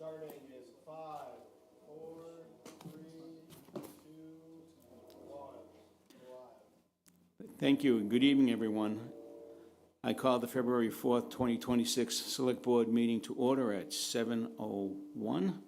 Starting in 5, 4, 3, 2, 1. Live. Thank you, and good evening, everyone. I call the February 4th, 2026 Select Board meeting to order at 7:01.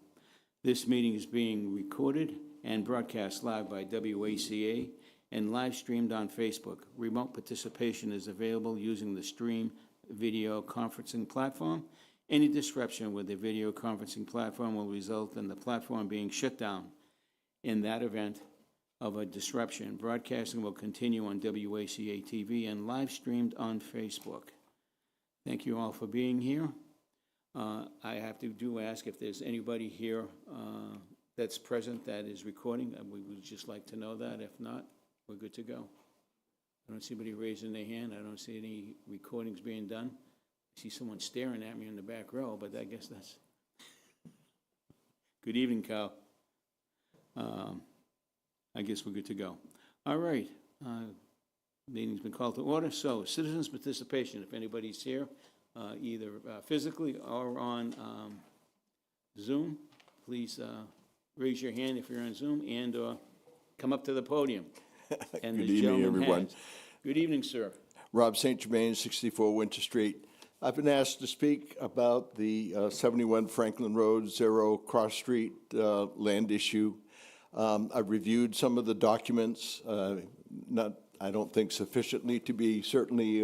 This meeting is being recorded and broadcast live by WACA and live streamed on Facebook. Remote participation is available using the stream video conferencing platform. Any disruption with the video conferencing platform will result in the platform being shut down. In that event of a disruption, broadcasting will continue on WACA-TV and live streamed on Facebook. Thank you all for being here. I have to ask if there's anybody here that's present that is recording. We would just like to know that. If not, we're good to go. I don't see anybody raising their hand. I don't see any recordings being done. I see someone staring at me in the back row, but I guess that's... Good evening, Kyle. I guess we're good to go. All right. Meeting's been called to order. So citizens' participation, if anybody's here, either physically or on Zoom, please raise your hand if you're on Zoom and come up to the podium. And Good evening, everyone. Good evening, sir. Rob St. Germain, 64 Winter Street. I've been asked to speak about the 71 Franklin Road, 0 Cross Street land issue. I've reviewed some of the documents, I don't think sufficiently to be certainly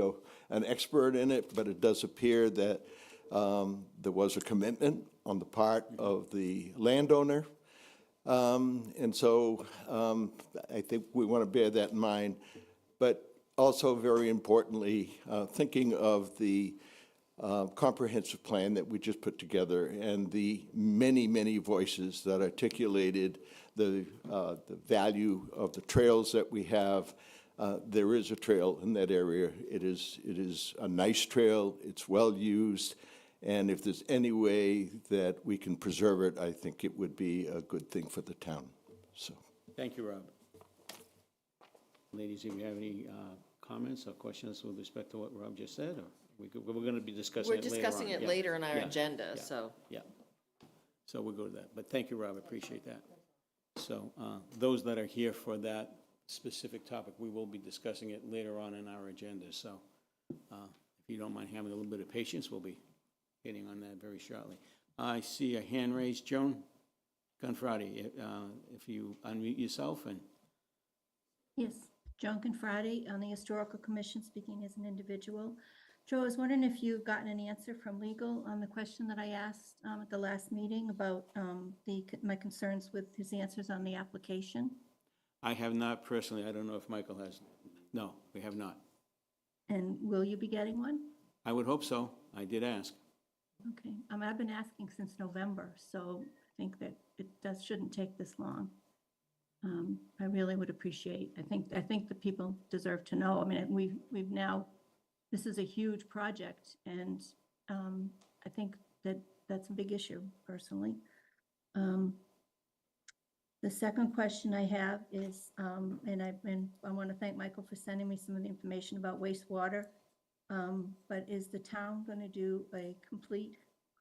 an expert in it, but it does appear that there was a commitment on the part of the landowner. And so I think we want to bear that in mind. But also, very importantly, thinking of the comprehensive plan that we just put together and the many, many voices that articulated the value of the trails that we have. There is a trail in that area. It is a nice trail. It's well used. And if there's any way that we can preserve it, I think it would be a good thing for the town. So, Thank you, Rob. Ladies, if you have any comments or questions with respect to what Rob just said, or we're going to be discussing it later on. We're discussing it later in our agenda, so. Yeah, so we'll go to that. But thank you, Rob, I appreciate that. So those that are here for that specific topic, we will be discussing it later on in our agenda. So if you don't mind having a little bit of patience, we'll be getting on that very shortly. I see a hand raised. Joan Confrati, if you unmute yourself. And Yes, Joan Confrati on the Historical Commission, speaking as an individual. Joe, I was wondering if you've gotten an answer from legal on the question that I asked at the last meeting about my concerns with his answers on the application. I have not personally. I don't know if Michael has. No, we have not. And will you be getting one? I would hope so. I did ask. Okay, I've been asking since November, so I think that it shouldn't take this long. I really would appreciate. I think the people deserve to know. I mean, we've now. This is a huge project, and I think that's a big issue, personally. The second question I have is, and I want to thank Michael for sending me some of the information about wastewater, but is the town going to do a complete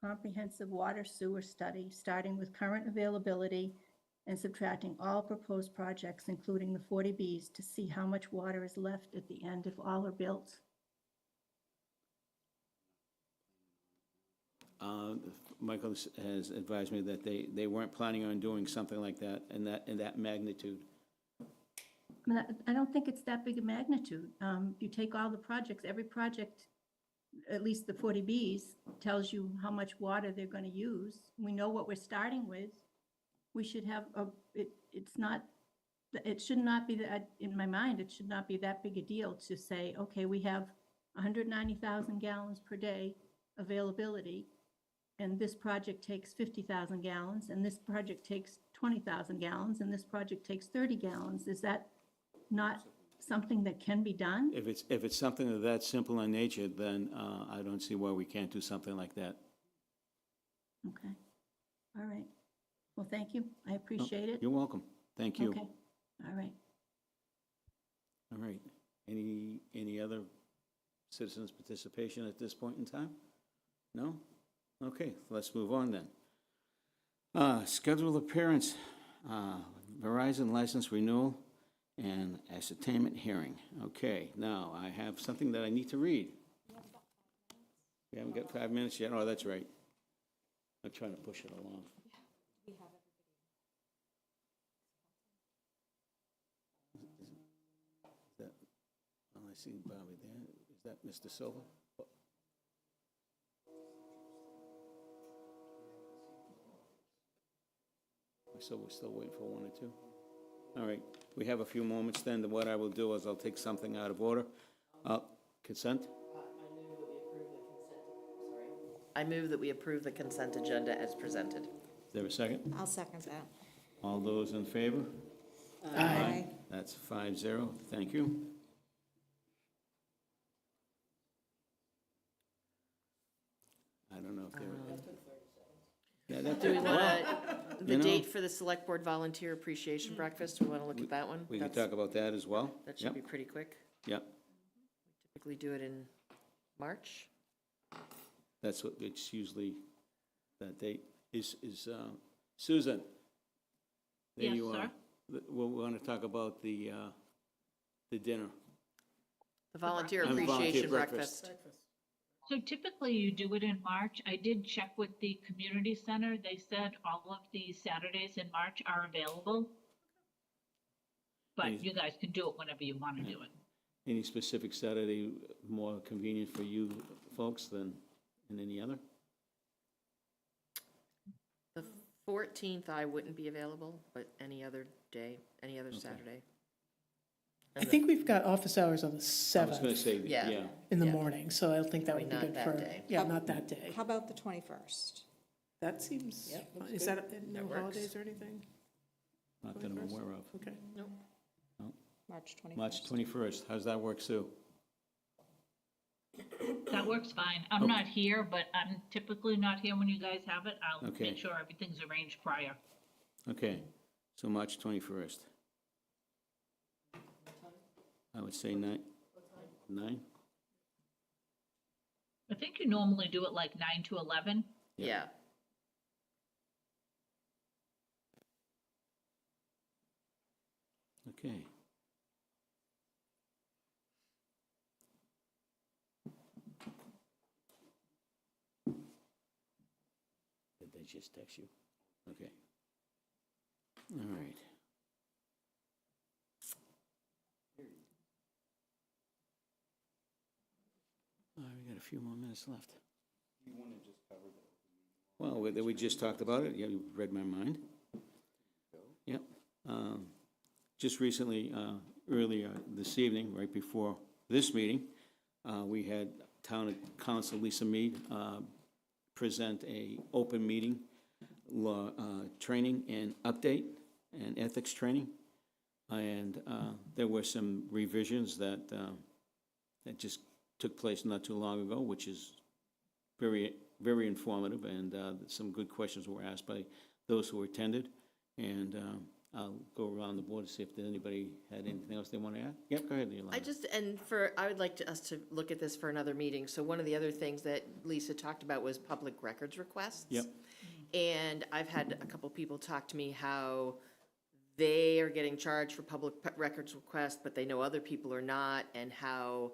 comprehensive water sewer study, starting with current availability and subtracting all proposed projects, including the 40Bs, to see how much water is left at the end if all are built? Michael has advised me that they weren't planning on doing something like that in that magnitude. I mean, I don't think it's that big a magnitude. You take all the projects, every project, at least the 40Bs, tells you how much water they're going to use. We know what we're starting with. We should have it should not be that, in my mind, it should not be that big a deal to say, okay, we have 190,000 gallons per day availability, and this project takes 50,000 gallons, and this project takes 20,000 gallons, and this project takes 30 gallons. Is that not something that can be done? If it's something of that simple in nature, then I don't see why we can't do something like that. Okay. All right. Well, thank you. I appreciate it. You're welcome. Thank you. Okay. All right. All right. Any other citizens' participation at this point in time? No? Okay, let's move on then. Scheduled appearance, Verizon license renewal and ascertainment hearing. Okay, now I have something that I need to read. We haven't got 5 minutes yet? Oh, that's right. I'm trying to push it along. Is that, oh, I see Bobby there. Is that Mr. Silva? So we're still waiting for one or two? All right, we have a few moments then. What I will do is I'll take something out of order. Consent? I move that we approve the consent agenda as presented. Is there a second? I'll second that. All those in favor? Aye. That's 5-0. Thank you. I don't know if there were. Yeah, that's Do we it. want Well, to, the you know- date for the Select Board Volunteer Appreciation Breakfast, do we want to look at that one? We can That's- talk about that as well. That should Yep, be pretty quick. yep. Typically do it in March. That's what, it's usually, that date is, Susan? There Yes, you are. sir. We want to talk about the dinner. The Volunteer And volunteer Appreciation breakfast. Breakfast. So typically you do it in March. I did check with the community center. They said all of the Saturdays in March are available. Any- But you guys can do it whenever you want to do it. Any specific Saturday more convenient for you folks than any other? The 14th, I wouldn't be available, but any other day, any other Saturday. I think we've got office hours on the I was going to 7th say, Yeah. yeah. in the yeah. morning, so I don't think that would be Probably good not for. that day. Yeah, not that day. How about the 21st? That seems, Yep, fine. Is that, no works. holidays or anything? Not that I'm 21st? aware of. Okay. March 21st? March 21st, how's that work, Sue? That works fine. I'm not here, but I'm typically not here when you guys have it. I'll Okay. make sure everything's arranged prior. Okay, so March 21st. I would say 9. 9? I think you normally do it like 9 to 11. Yeah. Okay. Did they just text you? Okay. All right. All right, we got a few more minutes left. Well, we just talked about it. Yeah, you read my mind. Yep. Just recently, earlier this evening, right before this meeting, we had Town Council Lisa Mead present a open meeting law training and update and ethics training. And there were some revisions that just took place not too long ago, which is very, very informative, and some good questions were asked by those who attended. And I'll go around the board to see if anybody had anything else they want to add. Yep, go ahead, Yolanda. I would like us to look at this for another meeting. So one of the other things that Lisa talked about was public records requests. Yep. And I've had a couple people talk to me how they are getting charged for public records requests, but they know other people are not, and how,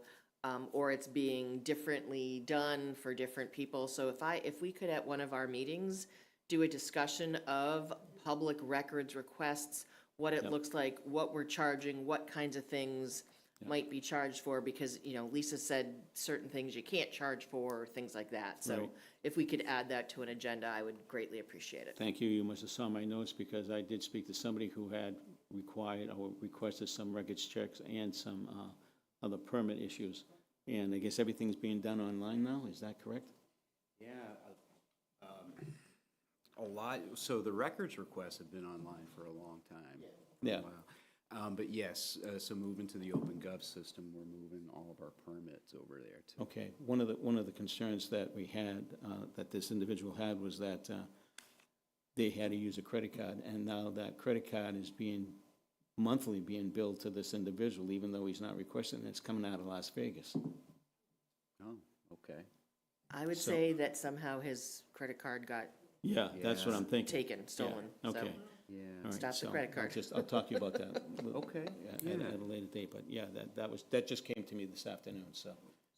or it's being differently done for different people. So if we could at one of our meetings do a discussion of public records requests, what it looks like, what we're charging, what kinds of things might be charged for, because, you know, Lisa said certain things you can't charge for, or things like that. So Right. if we could add that to an agenda, I would greatly appreciate it. Thank you. You must have saw my notes, because I did speak to somebody who had required or requested some records checks and some other permit issues. And I guess everything's being done online now, is that correct? Yeah, a lot, so the records requests have been online for a long time. Yeah. Wow. But yes, so moving to the Open Gov system, we're moving all of our permits over there too. Okay, one of the concerns that we had, that this individual had, was that they had to use a credit card, and now that credit card is monthly being billed to this individual, even though he's not requesting it. It's coming out of Las Vegas. Oh, okay. I would So- say that somehow his credit card got Yeah, that's what Yeah. I'm thinking. taken, stolen, Yeah, so. okay. Yeah. All right, Stop the so credit I'll card. just, I'll talk to you about that. Okay, At yeah. a later date, but yeah, that just came to me this afternoon, so.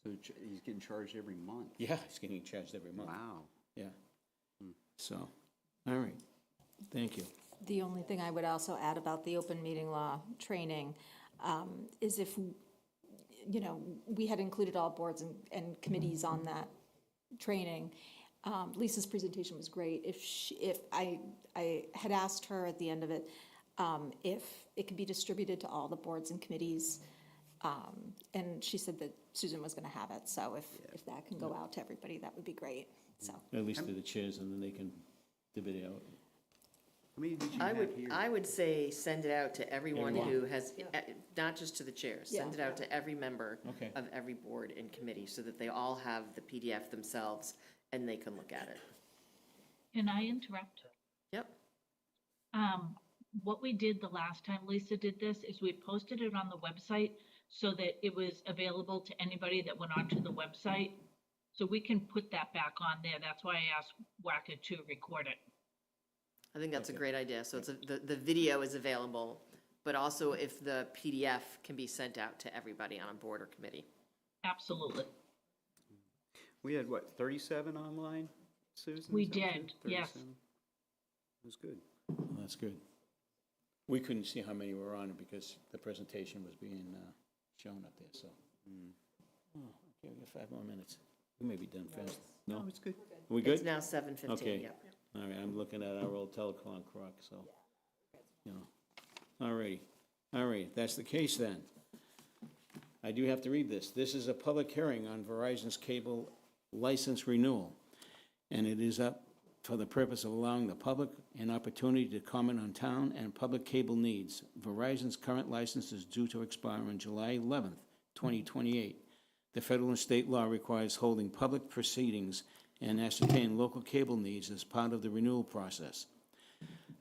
So he's getting charged every month? Yeah, he's getting charged every month. Wow. Yeah. So, all right, thank you. The only thing I would also add about the open meeting law training is if, you know, we had included all boards and committees on that training. Lisa's presentation was great. If I had asked her at the end of it, if it could be distributed to all the boards and committees, and she said that Susan was gonna have it, so if that can go out to everybody, that would be great, so. At least to the chairs, and then they can divvy it out. How many did you I have would, here? I would say send it out to everyone Everyone. who has, not just to the chairs, send it out to every member Okay. of every board and committee, so that they all have the PDF themselves and they can look at it. Can I interrupt? Yep, What we did the last time Lisa did this is we posted it on the website so that it was available to anybody that went onto the website. So we can put that back on there. That's why I asked WACA to record it. I think that's a great idea, so it's, the video is available, but also if the PDF can be sent out to everybody on a board or committee. Absolutely. We had, what, 37 online, Susan? We Is that true? did, yes. 37? It was good. Well, that's good. We couldn't see how many were on it because the presentation was being shown up there, so. Oh, okay, we got 5 more minutes. We may be done fast. No? It's good. Are we It's good? now 7:15, Okay. yep. All right, I'm looking at our old telecom clock, so, you know. All righty. All right, if that's the case then. I do have to read this. This is a public hearing on Verizon's cable license renewal, and it is up for the purpose of allowing the public an opportunity to comment on town and public cable needs. Verizon's current license is due to expire on July 11th, 2028. The federal and state law requires holding public proceedings and ascertain local cable needs as part of the renewal process.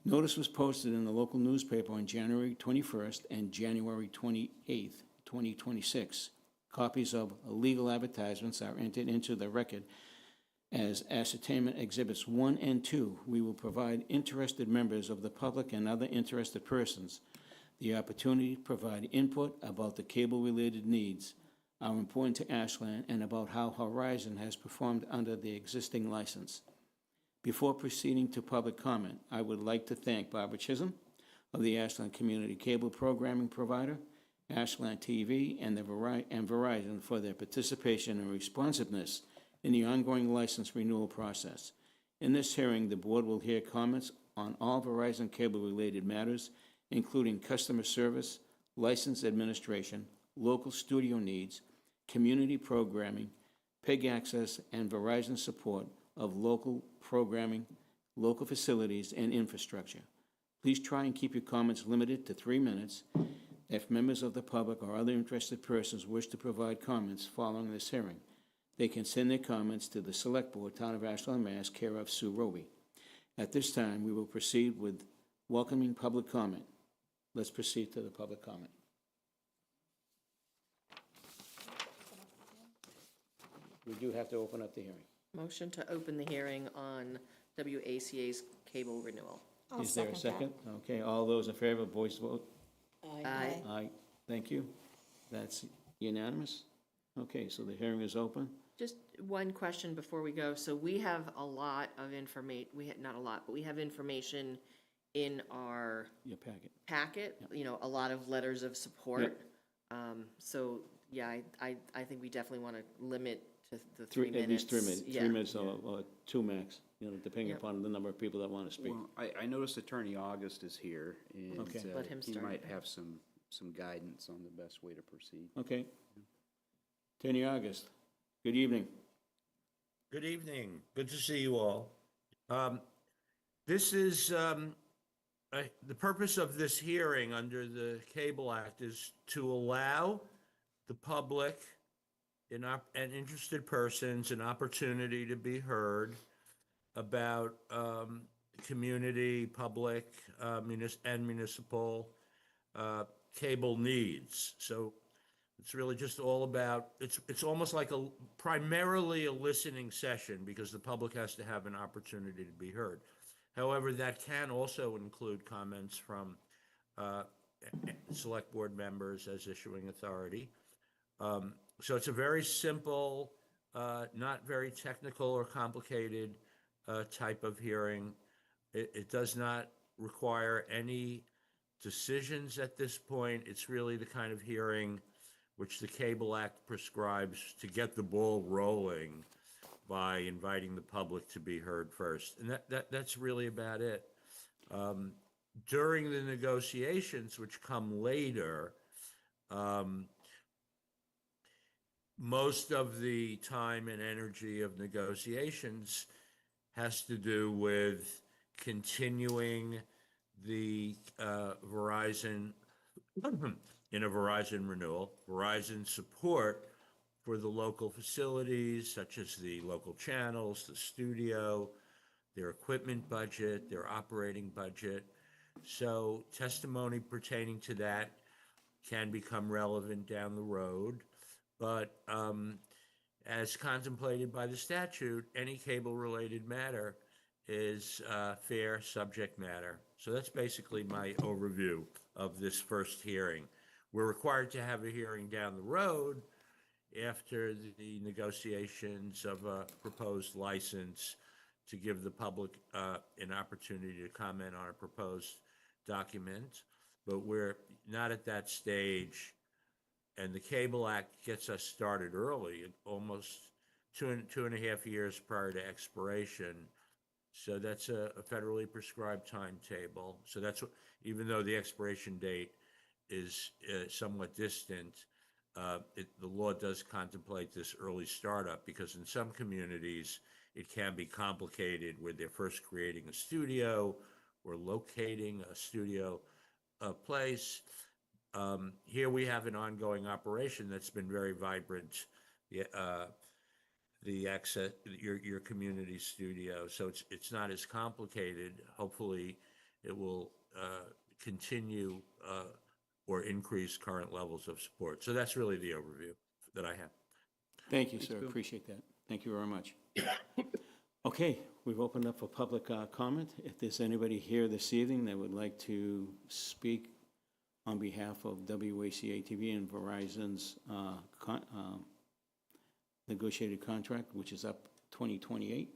Notice was posted in the local newspaper on January 21st and January 28th, 2026. Copies of legal advertisements are entered into the record as ascertainment exhibits 1 and 2. We will provide interested members of the public and other interested persons the opportunity to provide input about the cable-related needs are important to Ashland and about how Horizon has performed under the existing license. Before proceeding to public comment, I would like to thank Barbara Chisholm of the Ashland Community Cable Programming Provider, Ashland TV, and Verizon for their participation and responsiveness in the ongoing license renewal process. In this hearing, the board will hear comments on all Verizon cable-related matters, including customer service, license administration, local studio needs, community programming, PEG access, and Verizon support of local programming, local facilities, and infrastructure. Please try and keep your comments limited to 3 minutes. If members of the public or other interested persons wish to provide comments following this hearing, they can send their comments to the Select Board, Town of Ashland, Mass., care of Sue Roby. At this time, we will proceed with welcoming public comment. Let's proceed to the public comment. We do have to open up the hearing. Motion to open the hearing on WACA's cable renewal. I'll Is there a that. second? Okay, all those in favor, voice vote? Aye. Aye, thank you. That's unanimous. Okay, so the hearing is open. Just one question before we go. So we have a lot of not a lot, but we have information in our Your packet. packet, you know, a lot of letters of support. So, yeah, I think we definitely want to limit to the 3 minutes. At least 3 minutes, Yeah. 3 minutes or 2 max, you know, depending Yep. upon the number of people that want to speak. Well, I noticed Attorney August is here, and Okay. Let him he start. might have some guidance on the best way to proceed. Okay. Attorney August, good evening. Good evening. Good to see you all. This is, the purpose of this hearing under the Cable Act is to allow the public and interested persons an opportunity to be heard about community, public, and municipal cable needs. So It's really just all about, it's almost like primarily a listening session because the public has to have an opportunity to be heard. However, that can also include comments from select board members as issuing authority. So it's a very simple, not very technical or complicated type of hearing. It does not require any decisions at this point. It's really the kind of hearing which the Cable Act prescribes to get the ball rolling by inviting the public to be heard first. And that's really about it. During the negotiations, which come later, most of the time and energy of negotiations has to do with continuing the Verizon, in a Verizon renewal, Verizon support for the local facilities, such as the local channels, the studio, their equipment budget, their operating budget. So testimony pertaining to that can become relevant down the road. But as contemplated by the statute, any cable-related matter is fair subject matter. So that's basically my overview of this first hearing. We're required to have a hearing down the road after the negotiations of a proposed license to give the public an opportunity to comment on a proposed document. But we're not at that stage. And the Cable Act gets us started early, almost two and a half years prior to expiration. So that's a federally prescribed timetable. So that's what, even though the expiration date is somewhat distant, the law does contemplate this early startup because in some communities it can be complicated where they're first creating a studio or locating a studio place. Here we have an ongoing operation that's been very vibrant. The access, your community studio, so it's not as complicated. Hopefully, it will continue or increase current levels of support. So that's really the overview that I have. Thank you, sir. Appreciate that. Thank you very much. Okay, we've opened up for public comment. If there's anybody here this evening that would like to speak on behalf of WACA-TV and Verizon's negotiated contract, which is up 2028,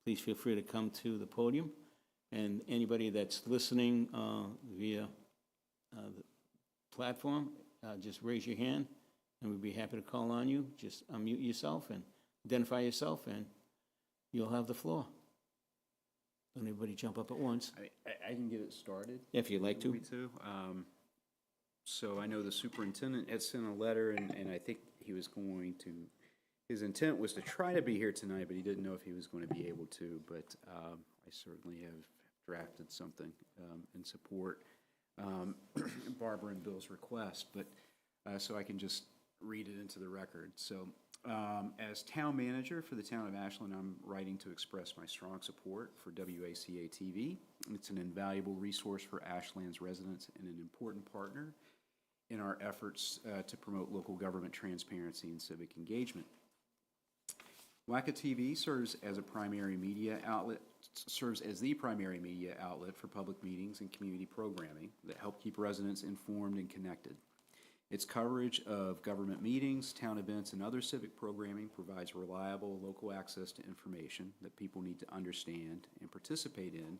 please feel free to come to the podium. And anybody that's listening via the platform, just raise your hand, and we'd be happy to call on you. Just unmute yourself and identify yourself, and you'll have the floor. Don't anybody jump up at once. I can get it started. If you'd like to. Me too. So I know the superintendent had sent a letter, and I think he was going to, his intent was to try to be here tonight, but he didn't know if he was going to be able to. But I certainly have drafted something in support Barbara and Bill's request, but so I can just read it into the record. So as town manager for the town of Ashland, I'm writing to express my strong support for WACA-TV. It's an invaluable resource for Ashland's residents and an important partner in our efforts to promote local government transparency and civic engagement. WACA-TV serves as the primary media outlet for public meetings and community programming that help keep residents informed and connected. Its coverage of government meetings, town events, and other civic programming provides reliable local access to information that people need to understand and participate in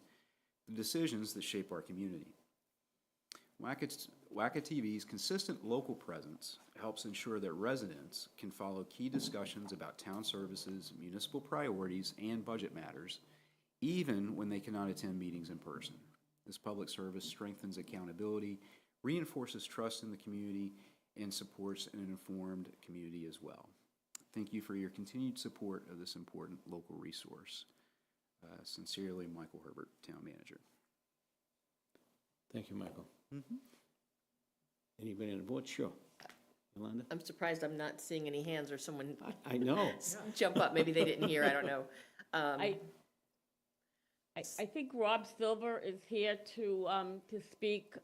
the decisions that shape our community. WACA-TV's consistent local presence helps ensure that residents can follow key discussions about town services, municipal priorities, and budget matters, even when they cannot attend meetings in person. This public service strengthens accountability, reinforces trust in the community, and supports an informed community as well. Thank you for your continued support of this important local resource. Sincerely, Michael Herbert, Town Manager. Thank you, Michael. Anybody on the board? Sure. Yolanda? I'm surprised I'm not seeing any hands or someone I know. jump up. Maybe they didn't hear, I don't know. I think Rob Silver is here to speak.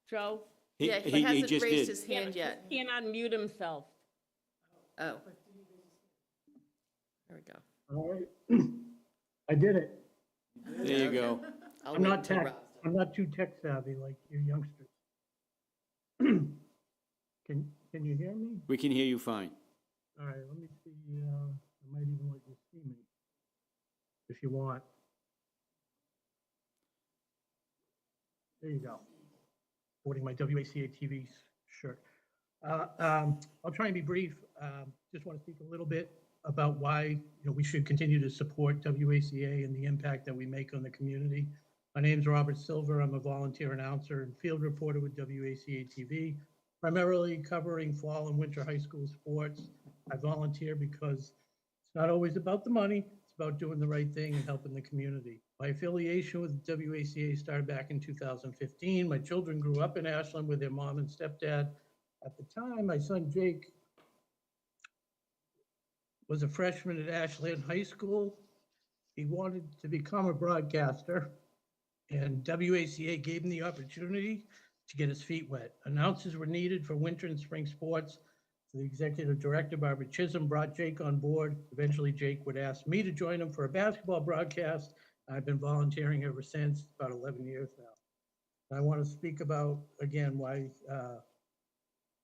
Joe, Yeah, he hasn't raised his hand yet. Can't unmute himself. Oh. There we go. All right. I did it. There you go. I'll I'm wait not until tech, Rob- I'm not too tech savvy like you youngsters. Can you hear me? We can hear you fine. All right, let me see, I might even let you see me if you want. There you go. Sporting my WACA-TV shirt. I'll try and be brief. Just want to speak a little bit about why we should continue to support WACA and the impact that we make on the community. My name's Robert Silver. I'm a volunteer announcer and field reporter with WACA-TV, primarily covering fall and winter high school sports. I volunteer because it's not always about the money. It's about doing the right thing and helping the community. My affiliation with WACA started back in 2015. My children grew up in Ashland with their mom and stepdad. At the time, my son Jake was a freshman at Ashland High School. He wanted to become a broadcaster, and WACA gave him the opportunity to get his feet wet. Announcers were needed for winter and spring sports. The executive director, Barbara Chisholm, brought Jake on board. Eventually, Jake would ask me to join him for a basketball broadcast. I've been volunteering ever since, about 11 years now. I want to speak about, again, why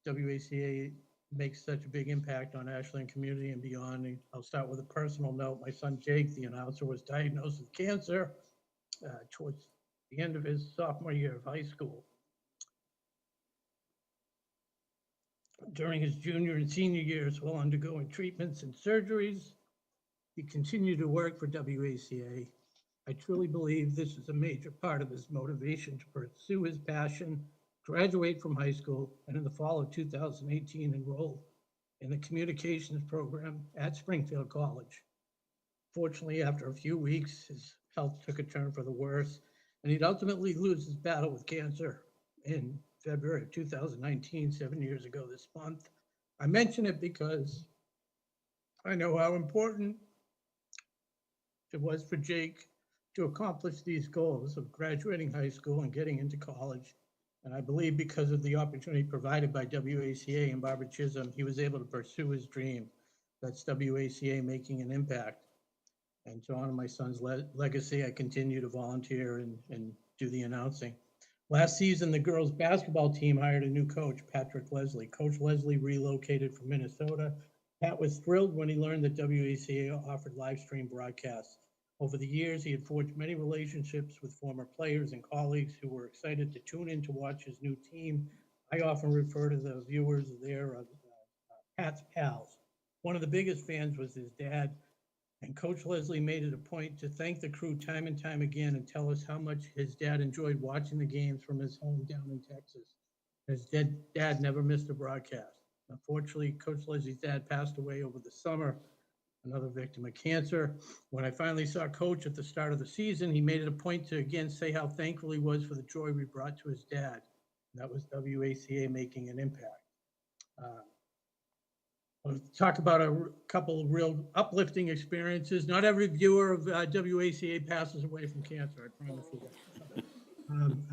WACA makes such a big impact on Ashland community and beyond. I'll start with a personal note. My son Jake, the announcer, was diagnosed with cancer towards the end of his sophomore year of high school. During his junior and senior years, while undergoing treatments and surgeries, he continued to work for WACA. I truly believe this is a major part of his motivation to pursue his passion, graduate from high school, and in the fall of 2018, enroll in the communications program at Springfield College. Fortunately, after a few weeks, his health took a turn for the worse, and he'd ultimately lose his battle with cancer in February of 2019, 7 years ago this month. I mention it because I know how important it was for Jake to accomplish these goals of graduating high school and getting into college. And I believe because of the opportunity provided by WACA and Barbara Chisholm, he was able to pursue his dream. That's WACA making an impact. And to honor my son's legacy, I continue to volunteer and do the announcing. Last season, the girls' basketball team hired a new coach, Patrick Leslie. Coach Leslie relocated from Minnesota. Pat was thrilled when he learned that WACA offered live stream broadcasts. Over the years, he had forged many relationships with former players and colleagues who were excited to tune in to watch his new team. I often refer to the viewers there as Pat's pals. One of the biggest fans was his dad, and Coach Leslie made it a point to thank the crew time and time again and tell us how much his dad enjoyed watching the games from his home down in Texas. His dad never missed a broadcast. Unfortunately, Coach Leslie's dad passed away over the summer, another victim of cancer. When I finally saw Coach at the start of the season, he made it a point to again say how thankful he was for the joy we brought to his dad. And that was WACA making an impact. I'll talk about a couple of real uplifting experiences. Not every viewer of WACA passes away from cancer, I promise you that.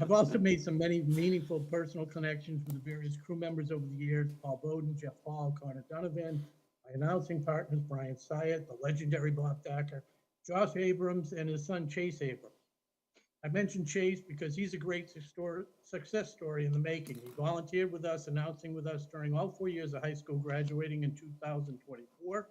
I've also made some many meaningful personal connections with the various crew members over the years: Paul Bowden, Jeff Paul, Connor Donovan, my announcing partners, Brian Syatt, the legendary Bob Thacker, Josh Abrams, and his son, Chase Abrams. I mentioned Chase because he's a great success story in the making. He volunteered with us, announcing with us during all 4 years of high school, graduating in 2024.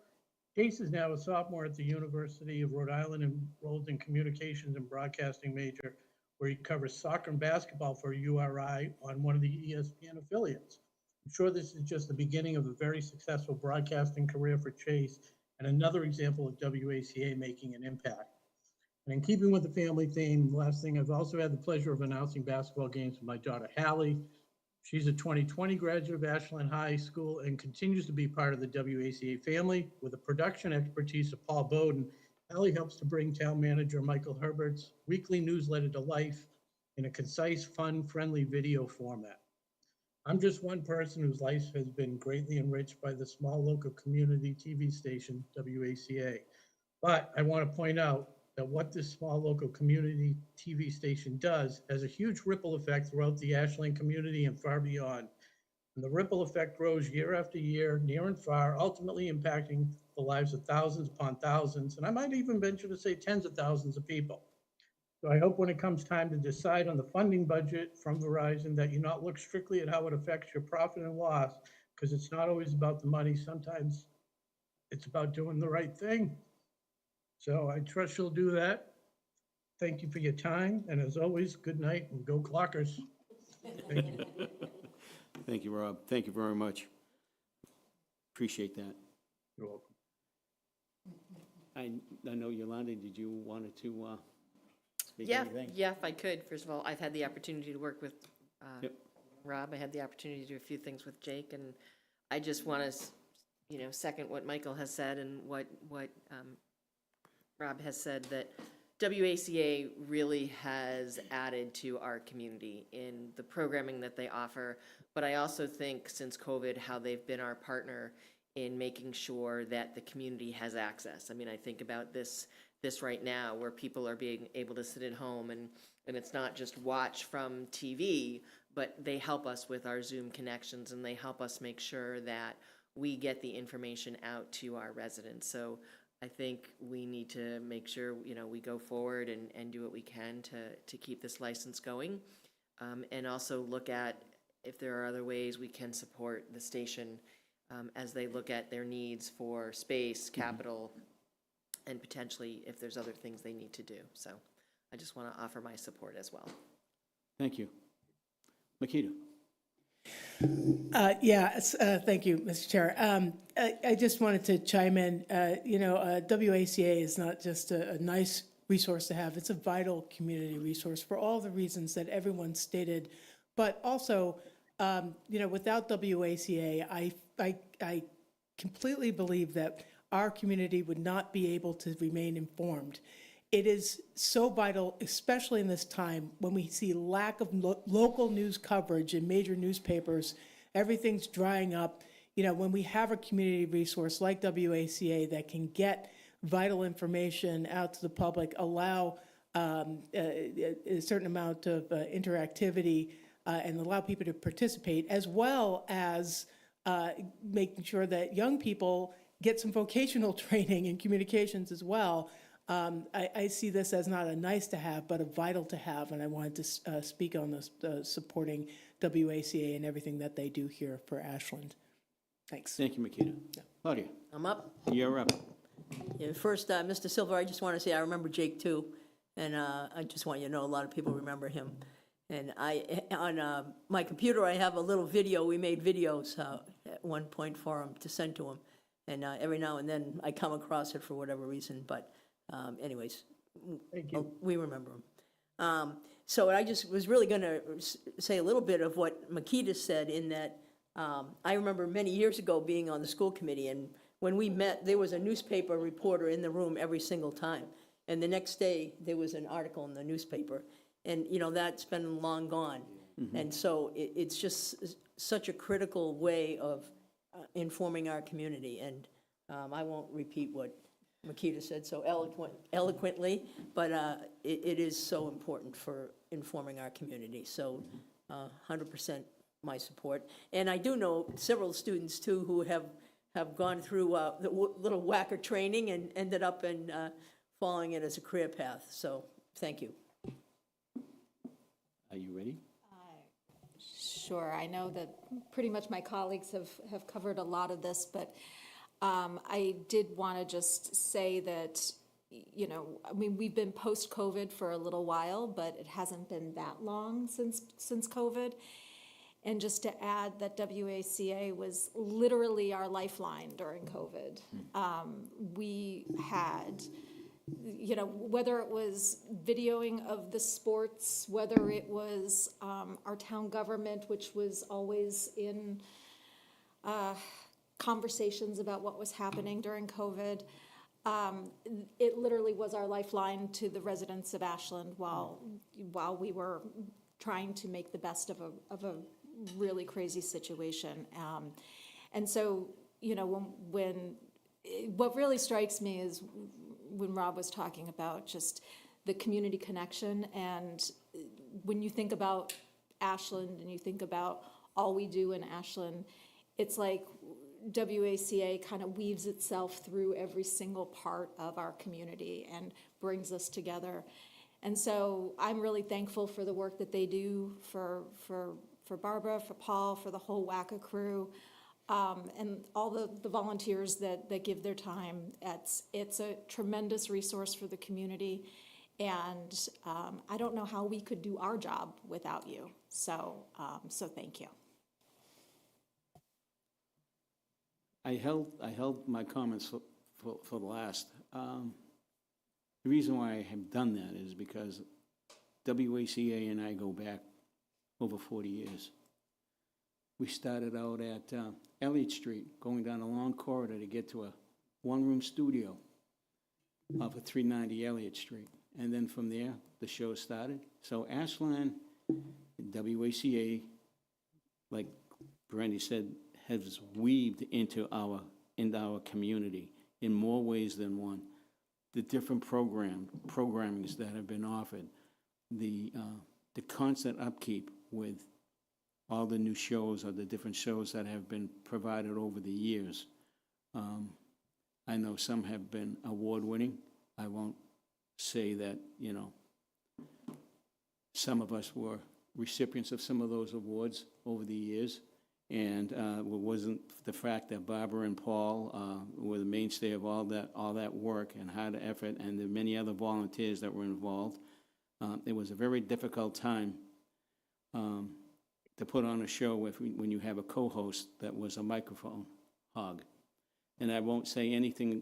Chase is now a sophomore at the University of Rhode Island, enrolled in communications and broadcasting major, where he covers soccer and basketball for URI on one of the ESPN affiliates. I'm sure this is just the beginning of a very successful broadcasting career for Chase and another example of WACA making an impact. And in keeping with the family theme, last thing, I've also had the pleasure of announcing basketball games with my daughter, Hallie. She's a 2020 graduate of Ashland High School and continues to be part of the WACA family. With the production expertise of Paul Bowden, Hallie helps to bring town manager Michael Herbert's weekly newsletter to life in a concise, fun, friendly video format. I'm just one person whose life has been greatly enriched by the small local community TV station, WACA. But I want to point out that what this small local community TV station does has a huge ripple effect throughout the Ashland community and far beyond. And the ripple effect grows year after year, near and far, ultimately impacting the lives of thousands upon thousands, and I might even venture to say tens of thousands of people. So I hope when it comes time to decide on the funding budget from Verizon that you not look strictly at how it affects your profit and loss, because it's not always about the money. Sometimes it's about doing the right thing. So I trust you'll do that. Thank you for your time, and as always, good night and go Clockers. Thank you. Thank you, Rob. Thank you very much. Appreciate that. You're welcome. I know Yolanda, did you want to speak Yeah, anything? yeah, if I could. First of all, I've had the opportunity to work with Yep. Rob. I had the opportunity to do a few things with Jake, and I just want to, second what Michael has said and what Rob has said, that WACA really has added to our community in the programming that they offer. But I also think since COVID, how they've been our partner in making sure that the community has access. I mean, I think about this right now, where people are being able to sit at home and it's not just watch from TV, but they help us with our Zoom connections, and they help us make sure that we get the information out to our residents. So I think we need to make sure, we go forward and do what we can to keep this license going. And also look at if there are other ways we can support the station as they look at their needs for space, capital, and potentially if there's other things they need to do. So I just want to offer my support as well. Thank you. Makita? Thank you, Mr. Chair. I just wanted to chime in. WACA is not just a nice resource to have, it's a vital community resource for all the reasons that everyone stated. But also, without WACA, I completely believe that our community would not be able to remain informed. It is so vital, especially in this time when we see lack of local news coverage in major newspapers. Everything's drying up. When we have a community resource like WACA that can get vital information out to the public, allow a certain amount of interactivity, and allow people to participate, as well as making sure that young people get some vocational training in communications as well. I see this as not a nice to have, but a vital to have, and I wanted to speak on this, supporting WACA and everything that they do here for Ashland. Thanks. Thank you, Makita. Claudia? I'm up. You're up. Yeah, first, Mr. Silver, I just want to say I remember Jake too, and I just want you to know a lot of people remember him. And on my computer, I have a little video. We made videos at one point for him to send to him, and every now and then I come across it for whatever reason. But anyways, Thank you. we remember him. So I just was really going to say a little bit of what Makita said, in that I remember many years ago being on the school committee, and when we met, there was a newspaper reporter in the room every single time. And the next day, there was an article in the newspaper. And, that's been long gone. Mm-hmm. And so it's just such a critical way of informing our community. And I won't repeat what Makita said so eloquently, but it is so important for informing our community. So 100% my support. And I do know several students, too, who have gone through the little WACA training and ended up in following it as a career path. So thank you. Are you ready? Sure, I know that pretty much my colleagues have covered a lot of this, but I did want to just say that, we've been post-COVID for a little while, but it hasn't been that long since COVID. And just to add that WACA was literally our lifeline during COVID. We had, whether it was videoing of the sports, whether it was our town government, which was always in conversations about what was happening during COVID, it literally was our lifeline to the residents of Ashland while we were trying to make the best of a really crazy situation. And so, when what really strikes me is when Rob was talking about just the community connection. And when you think about Ashland and you think about all we do in Ashland, it's like WACA kind of weaves itself through every single part of our community and brings us together. And so I'm really thankful for the work that they do, for Barbara, for Paul, for the whole WACA crew, and all the volunteers that give their time. It's a tremendous resource for the community, and I don't know how we could do our job without you. So thank you. I held my comments for the last. The reason why I have done that is because WACA and I go back over 40 years. We started out at Elliott Street, going down a long corridor to get to a one-room studio off of 390 Elliott Street. And then from there, the show started. So Ashland, WACA, like Brandy said, has weaved into our community in more ways than one. The different programmings that have been offered, the constant upkeep with all the new shows or the different shows that have been provided over the years. I know some have been award-winning. I won't say that, some of us were recipients of some of those awards over the years. And it wasn't the fact that Barbara and Paul were the mainstay of all that work and hard effort, and the many other volunteers that were involved. It was a very difficult time to put on a show when you have a co-host that was a microphone hog. And I won't say anything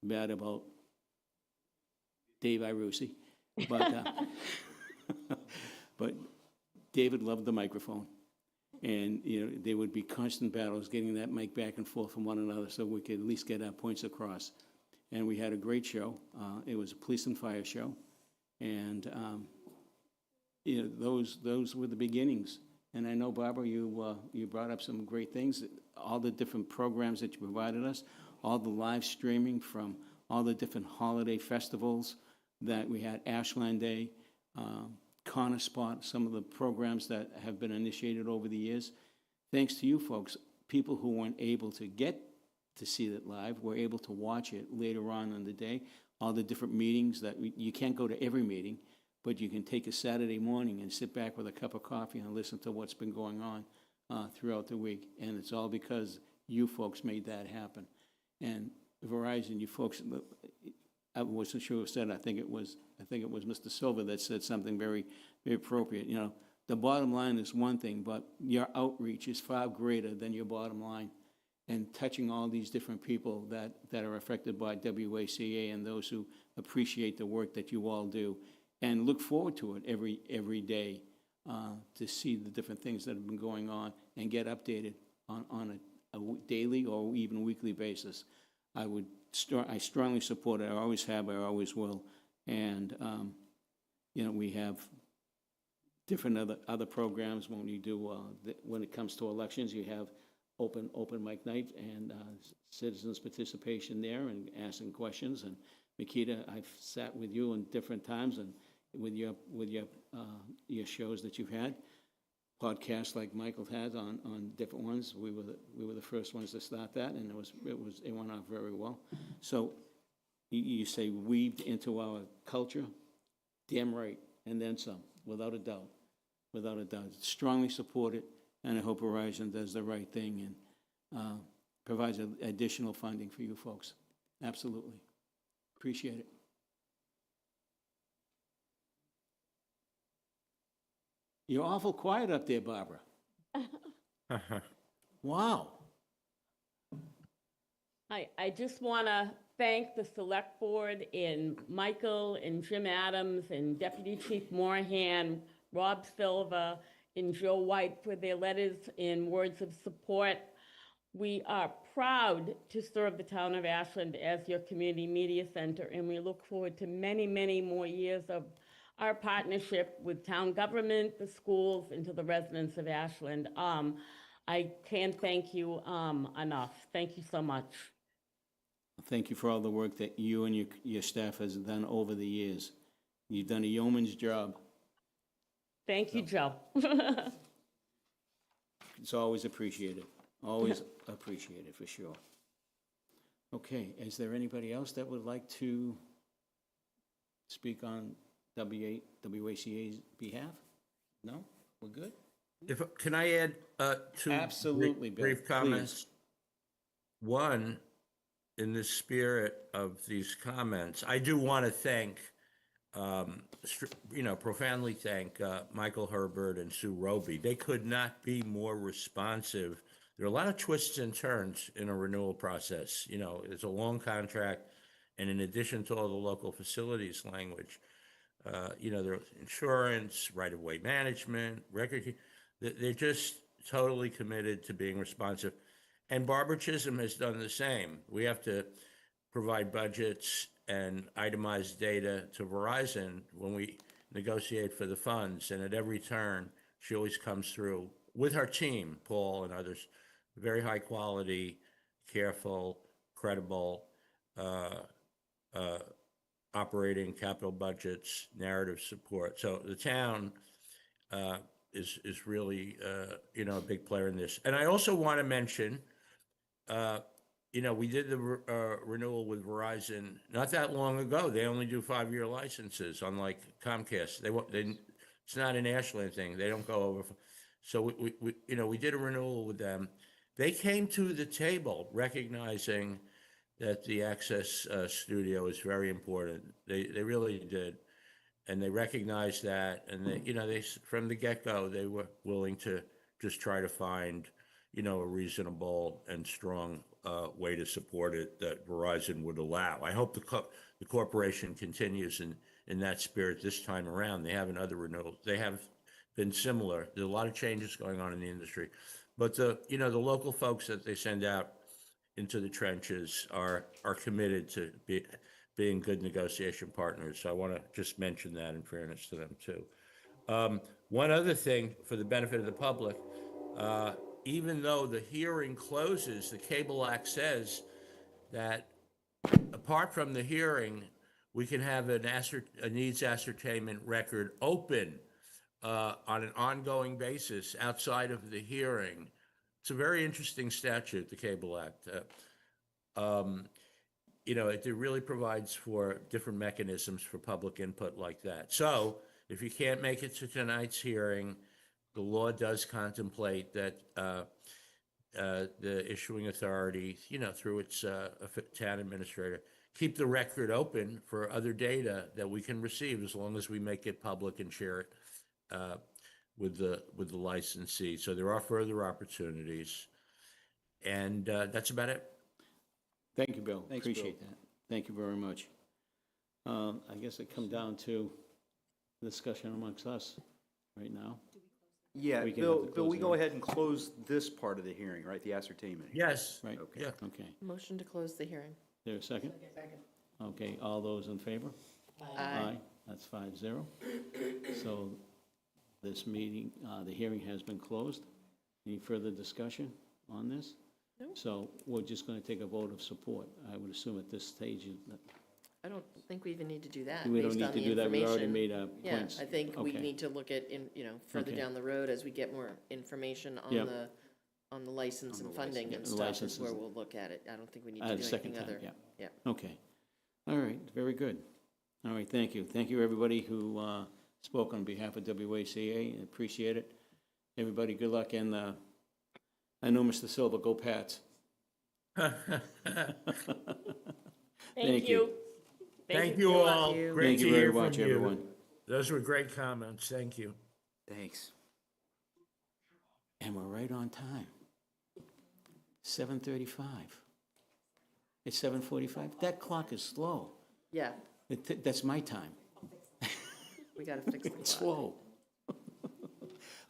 bad about Dave Irucci, but but David loved the microphone. And, there would be constant battles getting that mic back and forth from one another so we could at least get our points across. And we had a great show. It was a police and fire show. And, those were the beginnings. And I know, Barbara, you brought up some great things, all the different programs that you provided us, all the live streaming from all the different holiday festivals that we had, Ashland Day, Corner Spot, some of the programs that have been initiated over the years. Thanks to you folks, people who weren't able to get to see it live were able to watch it later on in the day. All the different meetings that you can't go to every meeting, but you can take a Saturday morning and sit back with a cup of coffee and listen to what's been going on throughout the week. And it's all because you folks made that happen. And Verizon, you folks, I wasn't sure who said it. I think it was Mr. Silva that said something very, very appropriate. The bottom line is one thing, but your outreach is far greater than your bottom line. And touching all these different people that are affected by WACA and those who appreciate the work that you all do and look forward to it every day to see the different things that have been going on and get updated on a daily or even weekly basis. I strongly support it. I always have. I always will. And we have different other programs when you do when it comes to elections. You have open mic night and citizens participation there and asking questions. And Makita, I've sat with you in different times and with your shows that you've had. Podcasts like Michael had on different ones. We were the first ones to start that, and it went off very well. So you say weaved into our culture, damn right, and then some, without a doubt. Strongly support it, and I hope Verizon does the right thing and provides additional funding for you folks. Absolutely, appreciate it. You're awful quiet up there, Barbara. Wow. I just want to thank the Select Board and Michael and Jim Adams and Deputy Chief Morahan, Rob Silva, and Joe White for their letters and words of support. We are proud to serve the town of Ashland as your community media center, and we look forward to many, many more years of our partnership with town government, the schools, and to the residents of Ashland. I can't thank you enough. Thank you so much. Thank you for all the work that you and your staff has done over the years. You've done a yeoman's job. Thank you, Joe. It's always appreciated, always appreciated, for sure. Okay, is there anybody else that would like to speak on WACA's behalf? No? We're good? Can I add two Absolutely, Bill, brief comments? One, in the spirit of these comments, I do want to thank, profoundly thank Michael Herbert and Sue Roby. They could not be more responsive. There are a lot of twists and turns in a renewal process. It's a long contract, and in addition to all the local facilities language, there's insurance, right-of-way management, record. They're just totally committed to being responsive. And Barbara Chisholm has done the same. We have to provide budgets and itemized data to Verizon when we negotiate for the funds. And at every turn, she always comes through with her team, Paul and others, very high quality, careful, credible, operating capital budgets, narrative support. So the town is really, a big player in this. And I also want to mention, we did the renewal with Verizon not that long ago. They only do 5-year licenses, unlike Comcast. It's not an Ashland thing. They don't go over. So we did a renewal with them. They came to the table recognizing that the access studio is very important. They really did. And they recognized that, and they from the get-go, they were willing to just try to find, a reasonable and strong way to support it that Verizon would allow. I hope the corporation continues in that spirit this time around. They have another renewal. They have been similar. There's a lot of changes going on in the industry, but the local folks that they send out into the trenches are committed to being good negotiation partners. So I want to just mention that in fairness to them too. One other thing for the benefit of the public, even though the hearing closes, the Cable Act says that apart from the hearing, we can have a needs ascertainment record open on an ongoing basis outside of the hearing. It's a very interesting statute, the Cable Act. It really provides for different mechanisms for public input like that. So if you can't make it to tonight's hearing, the law does contemplate that the issuing authority, through its town administrator, keep the record open for other data that we can receive as long as we make it public and share it with the licensee. So there are further opportunities. And that's about it. Thank you, Bill. Thanks, Appreciate Bill. that. Thank you very much. I guess it come down to discussion amongst us right now. Yeah, We can Bill, have the Bill, we closing. go ahead and close this part of the hearing, right? The ascertainment. Yes. Right? Okay. Yeah. Okay. Motion to close the hearing. There a second? Second. Okay, all those in favor? Aye. That's 5-0. So this meeting, the hearing has been closed. Any further discussion on this? No. So we're just going to take a vote of support. I would assume at this stage, I don't think we even need to do that we don't based need on to the do that. We already information. made our Yeah, points. I think we Okay. need to look at, further Okay. down the road as we get more information on Yep. on the license and funding yeah, and the stuff is licenses. where we'll look at it. I don't think we need to The do second anything time, other. yeah. Yeah. Okay. All right, very good. All right, thank you. Thank you, everybody who spoke on behalf of WACA. Appreciate it. Everybody, good luck, and I know Mr. Silva, go Pats. Thank you. Thank you all. you. Great Thank to you very hear from much, you. everyone. Those were great comments. Thank you. Thanks. And we're right on time. 7:35. It's 7:45? That clock is slow. Yeah, That's my time. we gotta fix the It's clock. slow.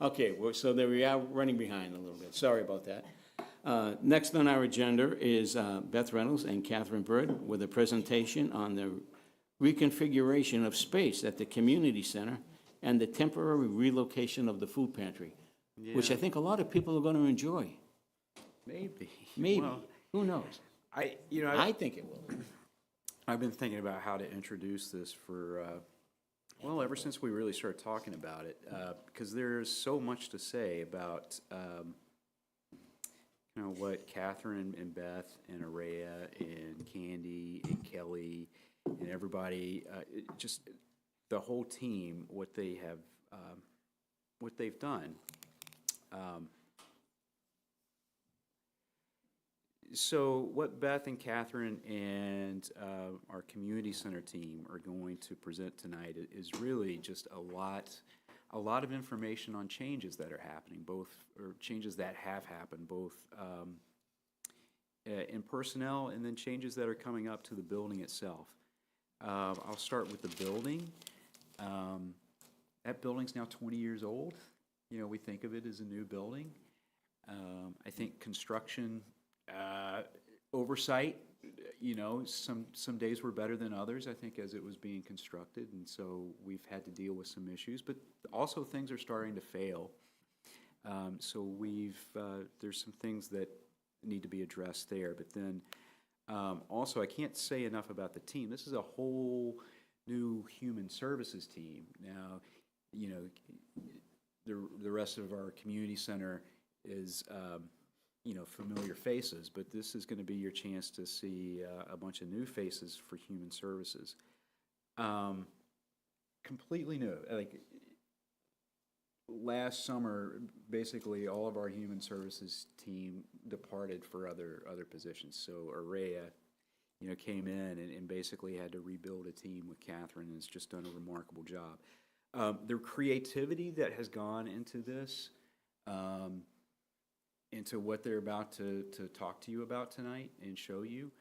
Okay, so there we are, running behind a little bit. Sorry about that. Next on our agenda is Beth Reynolds and Catherine Bird with a presentation on the reconfiguration of space at the community center and the temporary relocation of the food pantry, which I Yeah. think a lot of people are going to enjoy. Maybe. Maybe. Well, Who knows? I think it will. I've been thinking about how to introduce this for, well, ever since we really started talking about it, because there's so much to say about, what Catherine and Beth and Araya and Candy and Kelly and everybody, just the whole team, what they've done. So what Beth and Catherine and our community center team are going to present tonight is really just a lot of information on changes that are happening, changes that have happened, both in personnel and then changes that are coming up to the building itself. I'll start with the building. That building's now 20 years old. We think of it as a new building. I think construction oversight, some days were better than others, I think, as it was being constructed, and so we've had to deal with some issues, but also things are starting to fail. So there's some things that need to be addressed there, but then also I can't say enough about the team. This is a whole new human services team. Now, the rest of our community center is familiar faces, but this is going to be your chance to see a bunch of new faces for human services. Completely new. Like last summer, basically all of our human services team departed for other positions. So Araya, came in and basically had to rebuild a team with Catherine, and has just done a remarkable job. The creativity that has gone into this, into what they're about to talk to you about tonight and show you,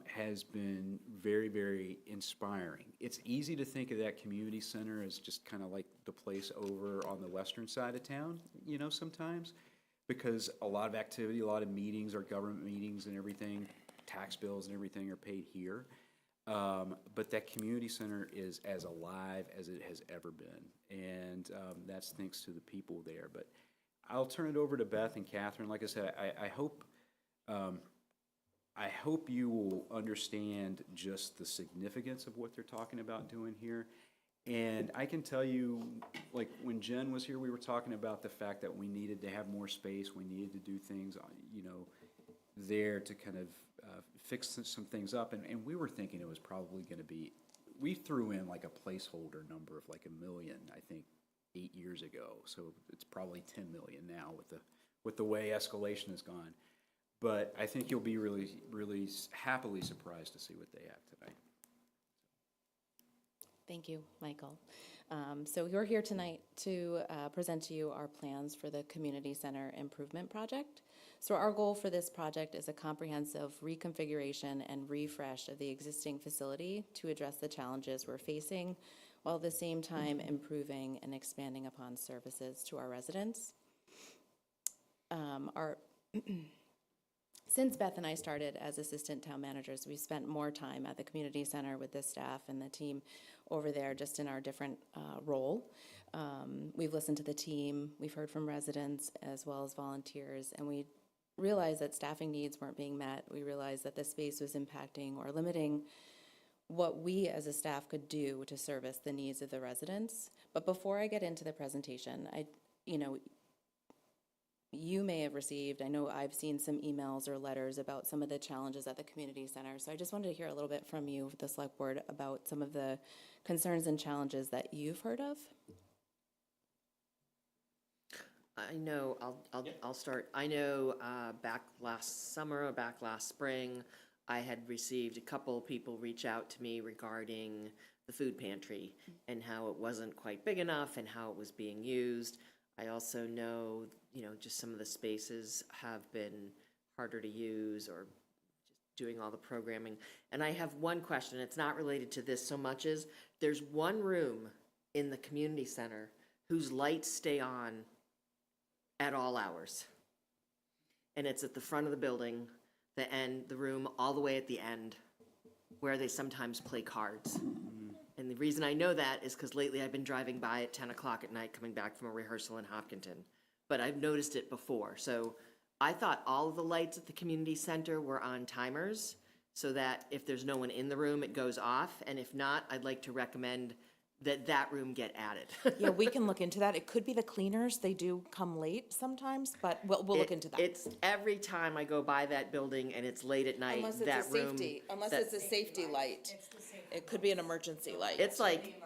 has been very, very inspiring. It's easy to think of that community center as just kind of like the place over on the western side of town, sometimes, because a lot of activity, a lot of meetings, our government meetings and everything, tax bills and everything are paid here. But that community center is as alive as it has ever been, and that's thanks to the people there. But I'll turn it over to Beth and Catherine. Like I said, I hope you will understand just the significance of what they're talking about doing here. And I can tell you, like when Jen was here, we were talking about the fact that we needed to have more space. We needed to do things, there to kind of fix some things up. And we were thinking it was probably going to be, we threw in like a placeholder number of like $1 million, I think, 8 years ago. So it's probably 10 million now with the way escalation has gone. But I think you'll be really, really happily surprised to see what they have tonight. Thank you, Michael. So we're here tonight to present to you our plans for the Community Center Improvement Project. So our goal for this project is a comprehensive reconfiguration and refresh of the existing facility to address the challenges we're facing, while at the same time improving and expanding upon services to our residents. Since Beth and I started as assistant town managers, we've spent more time at the community center with the staff and the team over there, just in our different role. We've listened to the team, we've heard from residents as well as volunteers, and we realized that staffing needs weren't being met. We realized that the space was impacting or limiting what we as a staff could do to service the needs of the residents. But before I get into the presentation, you may have received, I know I've seen some emails or letters about some of the challenges at the community center. So I just wanted to hear a little bit from you, the select board, about some of the concerns and challenges that you've heard of. I know, I'll start. I know back last summer or back last spring, I had received a couple people reach out to me regarding the food pantry and how it wasn't quite big enough and how it was being used. I also know, just some of the spaces have been harder to use, or just doing all the programming. And I have one question, it's not related to this so much as, there's one room in the community center whose lights stay on at all hours. And it's at the front of the building, the room all the way at the end, where they sometimes play cards. And the reason I know that is because lately I've been driving by at 10 o'clock at night coming back from a rehearsal in Hopkinton. But I've noticed it before. So I thought all of the lights at the community center were on timers, so that if there's no one in the room, it goes off, and if not, I'd like to recommend that that room get added. Yeah, we can look into that. It could be the cleaners. They do come late sometimes, but we'll look into that. It's every time I go by that building and it's late at night, Unless it's that a room. safety, unless that- it's a safety light. It could be an emergency light. It's like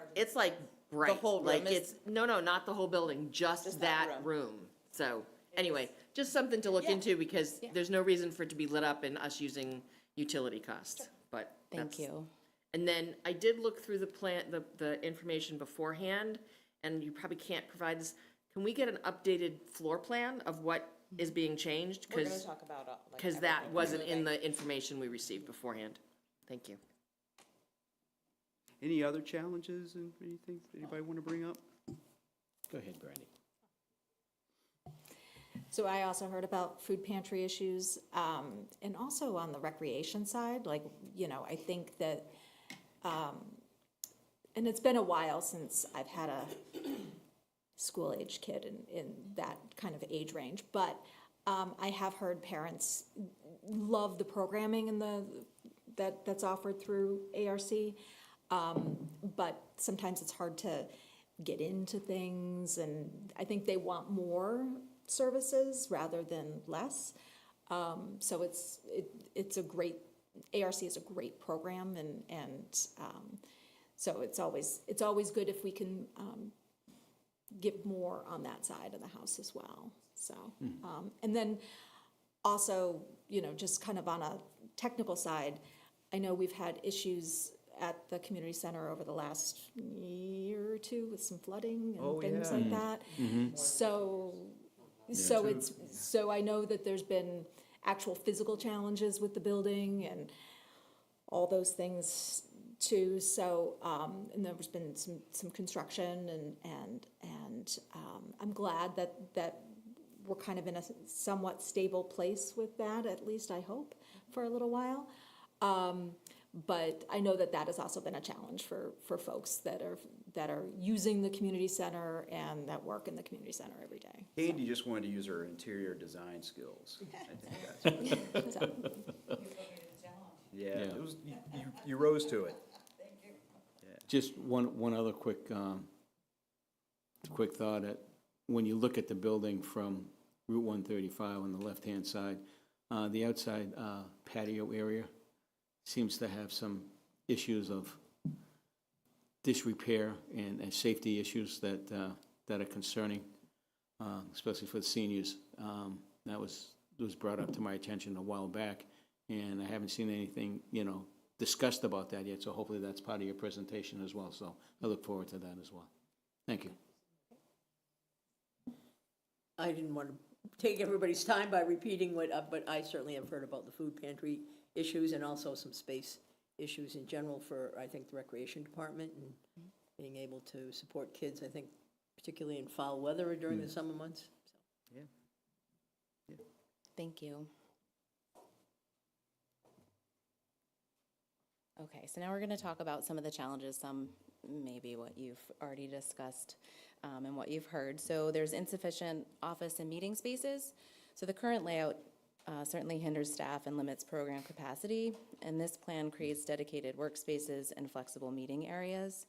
bright. whole room Like is- no, not the whole building, just that room. So, anyway, just something to look into because there's no reason for it to be lit up and us using utility costs, but Thank that's- you. And then I did look through the plan, the information beforehand, and you probably can't provide this. Can we get an updated floor plan of what is being changed? We're gonna talk about, like, Because that everything. wasn't in the information we received beforehand. Thank you. Any other challenges and anything anybody want to bring up? Go ahead, Brandy. So I also heard about food pantry issues, and also on the recreation side, like, I think that, and it's been a while since I've had a school-age kid in that kind of age range, but I have heard parents love the programming and that's offered through ARC, but sometimes it's hard to get into things, and I think they want more services rather than less. So it's a great, ARC is a great program, and so it's always good if we can give more on that side of the house as well. So, and then also, just kind of on a technical side, I know we've had issues at the community center over the last year or two with some flooding and things like that. So I know that there's been actual physical challenges with the building and all those things too. So, and there's been some construction and I'm glad that we're kind of in a somewhat stable place with that, at least I hope, for a little while. But I know that has also been a challenge for folks that are using the community center and that work in the community center every day. Andy just wanted to use her interior design skills. I think that's. So, Yeah, it was, you rose to it. Just one other quick thought. When you look at the building from Route 135 on the left-hand side, the outside patio area seems to have some issues of disrepair and safety issues that are concerning, especially for the seniors. That was brought up to my attention a while back, and I haven't seen anything, discussed about that yet, so hopefully that's part of your presentation as well. So I look forward to that as well. Thank you. I didn't want to take everybody's time by repeating but I certainly have heard about the food pantry issues and also some space issues in general for, I think, the recreation department and being able to support kids, I think, particularly in foul weather or during the summer months. So. Yeah. Thank you. Okay, so now we're going to talk about some of the challenges, some maybe what you've already discussed and what you've heard. So there's insufficient office and meeting spaces. So the current layout certainly hinders staff and limits program capacity, and this plan creates dedicated workspaces and flexible meeting areas.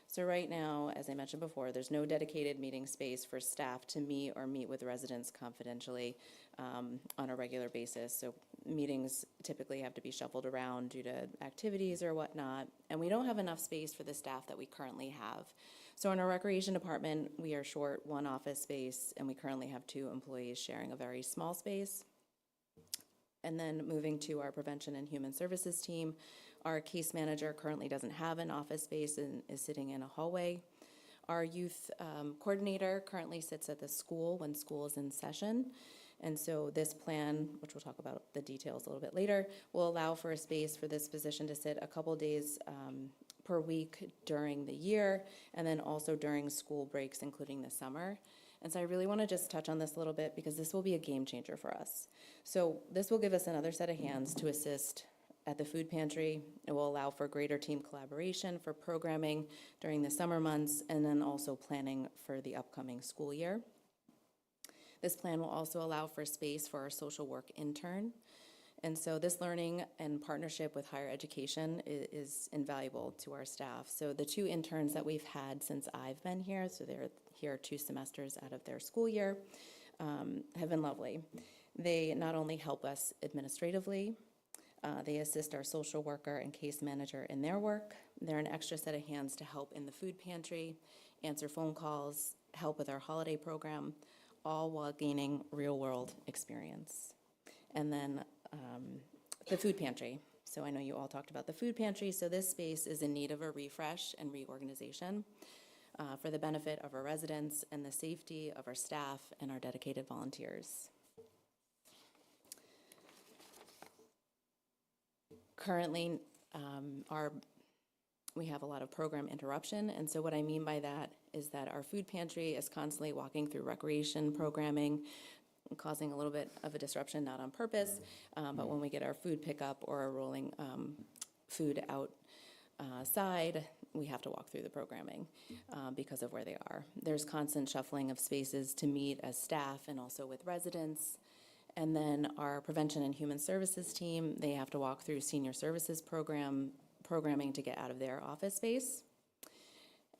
So right now, as I mentioned before, there's no dedicated meeting space for staff to meet or meet with residents confidentially on a regular basis. So meetings typically have to be shuffled around due to activities or whatnot, and we don't have enough space for the staff that we currently have. So in our recreation department, we are short one office space, and we currently have 2 employees sharing a very small space. And then moving to our prevention and human services team, our case manager currently doesn't have an office space and is sitting in a hallway. Our youth coordinator currently sits at the school when school is in session. And so this plan, which we'll talk about the details a little bit later, will allow for a space for this position to sit a couple days per week during the year, and then also during school breaks, including the summer. And so I really want to just touch on this a little bit because this will be a game changer for us. So this will give us another set of hands to assist at the food pantry. It will allow for greater team collaboration for programming during the summer months and then also planning for the upcoming school year. This plan will also allow for space for our social work intern. And so this learning and partnership with higher education is invaluable to our staff. So the 2 interns that we've had since I've been here, so they're here 2 semesters out of their school year, have been lovely. They not only help us administratively, they assist our social worker and case manager in their work. They're an extra set of hands to help in the food pantry, answer phone calls, help with our holiday program, all while gaining real-world experience. And then the food pantry. So I know you all talked about the food pantry. So this space is in need of a refresh and reorganization for the benefit of our residents and the safety of our staff and our dedicated volunteers. Currently, we have a lot of program interruption, and so what I mean by that is that our food pantry is constantly walking through recreation programming, causing a little bit of a disruption, not on purpose, but when we get our food pickup or our rolling food outside, we have to walk through the programming because of where they are. There's constant shuffling of spaces to meet as staff and also with residents. And then our prevention and human services team, they have to walk through senior services programming to get out of their office space.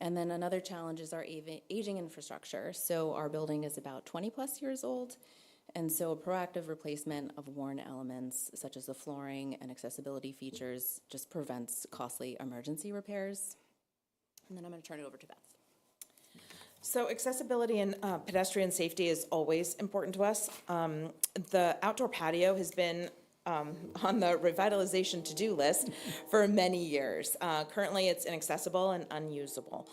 And then another challenge is our aging infrastructure. So our building is about 20 plus years old. And so a proactive replacement of worn elements such as the flooring and accessibility features just prevents costly emergency repairs. And then I'm going to turn it over to Beth. So accessibility and pedestrian safety is always important to us. The outdoor patio has been on the revitalization to-do list for many years. Currently, it's inaccessible and unusable,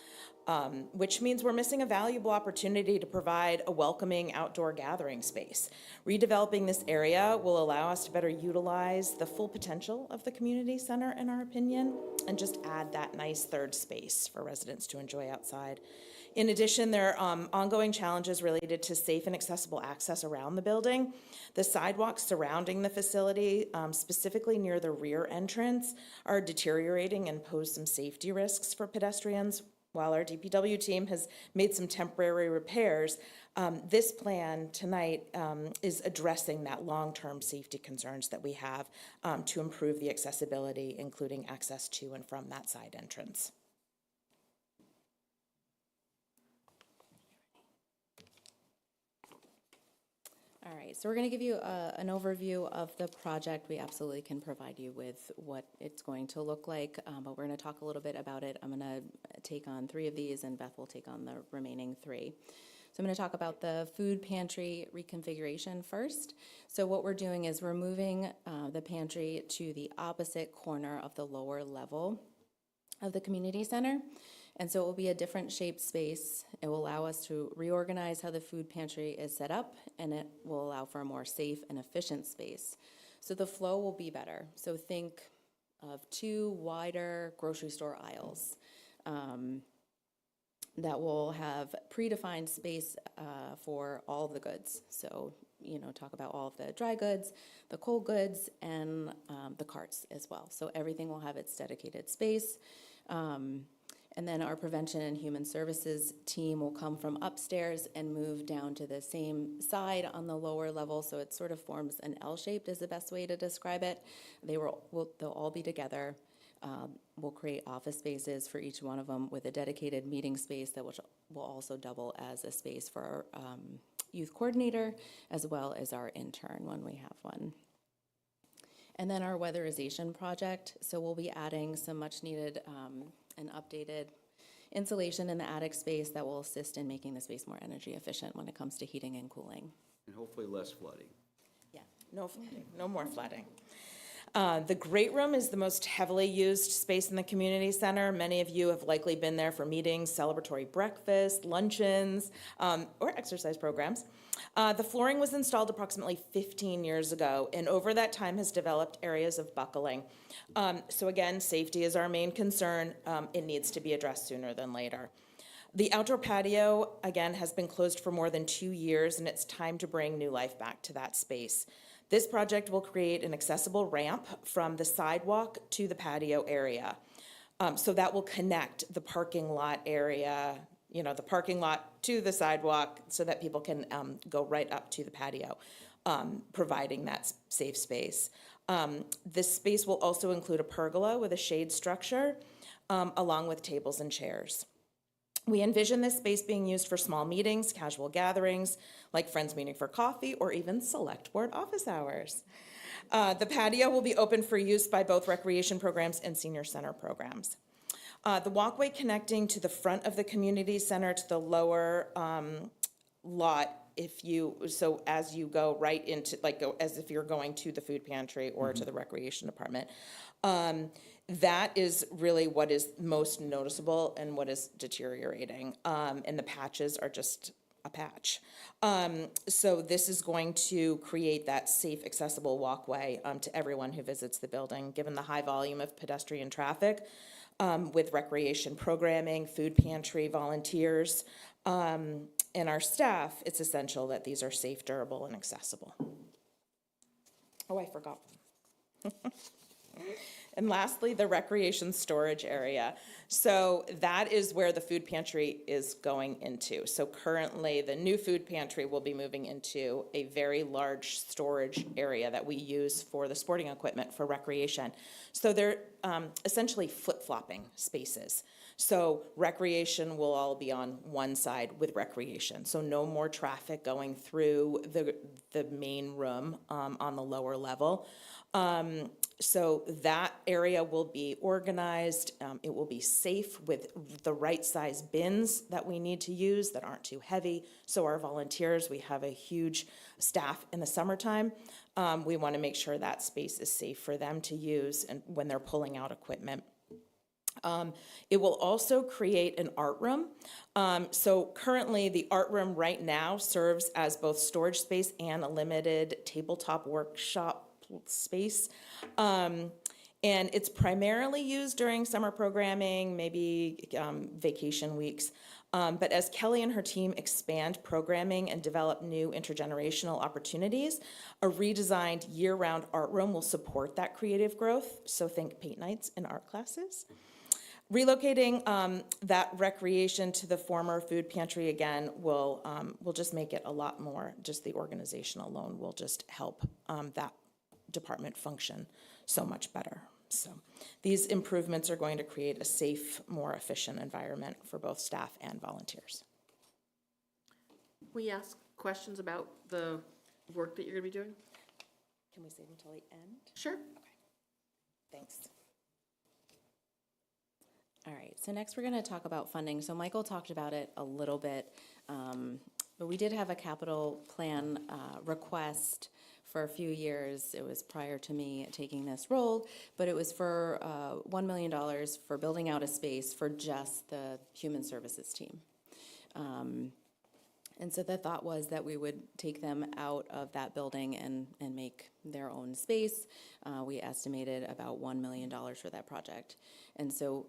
which means we're missing a valuable opportunity to provide a welcoming outdoor gathering space. Redeveloping this area will allow us to better utilize the full potential of the community center, in our opinion, and just add that nice third space for residents to enjoy outside. In addition, there are ongoing challenges related to safe and accessible access around the building. The sidewalks surrounding the facility, specifically near the rear entrance, are deteriorating and pose some safety risks for pedestrians. While our DPW team has made some temporary repairs, this plan tonight is addressing that long-term safety concerns that we have to improve the accessibility, including access to and from that side entrance. All right, so we're going to give you an overview of the project. We absolutely can provide you with what it's going to look like, but we're going to talk a little bit about it. I'm going to take on 3 of these, and Beth will take on the remaining 3. So I'm going to talk about the food pantry reconfiguration first. So what we're doing is we're moving the pantry to the opposite corner of the lower level of the community center. And so it will be a different shaped space. It will allow us to reorganize how the food pantry is set up, and it will allow for a more safe and efficient space. So the flow will be better. So think of 2 wider grocery store aisles that will have predefined space for all of the goods. So, you know, talk about all of the dry goods, the cold goods, and the carts as well. So everything will have its dedicated space. And then our prevention and human services team will come from upstairs and move down to the same side on the lower level. So it sort of forms an L-shaped is the best way to describe it. They'll all be together. We'll create office spaces for each one of them with a dedicated meeting space that will also double as a space for our youth coordinator as well as our intern when we have one. And then our weatherization project. So we'll be adding some much needed and updated insulation in the attic space that will assist in making the space more energy efficient when it comes to heating and cooling. And hopefully less flooding. Yeah, no flooding, no more flooding. The Great Room is the most heavily used space in the community center. Many of you have likely been there for meetings, celebratory breakfast, luncheons, or exercise programs. The flooring was installed approximately 15 years ago, and over that time has developed areas of buckling. So again, safety is our main concern. It needs to be addressed sooner than later. The outdoor patio, again, has been closed for more than 2 years, and it's time to bring new life back to that space. This project will create an accessible ramp from the sidewalk to the patio area. So that will connect the parking lot area, the parking lot to the sidewalk so that people can go right up to the patio, providing that safe space. This space will also include a pergola with a shade structure, along with tables and chairs. We envision this space being used for small meetings, casual gatherings, like friends meeting for coffee, or even select board office hours. The patio will be open for use by both recreation programs and senior center programs. The walkway connecting to the front of the community center to the lower lot, as you go right into, as if you're going to the food pantry or to the recreation department. That is really what is most noticeable and what is deteriorating. And the patches are just a patch. So this is going to create that safe, accessible walkway to everyone who visits the building, given the high volume of pedestrian traffic with recreation programming, food pantry, volunteers, and our staff. It's essential that these are safe, durable, and accessible. Oh, I forgot. And lastly, the recreation storage area. So that is where the food pantry is going into. So currently, the new food pantry will be moving into a very large storage area that we use for the sporting equipment for recreation. So they're essentially flip-flopping spaces. So recreation will all be on one side with recreation. So no more traffic going through the main room on the lower level. So that area will be organized. It will be safe with the right size bins that we need to use that aren't too heavy. So our volunteers, we have a huge staff in the summertime. We want to make sure that space is safe for them to use and when they're pulling out equipment. It will also create an art room. So currently the art room right now serves as both storage space and a limited tabletop workshop space. And it's primarily used during summer programming, maybe vacation weeks. But as Kelly and her team expand programming and develop new intergenerational opportunities, a redesigned year-round art room will support that creative growth. So think paint nights and art classes. Relocating that recreation to the former food pantry again will just make it a lot more, just the organization alone will just help that department function so much better. So these improvements are going to create a safe, more efficient environment for both staff and volunteers. We ask questions about the work that you're going to be doing? Can we save them till the end? Sure. Okay. Thanks. All right, so next we're going to talk about funding. So Michael talked about it a little bit, but we did have a capital plan request for a few years. It was prior to me taking this role, but it was for $1 million for building out a space for just the human services team. And so the thought was that we would take them out of that building and make their own space. We estimated about $1 million for that project. And so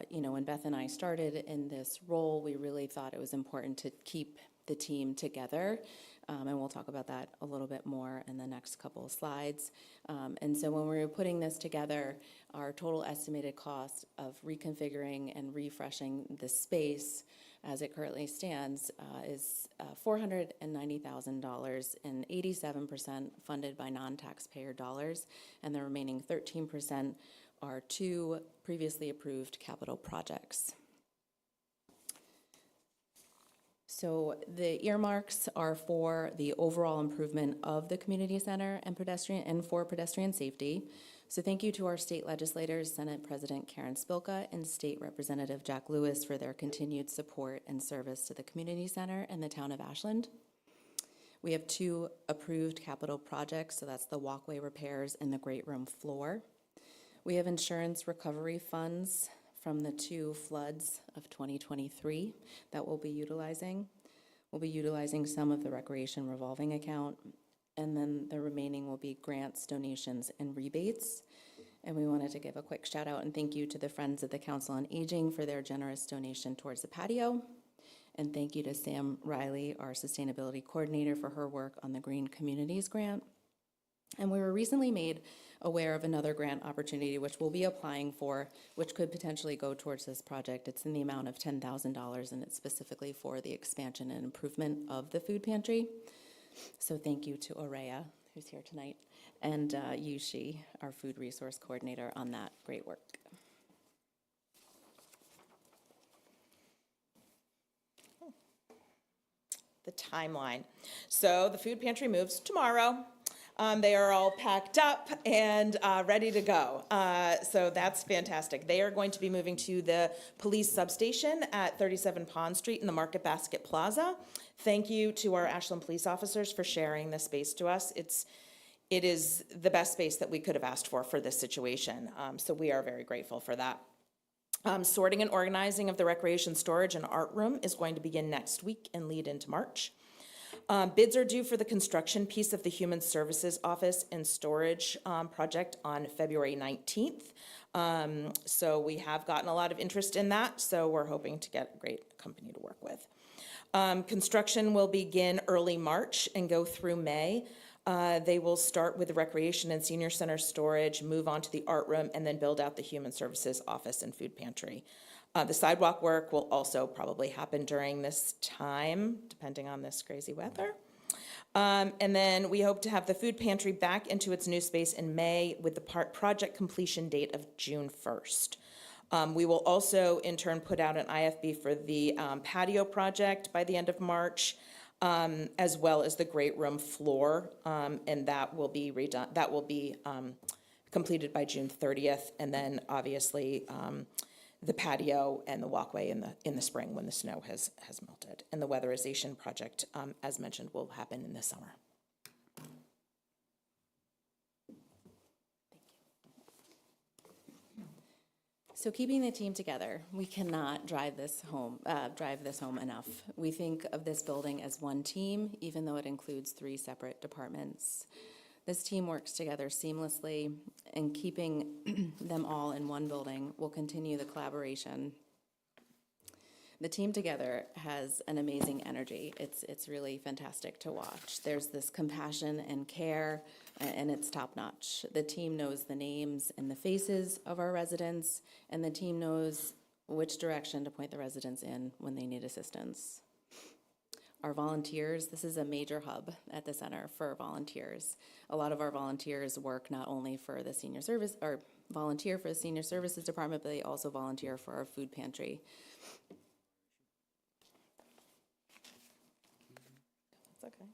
when Beth and I started in this role, we really thought it was important to keep the team together. And we'll talk about that a little bit more in the next couple of slides. And so when we were putting this together, our total estimated cost of reconfiguring and refreshing the space as it currently stands is $490,000 and 87% funded by non-taxpayer dollars, and the remaining 13% are 2 previously approved capital projects. So the earmarks are for the overall improvement of the community center and for pedestrian safety. So thank you to our state legislators, Senate President Karen Spilka and State Representative Jack Lewis for their continued support and service to the community center and the town of Ashland. We have 2 approved capital projects, so that's the walkway repairs and the great room floor. We have insurance recovery funds from the 2 floods of 2023 that we'll be utilizing. We'll be utilizing some of the recreation revolving account, and then the remaining will be grants, donations, and rebates. And we wanted to give a quick shout out and thank you to the Friends of the Council on Aging for their generous donation towards the patio. And thank you to Sam Riley, our sustainability coordinator, for her work on the Green Communities Grant. And we were recently made aware of another grant opportunity, which we'll be applying for, which could potentially go towards this project. It's in the amount of $10,000, and it's specifically for the expansion and improvement of the food pantry. So thank you to Aurea, who's here tonight, and Yushi, our food resource coordinator, on that great work. The timeline. So the food pantry moves tomorrow. They are all packed up and ready to go. So that's fantastic. They are going to be moving to the police substation at 37 Pond Street in the Market Basket Plaza. Thank you to our Ashland police officers for sharing this space to us. It is the best space that we could have asked for this situation. So we are very grateful for that. Sorting and organizing of the recreation storage and art room is going to begin next week and lead into March. Bids are due for the construction piece of the Human Services Office and Storage project on February 19th. So we have gotten a lot of interest in that, so we're hoping to get a great company to work with. Construction will begin early March and go through May. They will start with the Recreation and Senior Center storage, move on to the art room, and then build out the Human Services Office and food pantry. The sidewalk work will also probably happen during this time, depending on this crazy weather. And then we hope to have the food pantry back into its new space in May with the project completion date of June 1st. We will also, in turn, put out an IFB for the patio project by the end of March, as well as the great room floor, and that will be redone. That will be completed by June 30th, and then obviously the patio and the walkway in the spring when the snow has melted. And the weatherization project, as mentioned, will happen in the summer. So keeping the team together, we cannot drive this home enough. We think of this building as one team, even though it includes 3 separate departments. This team works together seamlessly, and keeping them all in one building will continue the collaboration. The team together has an amazing energy. It's really fantastic to watch. There's this compassion and care, and it's top-notch. The team knows the names and the faces of our residents, and the team knows which direction to point the residents in when they need assistance. Our volunteers, this is a major hub at the center for volunteers. A lot of our volunteers work not only for the senior service, or volunteer for the senior services department, but they also volunteer for our food pantry. That's okay.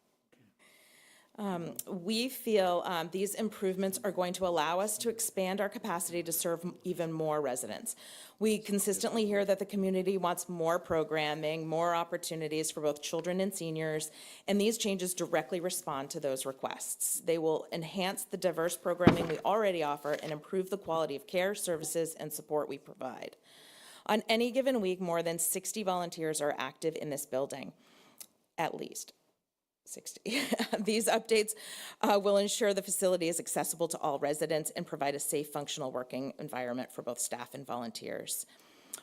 We feel these improvements are going to allow us to expand our capacity to serve even more residents. We consistently hear that the community wants more programming, more opportunities for both children and seniors, and these changes directly respond to those requests. They will enhance the diverse programming we already offer and improve the quality of care, services, and support we provide. On any given week, more than 60 volunteers are active in this building, at least. 60. These updates will ensure the facility is accessible to all residents and provide a safe, functional working environment for both staff and volunteers.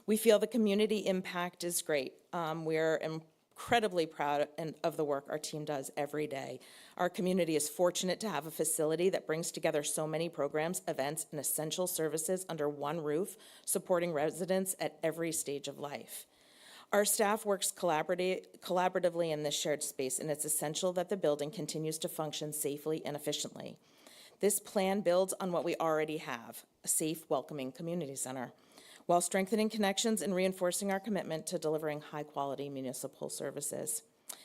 We feel the community impact is great. We're incredibly proud of the work our team does every day. Our community is fortunate to have a facility that brings together so many programs, events, and essential services under one roof, supporting residents at every stage of life. Our staff works collaboratively in this shared space, and it's essential that the building continues to function safely and efficiently. This plan builds on what we already have, a safe, welcoming community center, while strengthening connections and reinforcing our commitment to delivering high-quality municipal services.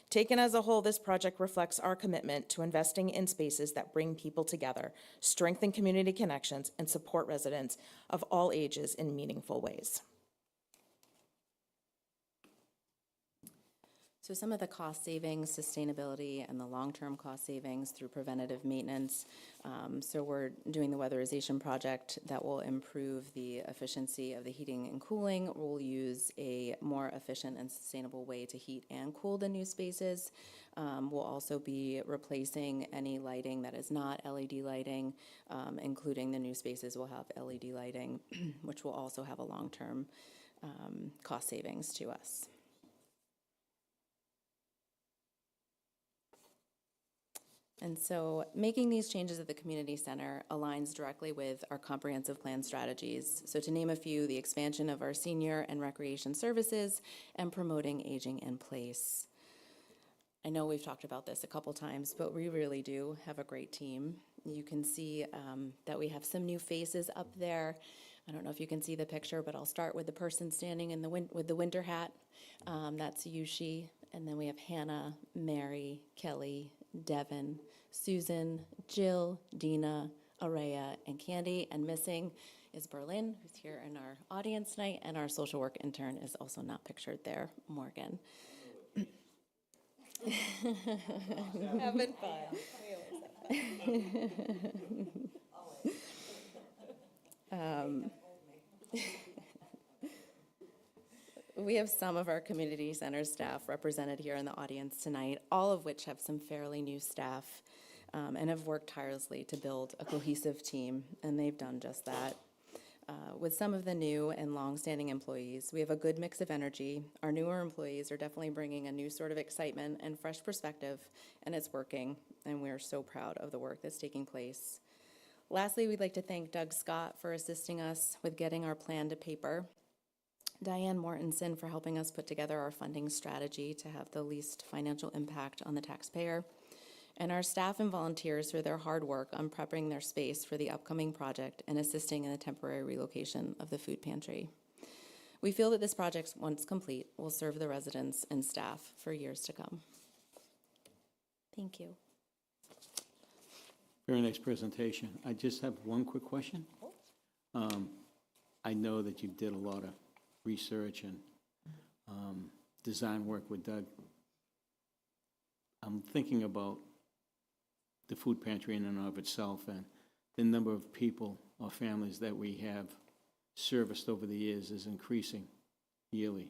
Taken as a whole, this project reflects our commitment to investing in spaces that bring people together, strengthen community connections, and support residents of all ages in meaningful ways. So some of the cost savings, sustainability, and the long-term cost savings through preventative maintenance. So we're doing the weatherization project that will improve the efficiency of the heating and cooling. We'll use a more efficient and sustainable way to heat and cool the new spaces. We'll also be replacing any lighting that is not LED lighting, including the new spaces will have LED lighting, which will also have a long-term cost savings to us. And so making these changes at the community center aligns directly with our comprehensive plan strategies. So to name a few, the expansion of our senior and recreation services and promoting aging in place. I know we've talked about this a couple times, but we really do have a great team. You can see that we have some new faces up there. I don't know if you can see the picture, but I'll start with the person standing in the with the winter hat. That's Yushi. And then we have Hannah, Mary, Kelly, Devin, Susan, Jill, Dina, Araya, and Candy. And missing is Berlin, who's here in our audience tonight, and our social work intern is also not pictured there, Morgan. Having fun. We have some of our community center staff represented here in the audience tonight, all of which have some fairly new staff and have worked tirelessly to build a cohesive team, and they've done just that. With some of the new and long-standing employees, we have a good mix of energy. Our newer employees are definitely bringing a new sort of excitement and fresh perspective, and it's working, and we're so proud of the work that's taking place. Lastly, we'd like to thank Doug Scott for assisting us with getting our plan to paper, Diane Mortensen for helping us put together our funding strategy to have the least financial impact on the taxpayer, and our staff and volunteers for their hard work on prepping their space for the upcoming project and assisting in the temporary relocation of the food pantry. We feel that this project, once complete, will serve the residents and staff for years to come. Thank you. Very nice presentation. I just have one quick question. I know that you did a lot of research and design work with Doug. I'm thinking about the food pantry in and of itself and the number of people or families that we have serviced over the years is increasing yearly.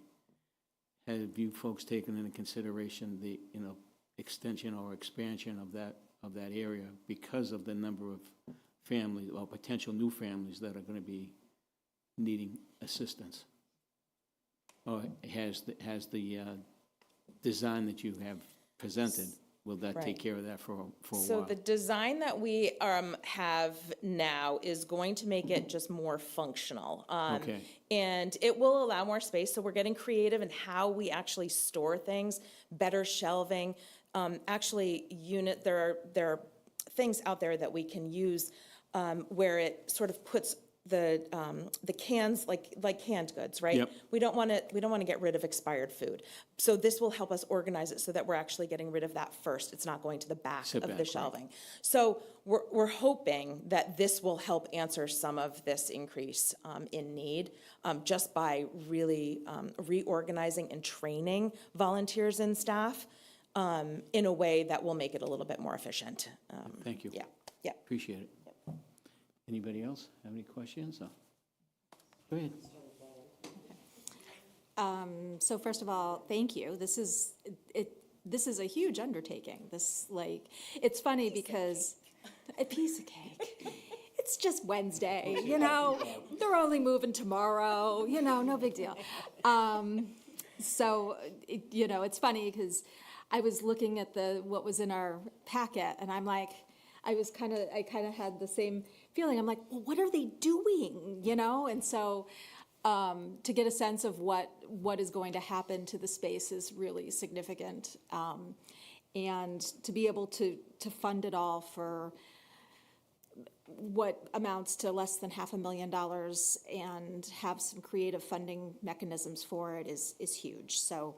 Have you folks taken into consideration the extension or expansion of that area because of the number of families or potential new families that are going to be needing assistance? Or has the design that you have presented, will that take care of that for a while? So the design that we have now is going to make it just more functional. Okay. And it will allow more space, so we're getting creative in how we actually store things, better shelving. There are things out there that we can use where it sort of puts the cans like canned goods, right? Yep. We don't want to get rid of expired food. So this will help us organize it so that we're actually getting rid of that first. It's not going to the back of the right. shelving. So we're hoping that this will help answer some of this increase in need just by really reorganizing and training volunteers and staff in a way that will make it a little bit more efficient. Thank you. Yeah. Appreciate it. Anybody else have any questions? Go ahead. So first of all, thank you. This is a huge undertaking. It's funny because a piece of cake. It's just Wednesday, they're only moving tomorrow, no big deal. It's funny because I was looking at what was in our packet, and I'm like, I kind of had the same feeling. I'm like, well, what are they doing? And so to get a sense of what is going to happen to the space is really significant. And to be able to fund it all for what amounts to less than $500,000 and have some creative funding mechanisms for it is huge. So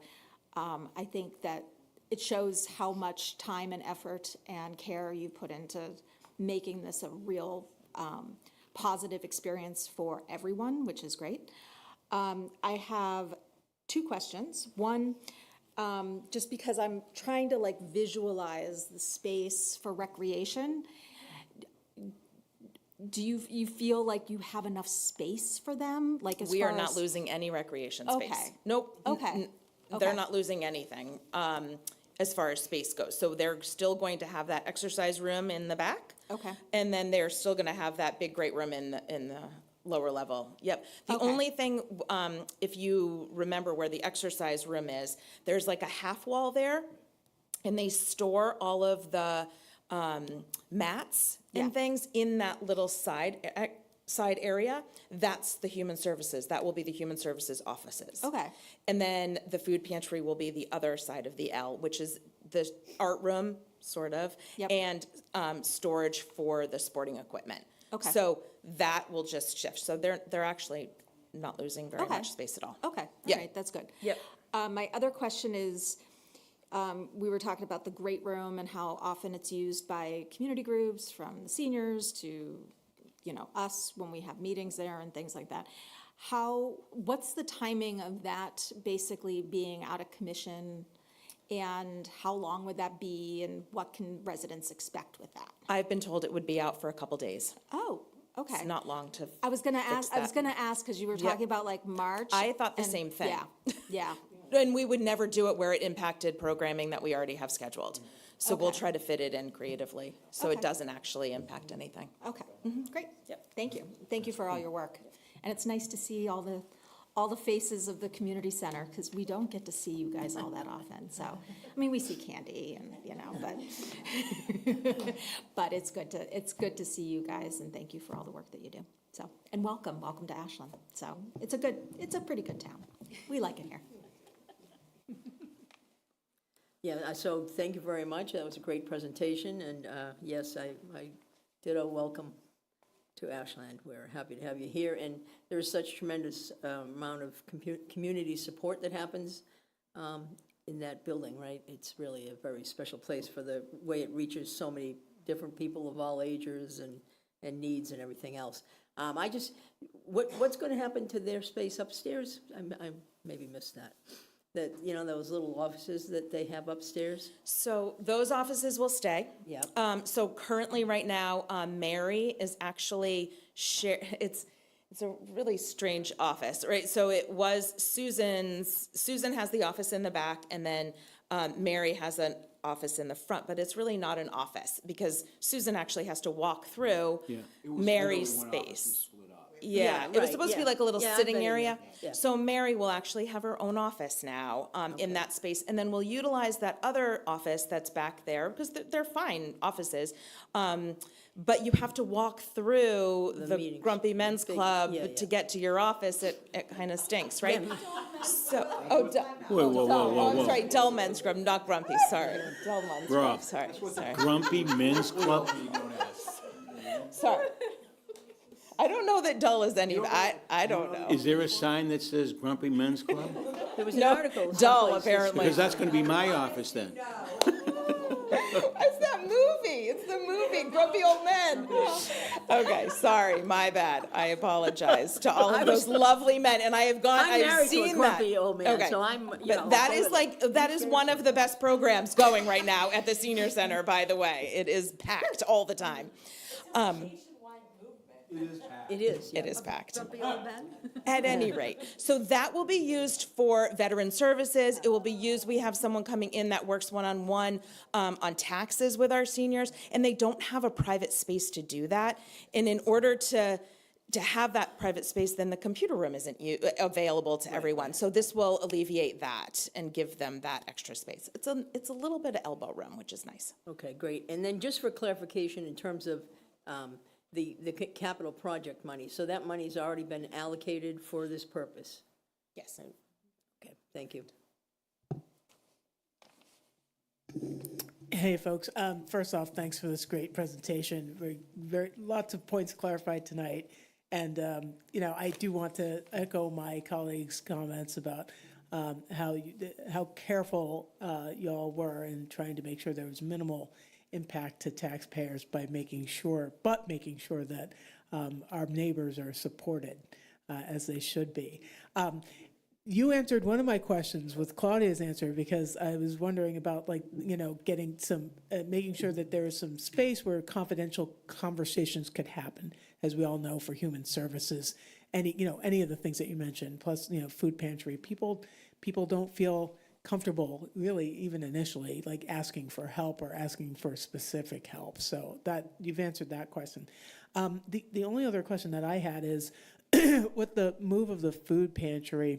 I think that it shows how much time and effort and care you put into making this a real positive experience for everyone, which is great. I have two questions. One, just because I'm trying to visualize the space for recreation, do you feel like you have enough space for them? We are not losing any recreation space. Okay. Nope. Okay. They're not losing anything as far as space goes. So they're still going to have that exercise room in the back. Okay. And then they're still going to have that big great room in the lower level. Yep. The Okay. only thing, if you remember where the exercise room is, there's like a half wall there, and they store all of the mats and things in that little side area. That's the human services. That will be the human services offices. Okay. And then the food pantry will be the other side of the L, which is the art room, sort of, Yep. and storage for the sporting equipment. Okay. So that will just shift. So they're actually not losing very Okay. much space at all. Okay, all Yeah. right, that's good. Yep. My other question is, we were talking about the great room and how often it's used by community groups, from the seniors to, us when we have meetings there and things like that. What's the timing of that basically being out of commission? And how long would that be, and what can residents expect with that? I've been told it would be out for a couple days. Oh, okay. It's not long to I was gonna fix ask, that. because you were Yep. talking about like March. I thought the and- same thing. Yeah, And we would never do it where it impacted programming that we already have scheduled. So we'll Okay. try to fit it in creatively, so Okay. it doesn't actually impact anything. okay, great. Yep. Thank you. Thank you for all your work. And it's nice to see all the faces of the community center, because we don't get to see you guys all that often, so. I mean, we see Candy and, but, but it's good to see you guys, and thank you for all the work that you do. So, and welcome to Ashland. So, it's a pretty good town. We like it here. Yeah, so thank you very much. That was a great presentation, and yes, I ditto welcome to Ashland. We're happy to have you here, and there's such tremendous amount of community support that happens in that building, right? It's really a very special place for the way it reaches so many different people of all ages and needs and everything else. What's going to happen to their space upstairs? I maybe missed that. Those little offices that they have upstairs? So those offices will stay. Yeah. So currently, right now, Mary is actually it's a really strange office, right? So it was Susan has the office in the back, and then Mary has an office in the front, but it's really not an office, because Susan actually has to walk through Mary's space. Yeah, it was right, supposed to be yeah. like a little Yeah, I've sitting been in area. there, yeah. So Mary will actually have her own office now in that space, and then we'll utilize that other office that's back there, because they're fine offices. But you have to walk through the meetings. Grumpy Men's Big- Club yeah, to yeah. get to your office. It kind of stinks, right? So, Whoa, whoa. I'm sorry, Dull Men's Club, not Grumpy, sorry. Dull Men's Rob. Club, sorry. Grumpy Men's Club? Sorry. I don't know that Dull is any, I don't know. Is there a sign that says Grumpy Men's Club? There was an No, article. Dull, someplace this apparently. Because that's going to be my office then. It's that movie. It's the movie, Grumpy Old Men. Okay, sorry, my bad. I apologize to all of those lovely men, and I've I'm I've married to a seen that. grumpy old man, Okay. so I'm, But that is one of the best programs going right now at the senior center, by the way. It is packed all the time. It is, yeah. It is packed. Grumpy old men? At any rate, so that will be used for veteran services. It will be used, we have someone coming in that works one-on-one on taxes with our seniors, and they don't have a private space to do that. And in order to have that private space, then the computer room isn't available to everyone. So this will alleviate that and give them that extra space. It's a little bit of elbow room, which is nice. Okay, great. And then just for clarification, in terms of the capital project money, so that money's already been allocated for this purpose? Yes. Okay, thank you. Hey, folks. First off, thanks for this great presentation. Lots of points clarified tonight. And, I do want to echo my colleagues' comments about how careful y'all were in trying to make sure there was minimal impact to taxpayers by making sure that our neighbors are supported as they should be. You answered one of my questions with Claudia's answer, because I was wondering about getting some, making sure that there is some space where confidential conversations could happen, as we all know, for human services, any of the things that you mentioned, plus, food pantry. People don't feel comfortable, really, even initially, like asking for help or asking for specific help. So that you've answered that question. The only other question that I had is with the move of the food pantry,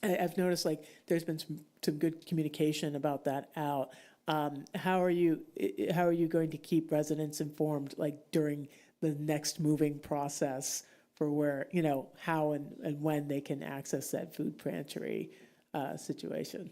I've noticed there's been some good communication about that out. How are you going to keep residents informed, like during the next moving process for where, how and when they can access that food pantry situation?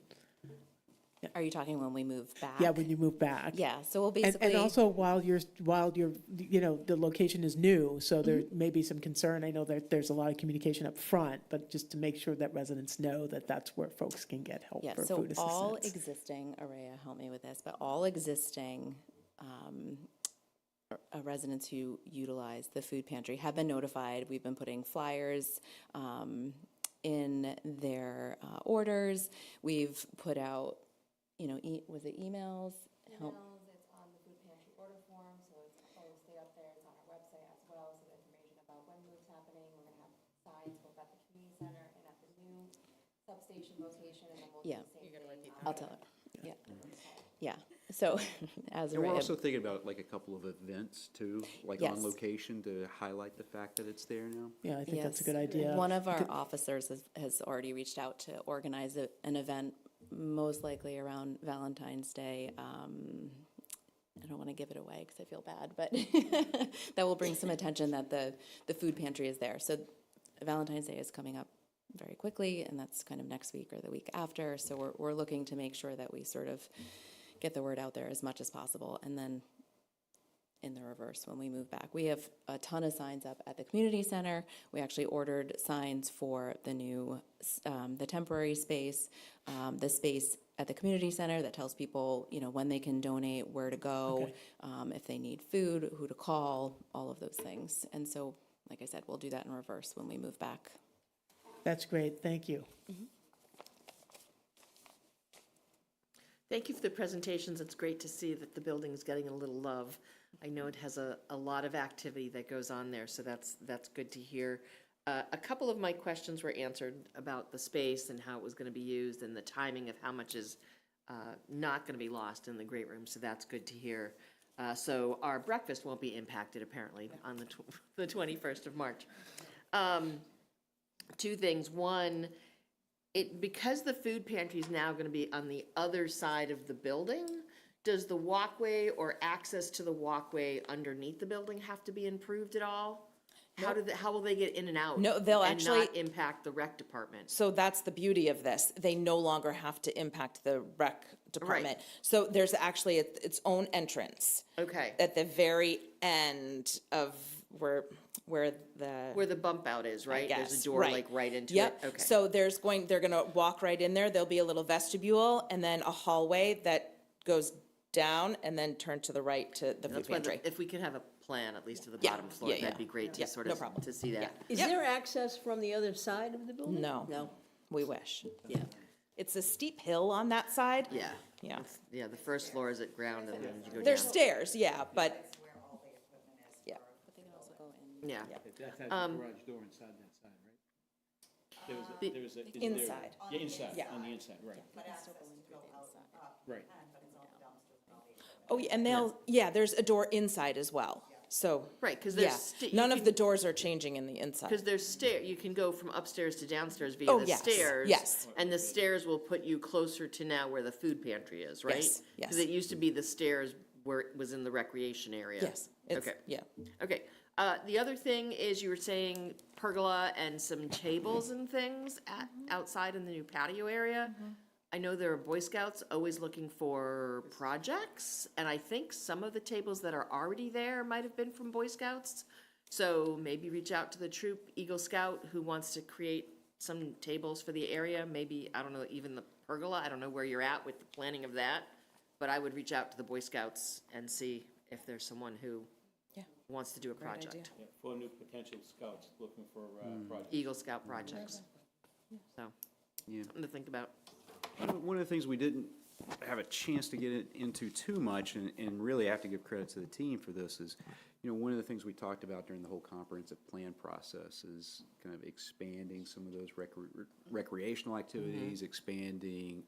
Are you talking when we move back? Yeah, when you move back. Yeah, so we'll And, basically. and also while you're, the location is new, so there may be some concern. I know that there's a lot of communication up front, but just to make sure that residents know that that's where folks can get help Yeah, for so food assistance. all existing, Araya, help me with this, but all existing residents who utilize the food pantry have been notified. We've been putting flyers in their orders. We've put out, was it emails? Emails, it's on the food pantry order form, so it's always stay up there, it's on our website as well, so the information about when move's happening, we're gonna have signs both at the community center and at the new substation location, and then we'll do Yeah. the same thing. I'll tell her, yeah. Yeah, so as And we're Araya, also thinking about like a couple of events too, like on Yes. location to highlight the fact that it's there now. Yeah, I think that's a Yes. good idea. One of our officers has already reached out to organize an event, most likely around Valentine's Day. I don't want to give it away because I feel bad, but that will bring some attention that the food pantry is there. So Valentine's Day is coming up very quickly, and that's kind of next week or the week after. So we're looking to make sure that we sort of get the word out there as much as possible, and then in the reverse when we move back. We have a ton of signs up at the community center. We actually ordered signs for the new, the temporary space, the space at the community center that tells people, when they can donate, where to go, if they need food, who to call, all of those things. And so, like I said, we'll do that in reverse when we move back. That's great, thank you. Thank you for the presentations. It's great to see that the building's getting a little love. I know it has a lot of activity that goes on there, so that's good to hear. A couple of my questions were answered about the space and how it was going to be used and the timing of how much is not going to be lost in the great room, so that's good to hear. So our breakfast won't be impacted apparently on the 21st of March. Two things. One, because the food pantry is now going to be on the other side of the building, does the walkway or access to the walkway underneath the building have to be improved at all? How will they get in and out? No, they'll and actually- not impact the rec department? So that's the beauty of this. They no longer have to impact the rec department. So there's actually its own entrance Okay. at the very end of where the. Where the bump out is, right? There's guess, a door right. like right into Yep. it? Okay. So they're gonna walk right in there. There'll be a little vestibule and then a hallway that goes down and then turn to the right to the food That's why pantry. if we could have a plan, at least to the Yeah, bottom floor, yeah, yeah. that'd be great to Yeah, sort no of, problem. to see that. Is Yep. there access from the other side of the building? No. No. We wish. Yeah. It's a steep hill on that side. Yeah. Yeah. Yeah, the first floor is at ground and then you go down. There's stairs, yeah, but, yeah. But they can also go in. Yeah. That has Um, a garage door inside that side, right? There was The- there was is there- Inside. Yeah, inside, Yeah. on the inside, right, right. Oh, yeah, and there's a door inside as well, so. Right, 'cause Yeah, there's you none of can- the doors are changing in the inside. Because there's you can go from upstairs to downstairs via Oh, the yes, stairs. yes. And the stairs will put you closer to now where the food pantry is, right? Yes, yes. Because it used to be the stairs where it was in the recreation area. Yes, it's, Okay. yeah. Okay, the other thing is you were saying pergola and some tables and things outside in the new patio area. I know there are Boy Scouts always looking for projects, and I think some of the tables that are already there might have been from Boy Scouts. So maybe reach out to the troop Eagle Scout who wants to create some tables for the area, maybe, I don't know, even the pergola, I don't know where you're at with the planning of that. But I would reach out to the Boy Scouts and see if there's someone who Yeah. wants to do a Great idea. project. Yeah, 4 new potential scouts looking for projects. Eagle Scout projects. So, Yeah. something to think about. One of the things we didn't have a chance to get into too much, and really have to give credit to the team for this, is, one of the things we talked about during the whole comprehensive plan process is kind of expanding some of those recreational activities, expanding,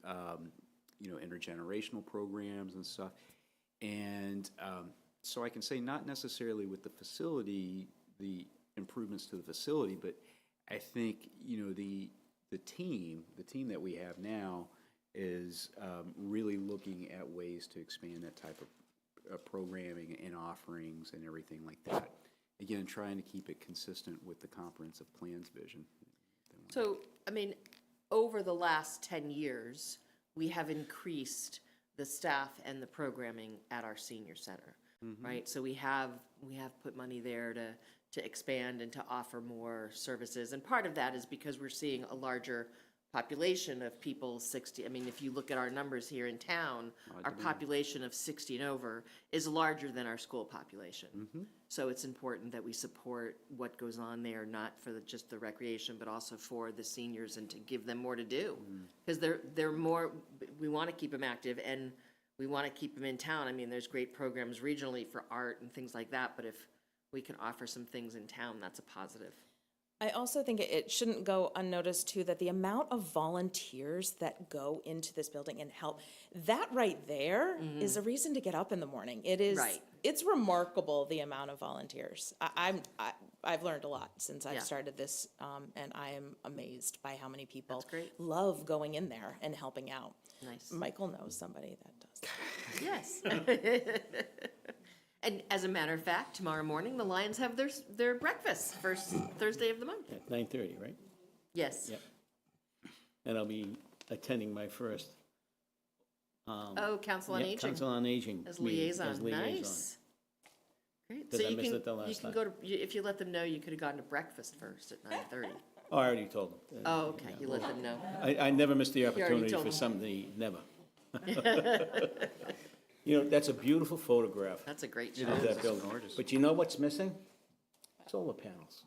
intergenerational programs and stuff. And so I can say not necessarily with the facility, the improvements to the facility, but I think, the team that we have now is really looking at ways to expand that type of programming and offerings and everything like that. Again, trying to keep it consistent with the comprehensive plan's vision. So, I mean, over the last 10 years, we have increased the staff and the programming at our senior center, right? So we have put money there to expand and to offer more services. And part of that is because we're seeing a larger population of people 60. I mean, if you look at our numbers here in town, our population of 60 and over is larger than our school population. So it's important that we support what goes on there, not for just the recreation, but also for the seniors and to give them more to do. Because they're more, we want to keep them active and we want to keep them in town. I mean, there's great programs regionally for art and things like that, but if we can offer some things in town, that's a positive. I also think it shouldn't go unnoticed too that the amount of volunteers that go into this building and help, that right there is a reason to get up in the morning. It is, Right. It's remarkable the amount of volunteers. I've learned a lot since I've started this, and I am amazed by how many people love going in there and helping out. Nice. Michael knows somebody that does. Yes. And as a matter of fact, tomorrow morning, the Lions have their breakfast, first Thursday of the month. At 9:30, right? Yes. Yep. And I'll be attending my first. Council on Aging. Council on Aging. As meeting, liaison, nice. Great. So Because I you missed can, it the you last can time. go to, if you let them know, you could have gone to breakfast first at 9:30. Oh, I already told them. Oh, okay, you let them know. I never miss the already opportunity told for them. somebody, never. You know, that's a beautiful photograph That's a great of show. that building. But you know what's missing? Solar panels.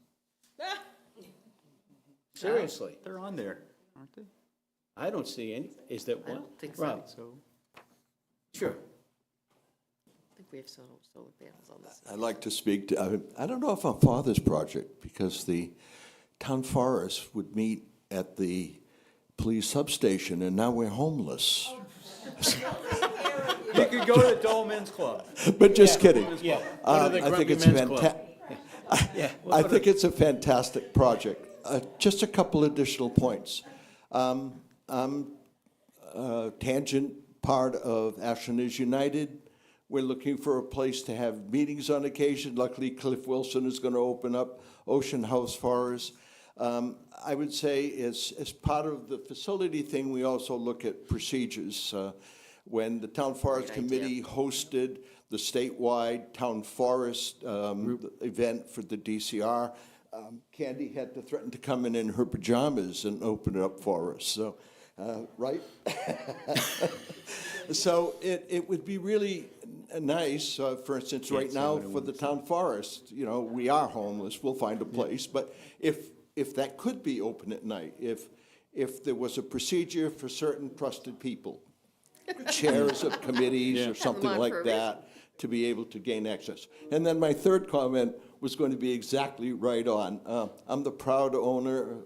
Seriously. They're on there, aren't they? I don't see any. Is that I one? don't think so. Rob, So, sure. I think we have solar panels on this. I'd like to speak to, I don't know if I'm for this project, because the town forest would meet at the police substation, and now we're homeless. you could go to the Dole Men's Club. But just kidding. Yeah. Go to the I think Grumpy it's Men's Club. fantastic. I think it's a fantastic project. Just a couple additional points. I'm a tangent part of Ashland is United. We're looking for a place to have meetings on occasion. Luckily, Cliff Wilson is going to open up Ocean House Forest. I would say as part of the facility thing, we also look at procedures. When the Town Forest Committee hosted the statewide Town Forest event for the DCR, Candy had to threaten to come in her pajamas and open it up for us. So, right? So it would be really nice, for instance, right now for the Town Forest, you know, we are homeless, we'll find a place, but if that could be open at night, if there was a procedure for certain trusted people, chairs of committees or something like that, to be able to gain access. And then my third comment was going to be exactly right on. I'm the proud owner,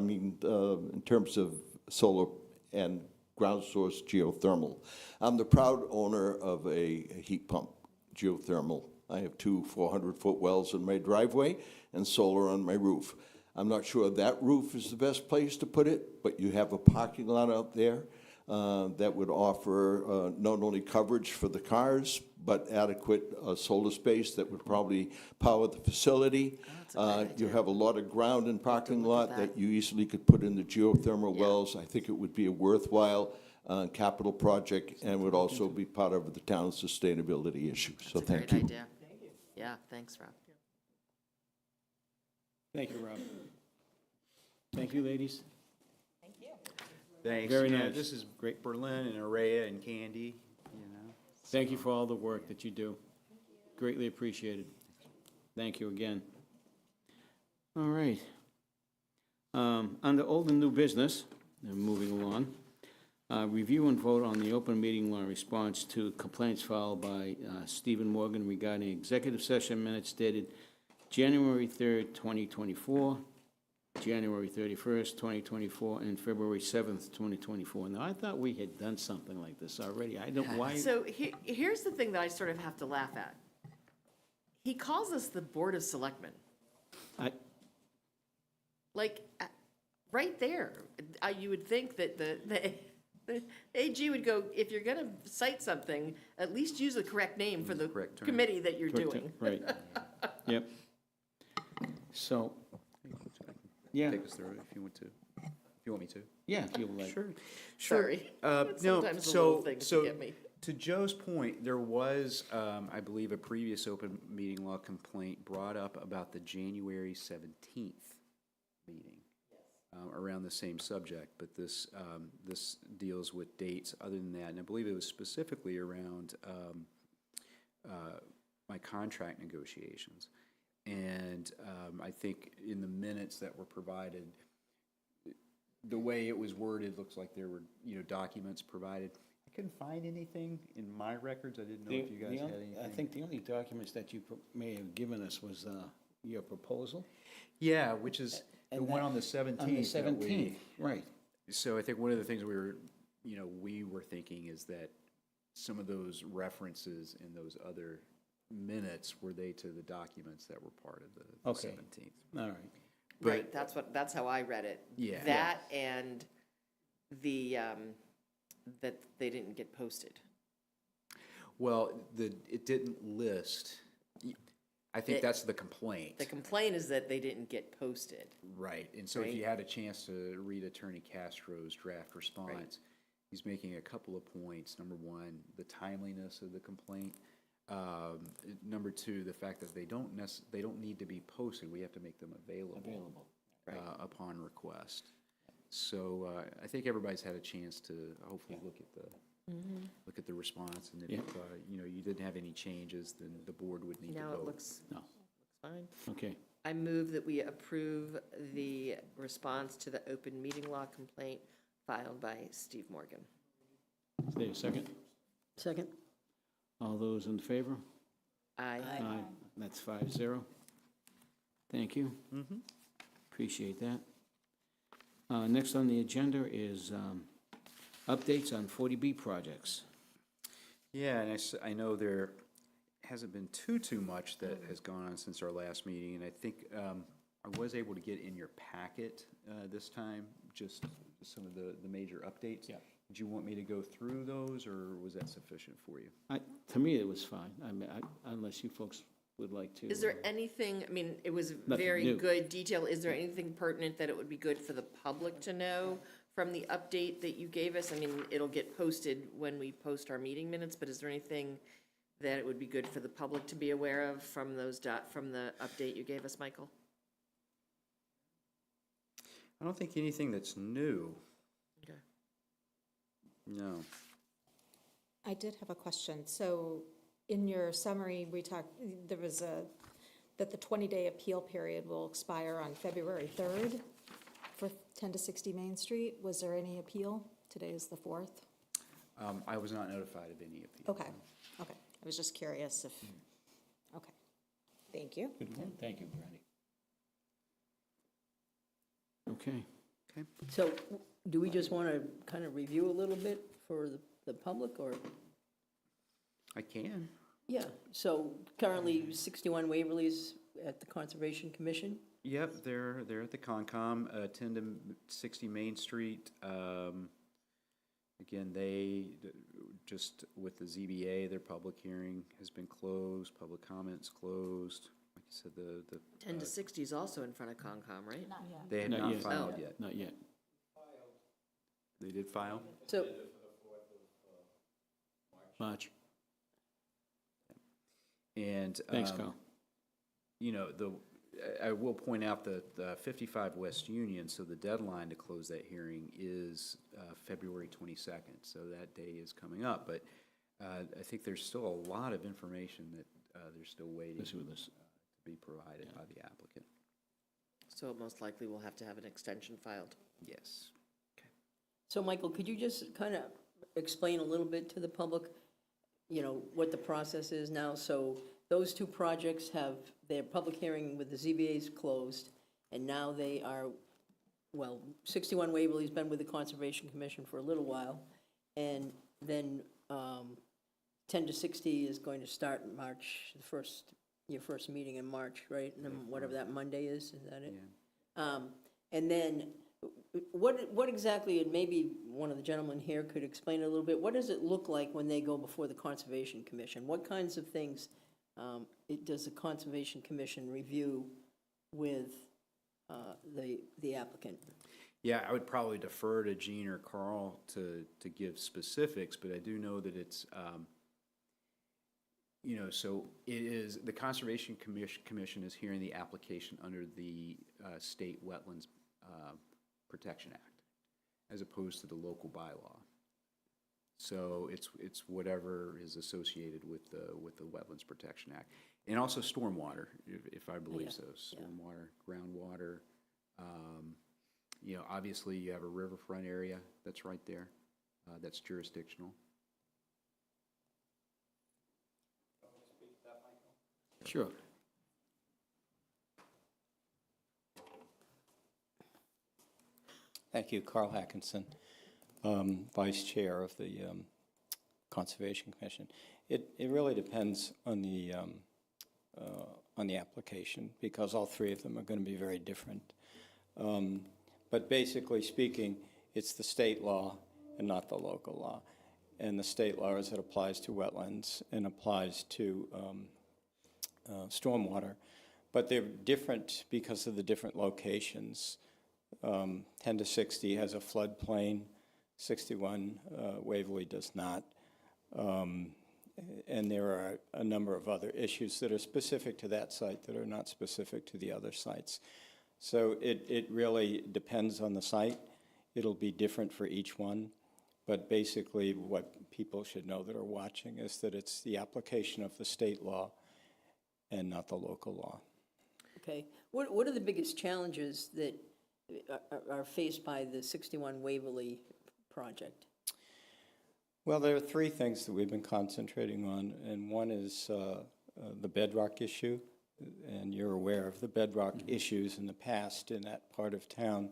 in terms of solar and ground source geothermal, I'm the proud owner of a heat pump, geothermal. I have two 400-foot wells in my driveway and solar on my roof. I'm not sure that roof is the best place to put it, but you have a parking lot out there that would offer not only coverage for the cars, but adequate solar space that would probably power the facility. You have a lot of ground and parking lot that you easily could put in the geothermal wells. I think it would be a worthwhile capital project and would also be part of the town's sustainability issue. So thank you. Great idea. Yeah, thanks, Rob. Thank you, Rob. Thank you, ladies. Thanks. Very Yeah, nice. This is great. Berlin and Araya and Candy, you know. Thank you for all the work that you do. Greatly appreciated. Thank you again. All right. Under old and new business, moving along, review and vote on the open meeting law response to complaints filed by Stephen Morgan regarding executive session minutes dated January 3rd, 2024, January 31st, 2024, and February 7th, 2024. Now, I thought we had done something like this already. I don't, why? So here's the thing that I sort of have to laugh at. He calls us the Board of Selectmen. Like, right there, you would think that The AG would go, if you're gonna cite something, at least use the correct name for the Correct term. committee that you're Correct, doing. Right. Yep. So, yeah, Take us through it if you want to. If you want me to. yeah, if you would like. Sure. Sorry. No, Sometimes the little so, things so get me. to Joe's point, there was, I believe, a previous open meeting law complaint brought up about the January 17th meeting around the same subject, but this, this deals with dates other than that, and I believe it was specifically around my contract negotiations. And I think in the minutes that were provided, the way it was worded, looks like there were, documents provided. I couldn't find anything in my records. I didn't know if you guys had anything. I think the only documents that you may have given us was your proposal. Yeah, which is the And one that- on the 17th. On the that we- 17th, right. So I think one of the things we were thinking is that some of those references in those other minutes, were they to the documents that were part of the Okay. 17th? All right. Right, that's how I read it. Yeah. That and the, that they didn't get posted. Well, it didn't list, I think It- that's the complaint. The complaint is that they didn't get posted. Right, and so if Right. you had a chance to read Attorney Castro's draft response, he's making a couple of points. Number one, the timeliness of the complaint. Number two, the fact that they don't need to be posted. We have to make them available. Upon request. So I think everybody's had a chance to hopefully look at the response, and if you didn't have any changes, then the board would need to Now vote. it looks No. fine. Okay. I move that we approve the response to the open meeting law complaint filed by Steve Morgan. Is there a second? Second? All those in favor? Aye. Aye. That's 5-0. Thank you. Appreciate that. Next on the agenda is updates on 40B projects. Yeah, and I know there hasn't been too much that has gone on since our last meeting, and I think I was able to get in your packet this time, just some of the major updates. Yeah. Did you want me to go through those, or was that sufficient for you? To me, it was fine, unless you folks would like to. Is there anything, I mean, it was Nothing very new. good detail. Is there anything pertinent that it would be good for the public to know from the update that you gave us? I mean, it'll get posted when we post our meeting minutes, but is there anything that it would be good for the public to be aware of from from the update you gave us, Michael? I don't think anything that's new. Okay. No. I did have a question. So in your summary, we talked, there was that the 20-day appeal period will expire on February 3rd for 10 to 60 Main Street. Was there any appeal? Today is the 4th. I was not notified of any appeal. Okay, okay. I was just curious if, okay. Thank you. Good one. Thank you, Brandy. Okay. So do we just want to kind of review a little bit for the public, or? I can. Yeah, so currently 61 Waverly's at the Conservation Commission. Yep, they're at the Concom, 10 to 60 Main Street. Again, they, just with the ZBA, their public hearing has been closed, public comments closed. Like I said, the 10 to 60 is also in front of Concom, right? they have Not not yet. filed yet. Not yet. They did file? So, March. And, Thanks, Carl. I will point out that 55 West Union, so the deadline to close that hearing is February 22nd, so that day is coming up. But I think there's still a lot of information that they're still waiting to be provided by the applicant. So most likely we'll have to have an extension filed. Yes. so Michael, could you just kind of explain a little bit to the public, what the process is now? So those two projects have their public hearing with the ZBA's closed, and now they are, 61 Waverly's been with the Conservation Commission for a little while, and then 10 to 60 is going to start in March, your first meeting in March, right? And then whatever that Monday is that it? Yeah. And then what exactly, and maybe one of the gentlemen here could explain it a little bit, what does it look like when they go before the Conservation Commission? What kinds of things does the Conservation Commission review with the applicant? Yeah, I would probably defer to Gene or Carl to give specifics, but I do know that it's, so it is, the Conservation Commission is hearing the application under the State Wetlands Protection Act, as opposed to the local bylaw. So it's whatever is associated with the Wetlands Protection Act. And also stormwater, if I believe so. Stormwater, groundwater. Obviously you have a riverfront area that's right there, that's jurisdictional. Sure. Thank you, Carl Hackinson, Vice Chair of the Conservation Commission. It really depends on the application, because all three of them are going to be very different. But basically speaking, it's the state law and not the local law. And the state law as it applies to wetlands and applies to stormwater. But they're different because of the different locations. 10 to 60 has a floodplain, 61 Waverly does not. And there are a number of other issues that are specific to that site that are not specific to the other sites. So it really depends on the site. It'll be different for each one. But basically what people should know that are watching is that it's the application of the state law and not the local law. Okay. What are the biggest challenges that are faced by the 61 Waverly project? Well, there are three things that we've been concentrating on, and one is the bedrock issue, and you're aware of the bedrock issues in the past in that part of town.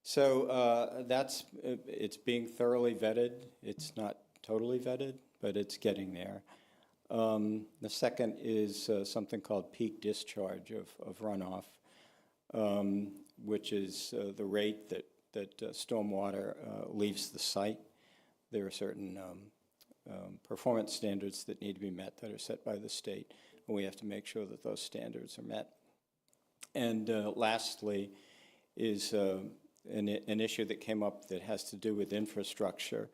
So it's being thoroughly vetted. It's not totally vetted, but it's getting there. The second is something called peak discharge of runoff, which is the rate that stormwater leaves the site. There are certain performance standards that need to be met that are set by the state, and we have to make sure that those standards are met. And lastly is an issue that came up that has to do with infrastructure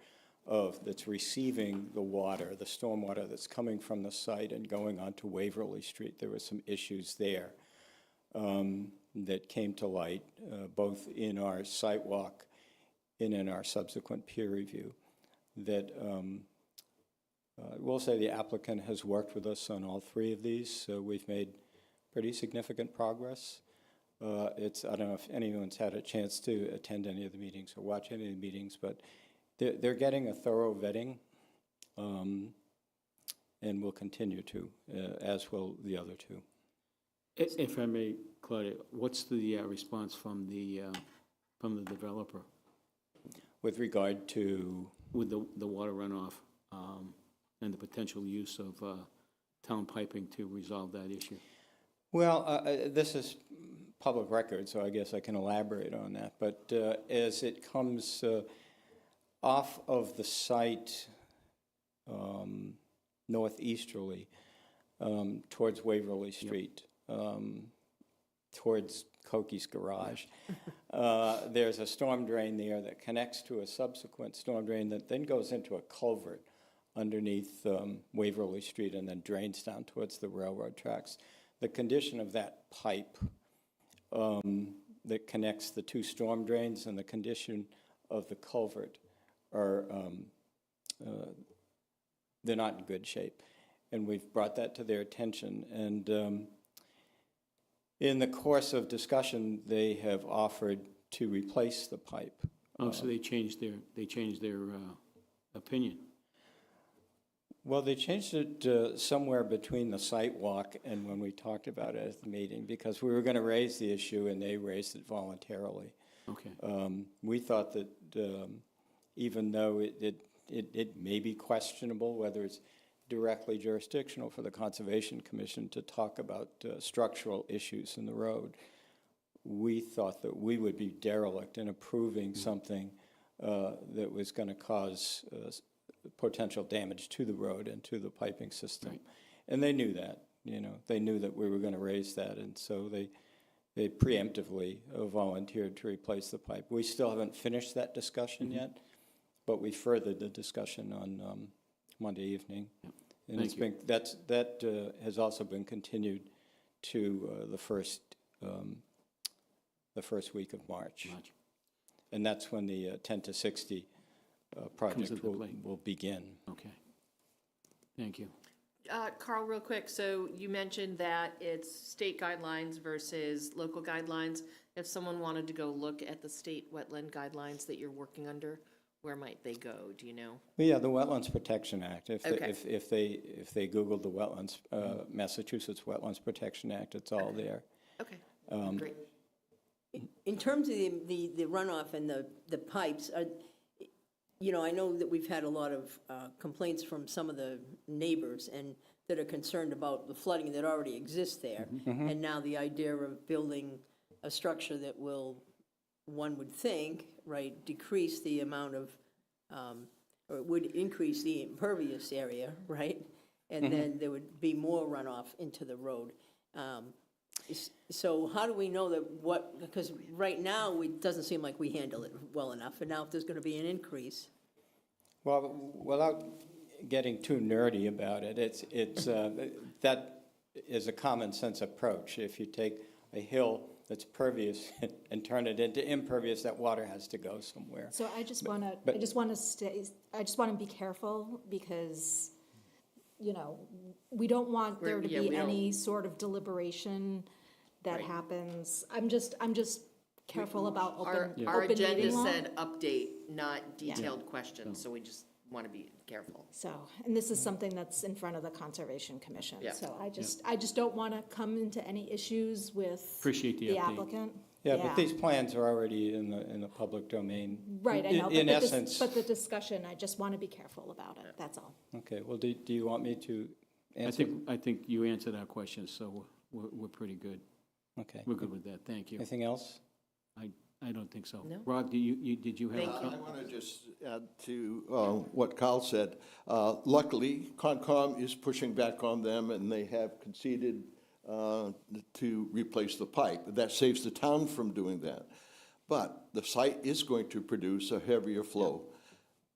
that's receiving the water, the stormwater that's coming from the site and going onto Waverly Street. There were some issues there that came to light, both in our site walk and in our subsequent peer review, that we'll say the applicant has worked with us on all three of these, so we've made pretty significant progress. I don't know if anyone's had a chance to attend any of the meetings or watch any of the meetings, but they're getting a thorough vetting, and will continue to, as will the other two. If I may, Claudia, what's the response from the developer with regard to with the water runoff and the potential use of town piping to resolve that issue? Well, this is public record, so I guess I can elaborate on that. But as it comes off of the site northeasterly towards Waverly Street, towards Coky's garage, there's a storm drain there that connects to a subsequent storm drain that then goes into a culvert underneath Waverly Street and then drains down towards the railroad tracks. The condition of that pipe that connects the two storm drains and the condition of the culvert are, they're not in good shape. And we've brought that to their attention. And in the course of discussion, they have offered to replace the pipe. Oh, so they changed their opinion. Well, they changed it somewhere between the site walk and when we talked about it at the meeting, because we were going to raise the issue and they raised it voluntarily. Okay. We thought that even though it may be questionable whether it's directly jurisdictional for the Conservation Commission to talk about structural issues in the road, we thought that we would be derelict in approving something that was going to cause potential damage to the road and to the piping system. Right. And they knew that, they knew that we were going to raise that, and so they preemptively volunteered to replace the pipe. We still haven't finished that discussion yet, but we furthered the discussion on Monday evening. And Thank you. that has also been continued to the first week of March. And that's when the 10 to 60 project into play. will begin. Okay. Thank you. Carl, real quick, so you mentioned that it's state guidelines versus local guidelines. If someone wanted to go look at the state wetland guidelines that you're working under, where might they go, do you know? Well, yeah, the Wetlands Protection Act. If Okay. if they Googled the Wetlands, Massachusetts Wetlands Protection Act, it's all there. Okay, great. In terms of the runoff and the pipes, I know that we've had a lot of complaints from some of the neighbors and that are concerned about the flooding that already exists there. And now the idea of building a structure that will, one would think, right, decrease the amount of, or it would increase the impervious area, right? And then there would be more runoff into the road. So how do we know that because right now, it doesn't seem like we handle it well enough, and now if there's gonna be an increase. Well, without getting too nerdy about it, it's that is a common sense approach. If you take a hill that's pervious and turn it into impervious, that water has to go somewhere. So I just want to be careful because, we don't want there to be any sort of deliberation that happens. I'm just careful about Our open agenda meeting law. said update, not detailed questions, so we just want to be careful. So, and this is something that's in front of the Conservation Commission. Yeah. So I just don't want to come into any issues with Appreciate the the update. applicant. Yeah, but these plans are already in the public domain. Right, I know. In essence. But the discussion, I just want to be careful about it, that's all. Okay, well, do you want me to answer? I think you answered our questions, so we're pretty good. Okay. We're good with that. Thank you. Anything else? I don't think so. No. Rob, did you have? Thank a you. I want to just add to what Carl said. Luckily, Concom is pushing back on them, and they have conceded to replace the pipe. That saves the town from doing that. But the site is going to produce a heavier flow.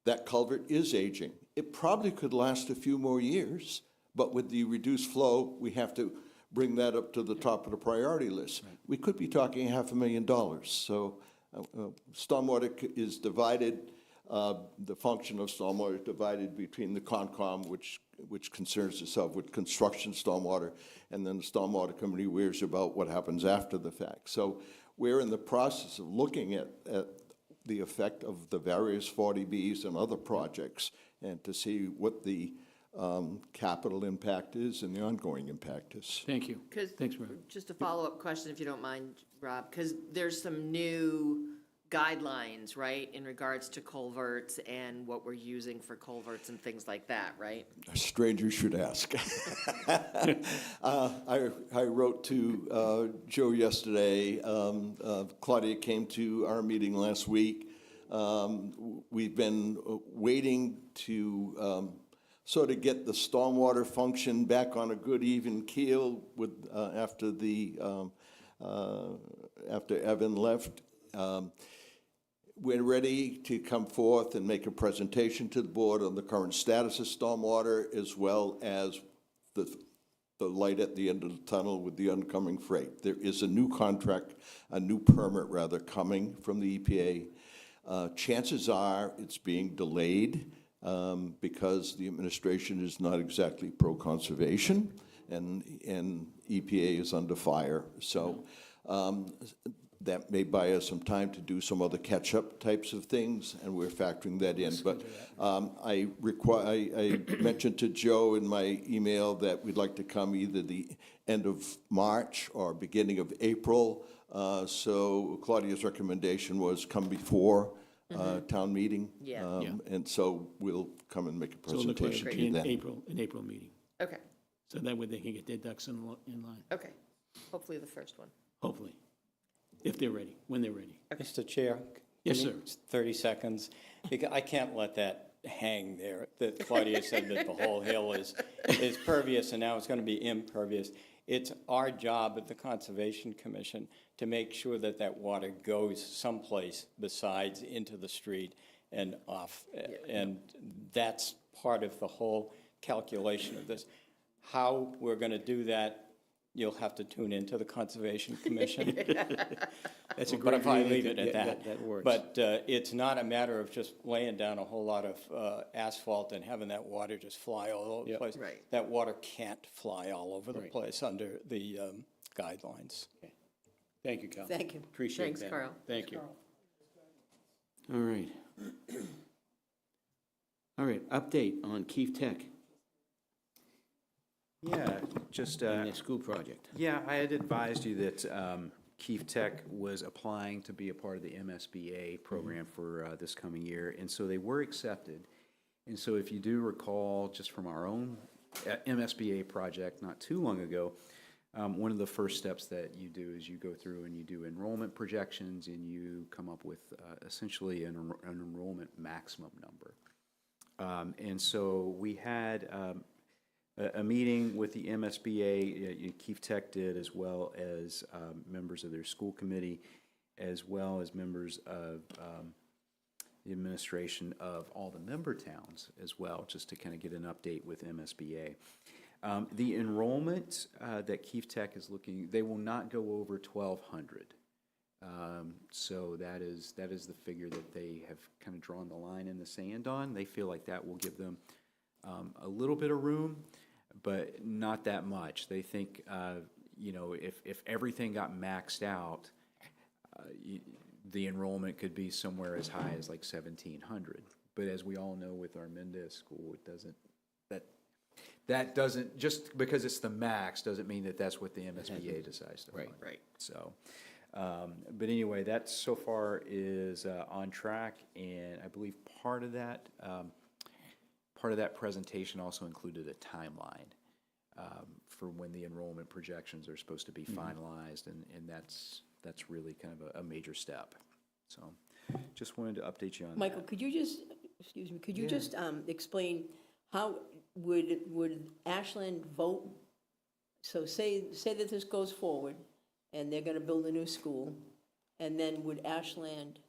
That culvert is aging. It probably could last a few more years, but with the reduced flow, we have to bring that up to the top of the priority list. Right. We could be talking $500,000. So stormwater is divided. The function of stormwater is divided between the Concom, which concerns itself with construction stormwater, and then the Stormwater Committee worries about what happens after the fact. So we're in the process of looking at the effect of the various 40Bs and other projects, and to see what the capital impact is and the ongoing impact is. Thank you. Thanks, Rob. Just a follow-up question, if you don't mind, Rob, because there's some new guidelines, right, in regards to culverts and what we're using for culverts and things like that, right? A stranger should ask. I wrote to Joe yesterday. Claudia came to our meeting last week. We've been waiting to sort of get the stormwater function back on a good even keel with after Evan left. We're ready to come forth and make a presentation to the board on the current status of stormwater, as well as the light at the end of the tunnel with the oncoming freight. There is a new contract, a new permit rather, coming from the EPA. Chances are it's being delayed because the administration is not exactly pro-conservation, and EPA is under fire. So that may buy us some time to do some other catch-up types of things, and we're factoring that in. But I mentioned to Joe in my email that we'd like to come either the end of March or beginning of April. So Claudia's recommendation was come before town meeting. Yeah. And so we'll come and make a So look presentation like to you an then. April meeting. Okay, So that way they can get their ducks in line, okay. Hopefully the first one. hopefully. if they're ready, when they're ready. Mr. Chair? Yes, can sir. you- 30 seconds, because I can't let that hang there, that Claudia said that the whole hill is pervious and now it's going to be impervious. It's our job at the Conservation Commission to make sure that that water goes someplace besides into the street and off. And that's part of the whole calculation of this. How we're going to do that, you'll have to tune into the Conservation Commission. That's a But great if I way leave to- it at yeah, that. that works. But it's not a matter of just laying down a whole lot of asphalt and having that water just fly all over the Yep. place. Right. That water can't fly all over the Right. place under the guidelines. Thank you, Carl. Thank you. Appreciate Thanks, that. Carl. Thank you. All right. All right, update on Keefe Tech Yeah, just, and their school project. yeah, I had advised you that Keefe Tech was applying to be a part of the MSBA program for this coming year, and so they were accepted. And so if you do recall, just from our own MSBA project not too long ago, one of the first steps that you do is you go through and you do enrollment projections, and you come up with essentially an enrollment maximum number. And so we had a meeting with the MSBA, Keefe Tech did, as well as members of their school committee, as well as members of the administration of all the member towns as well, just to kind of get an update with MSBA. The enrollment that Keefe Tech is looking, they will not go over 1,200. So that is the figure that they have kind of drawn the line in the sand on. They feel like that will give them a little bit of room, but not that much. They think, if everything got maxed out, the enrollment could be somewhere as high as like 1,700. But as we all know with our Mendez school, it doesn't, that doesn't, just because it's the max doesn't mean that that's what the MSBA decides to fund. Right. So, but anyway, that so far is on track, and I believe part of that presentation also included a timeline for when the enrollment projections are supposed to be finalized, and that's really kind of a major step. So, just wanted to update you on that. Michael, could you just, excuse me, could you just explain how would Ashland vote? So say that this goes forward, and they're gonna build a new school, and then would Ashland,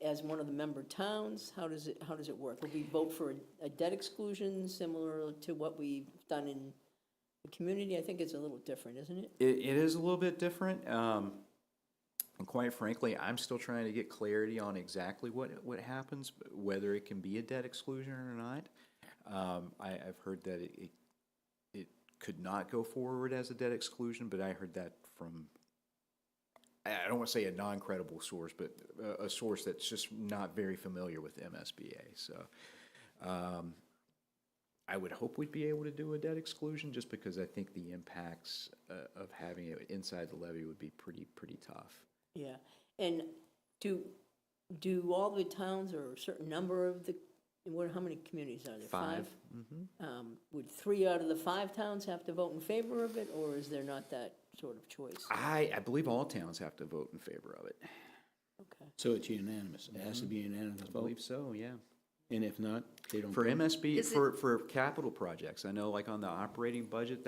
as one of the member towns, how does it work? Will we vote for a debt exclusion similar to what we've done in the community? I think it's a little different, isn't it? It is a little bit different. And quite frankly, I'm still trying to get clarity on exactly what happens, whether it can be a debt exclusion or not. I've heard that it could not go forward as a debt exclusion, but I heard that from, I don't want to say a non-credible source, but a source that's just not very familiar with MSBA. So I would hope we'd be able to do a debt exclusion, just because I think the impacts of having it inside the levy would be pretty tough. Yeah, and do all the towns, or a certain number of the, how many communities are there? 5. Would 3 out of the 5 towns have to vote in favor of it, or is there not that sort of choice? I believe all towns have to vote in favor of it. Okay. So it's unanimous. It has to be a unanimous I vote. believe so, yeah. And if not, they don't. For vote. MSB, Is it- for capital projects, I know like on the operating budget,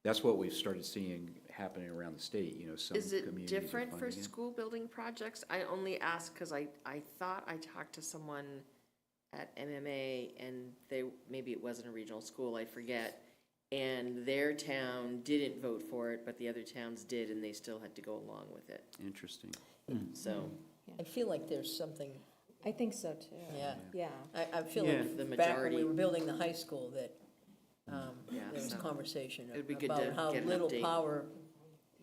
that's what we've started seeing happening around the state, some Is it communities are different for funding it. school building projects? I only ask because I thought I talked to someone at MMA, and maybe it wasn't a regional school, I forget, and their town didn't vote for it, but the other towns did, and they still had to go along with it. Interesting. So, I feel like there's something, I think so too. yeah. Yeah. I feel Yeah. like The back when majority. we were building the high school, that Yeah, there was so conversation it'd be good to about how get an little update. power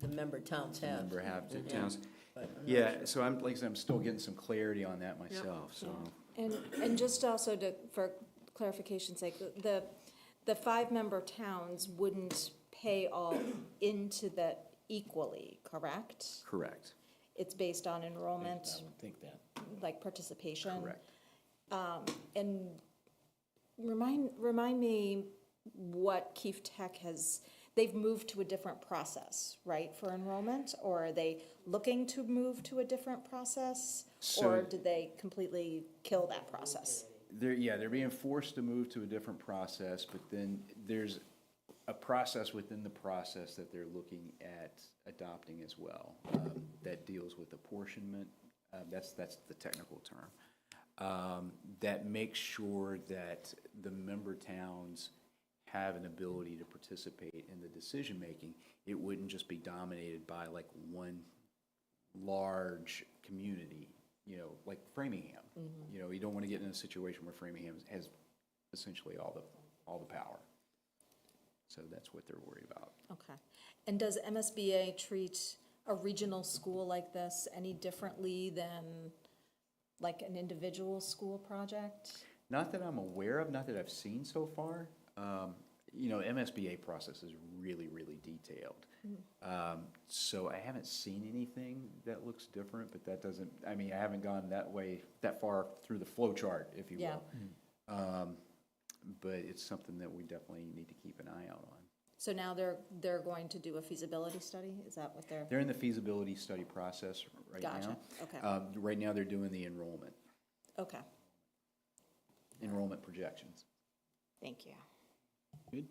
the member towns have. Member have to Yeah. towns. But I'm not Yeah, sure. so I'm still getting some clarity on that myself, so. And just also for clarification's sake, the 5-member towns wouldn't pay all into that equally, correct? Correct. It's based on enrollment, I don't think that. like participation. Correct. And remind me what Keefe Tech has, they've moved to a different process, right, for enrollment? Or are they looking to move to a different process? Or So- did they completely kill that process? They're being forced to move to a different process, but then there's a process within the process that they're looking at adopting as well, that deals with apportionment, that's the technical term, that makes sure that the member towns have an ability to participate in the decision-making. It wouldn't just be dominated by like one large community, you know, like Framingham. You know, you don't want to get in a situation where Framingham has essentially all the power. So that's what they're worried about. Okay. And does MSBA treat a regional school like this any differently than like an individual school project? Not that I'm aware of, not that I've seen so far. You know, MSBA process is really, really detailed. So I haven't seen anything that looks different, but that doesn't, I mean, I haven't gone that far through the flow chart, if you will. But it's something that we definitely need to keep an eye out on. So now they're going to do a feasibility study? Is that what they're? They're in the feasibility study process right now. Gotcha, okay. Right now, they're doing the enrollment projections. Thank you. Good?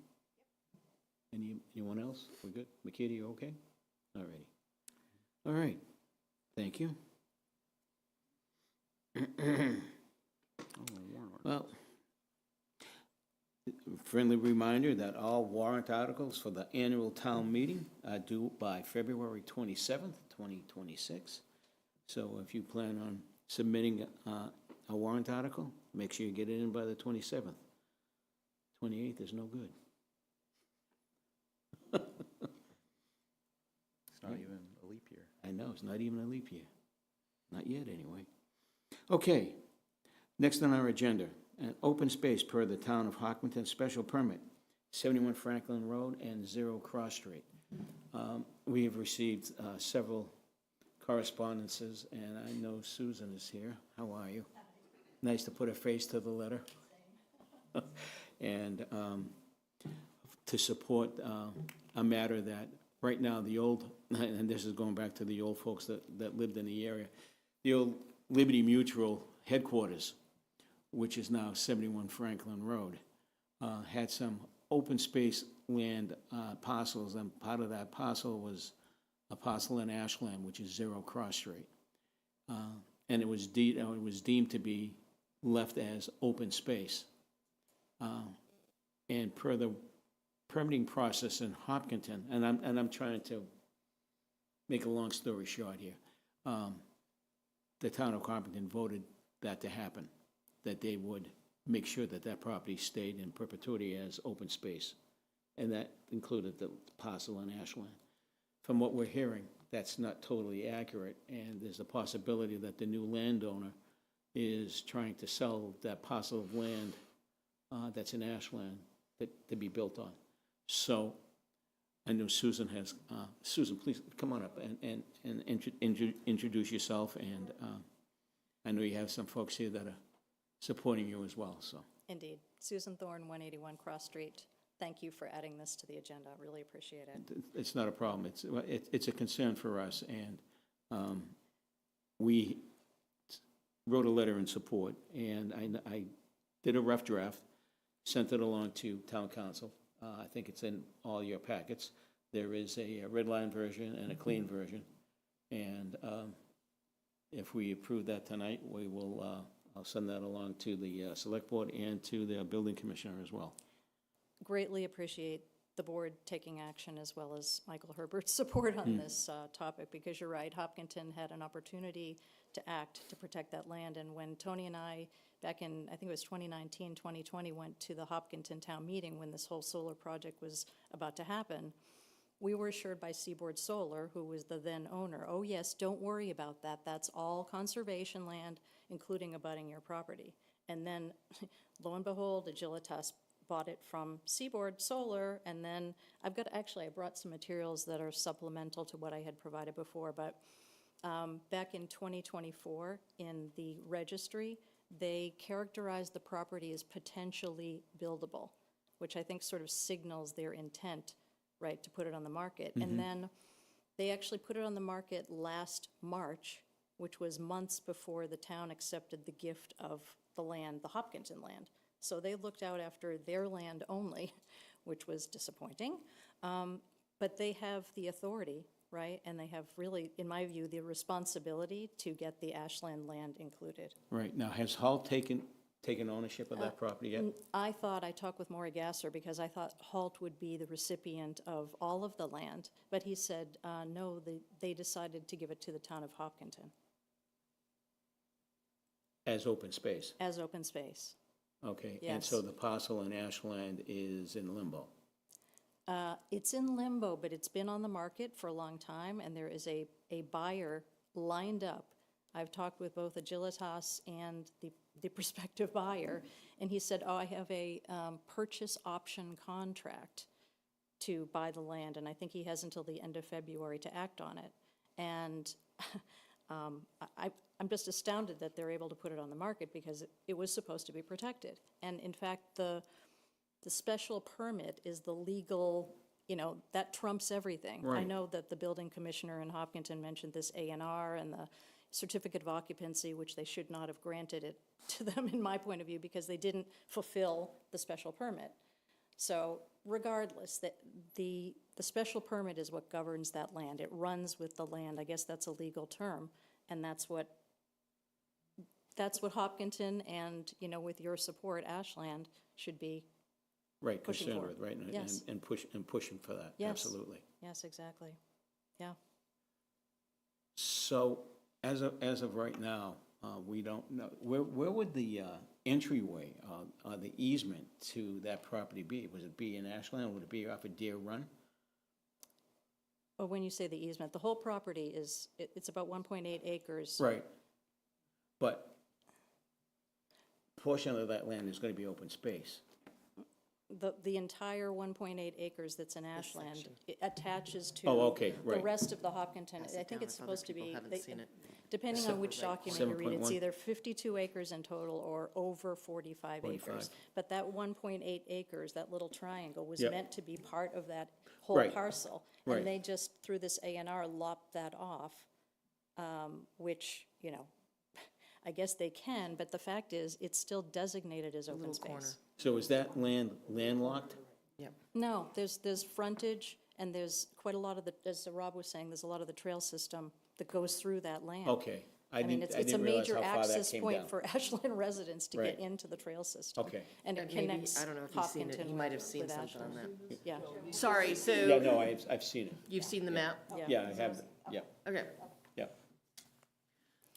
Anyone else? We're good? Makita, you okay? All righty. All right. Thank you. Well, friendly reminder that all warrant articles for the annual town meeting are due by February 27th, 2026. So if you plan on submitting a warrant article, make sure you get it in by the 27th. 28th is no good. It's not even a leap year. I know, it's not even a leap year. Not yet, anyway. Okay, next on our agenda, an open space per the Town of Hopkinton special permit, 71 Franklin Road and 0 Cross Street. We have received several correspondences, and I know Susan is here. How are you? Nice to put a face to the letter. And to support a matter that, right now, the old, and this is going back to the old folks that lived in the area, the old Liberty Mutual headquarters, which is now 71 Franklin Road, had some open space land parcels, and part of that parcel was a parcel in Ashland, which is 0 Cross Street. And it was deemed to be left as open space. And per the permitting process in Hopkinton, and I'm trying to make a long story short here, the town of Hopkinton voted that to happen, that they would make sure that that property stayed in perpetuity as open space, and that included the parcel in Ashland. From what we're hearing, that's not totally accurate, and there's a possibility that the new landowner is trying to sell that parcel of land that's in Ashland to be built on. So I know Susan has, Susan, please come on up and introduce yourself, and I know you have some folks here that are supporting you as well, so. Indeed. Susan Thorne, 181 Cross Street. Thank you for adding this to the agenda. Really appreciate it. It's not a problem. It's a concern for us, and we wrote a letter in support, and I did a rough draft, sent it along to town council. I think it's in all your packets. There is a red line version and a clean version, and if we approve that tonight, we will, I'll send that along to the select board and to the building commissioner as well. Greatly appreciate the board taking action as well as Michael Herbert's support on this topic, because you're right, Hopkinton had an opportunity to act to protect that land. And when Tony and I, back in, I think it was 2019, 2020, went to the Hopkinton town meeting when this whole solar project was about to happen, we were assured by Seaboard Solar, who was the then owner, oh yes, don't worry about that. That's all conservation land, including abutting your property. And then, lo and behold, Agilitas bought it from Seaboard Solar, and then I brought some materials that are supplemental to what I had provided before, but back in 2024, in the registry, they characterized the property as potentially buildable, which I think sort of signals their intent right, to put it on the market. And then they actually put it on the market last March, which was months before the town accepted the gift of the land, the Hopkinton land. So they looked out after their land only, which was disappointing. But they have the authority, right? And they have really, in my view, the responsibility to get the Ashland land included. Right, now, has Hull taken ownership of that property yet? I talked with Maury Gasser because I thought Halt would be the recipient of all of the land, but he said, no, they decided to give it to the town of Hopkinton As open space? as open space. Okay, and Yes. so the parcel in Ashland is in limbo? It's in limbo, but it's been on the market for a long time, and there is a buyer lined up. I've talked with both Agilitas and the prospective buyer, and he said, oh, I have a purchase option contract to buy the land, and I think he has until the end of February to act on it. And I'm just astounded that they're able to put it on the market because it was supposed to be protected. And in fact, the special permit is the legal, that trumps everything. I Right. know that the building commissioner in Hopkinton mentioned this A&R and the certificate of occupancy, which they should not have granted it to them, in my point of view, because they didn't fulfill the special permit. So regardless, the special permit is what governs that land. It runs with the land. I guess that's a legal term, and that's what Hopkinton and, with your support, Ashland should be. Right, Pushing concerned forward. with, right, Yes. and pushing for that, Yes. absolutely. Yes, exactly. Yeah. So, as of right now, we don't know, where would the entryway, or the easement to that property be? Would it be in Ashland, or would it be off of Deer Run? Or when you say the easement, the whole property it's about 1.8 acres. Right. But portion of that land is gonna be open space. The entire 1.8 acres that's in Ashland it attaches to. Oh, okay, The right. rest of the Hopkinton. Pass it I think down it's if other supposed to people be. haven't seen it. Depending on which document you read, it's 7.1. either 52 acres in total or over 45 acres. 45. But that 1.8 acres, that little triangle, was Yep. meant to be part of that whole Right. parcel. Right. And they just, through this A&R, lopped that off, which, I guess they can, but the fact is, it's still designated as open Little space. corner. So is that land landlocked? No, there's frontage, and there's quite a lot of as Rob was saying, there's a lot of the trail system that goes through that land. Okay. I mean, it's a didn't realize major how far that access came point down. for Ashland residents to Right. get into the trail system. Okay. And it And maybe, connects I don't know if he's seen it, he Hopkinton might have with seen something on Ashland. that. Yeah, Sorry, so. Yeah, no, I've seen it. You've seen the map? Yeah, I have, yeah, Okay. yeah.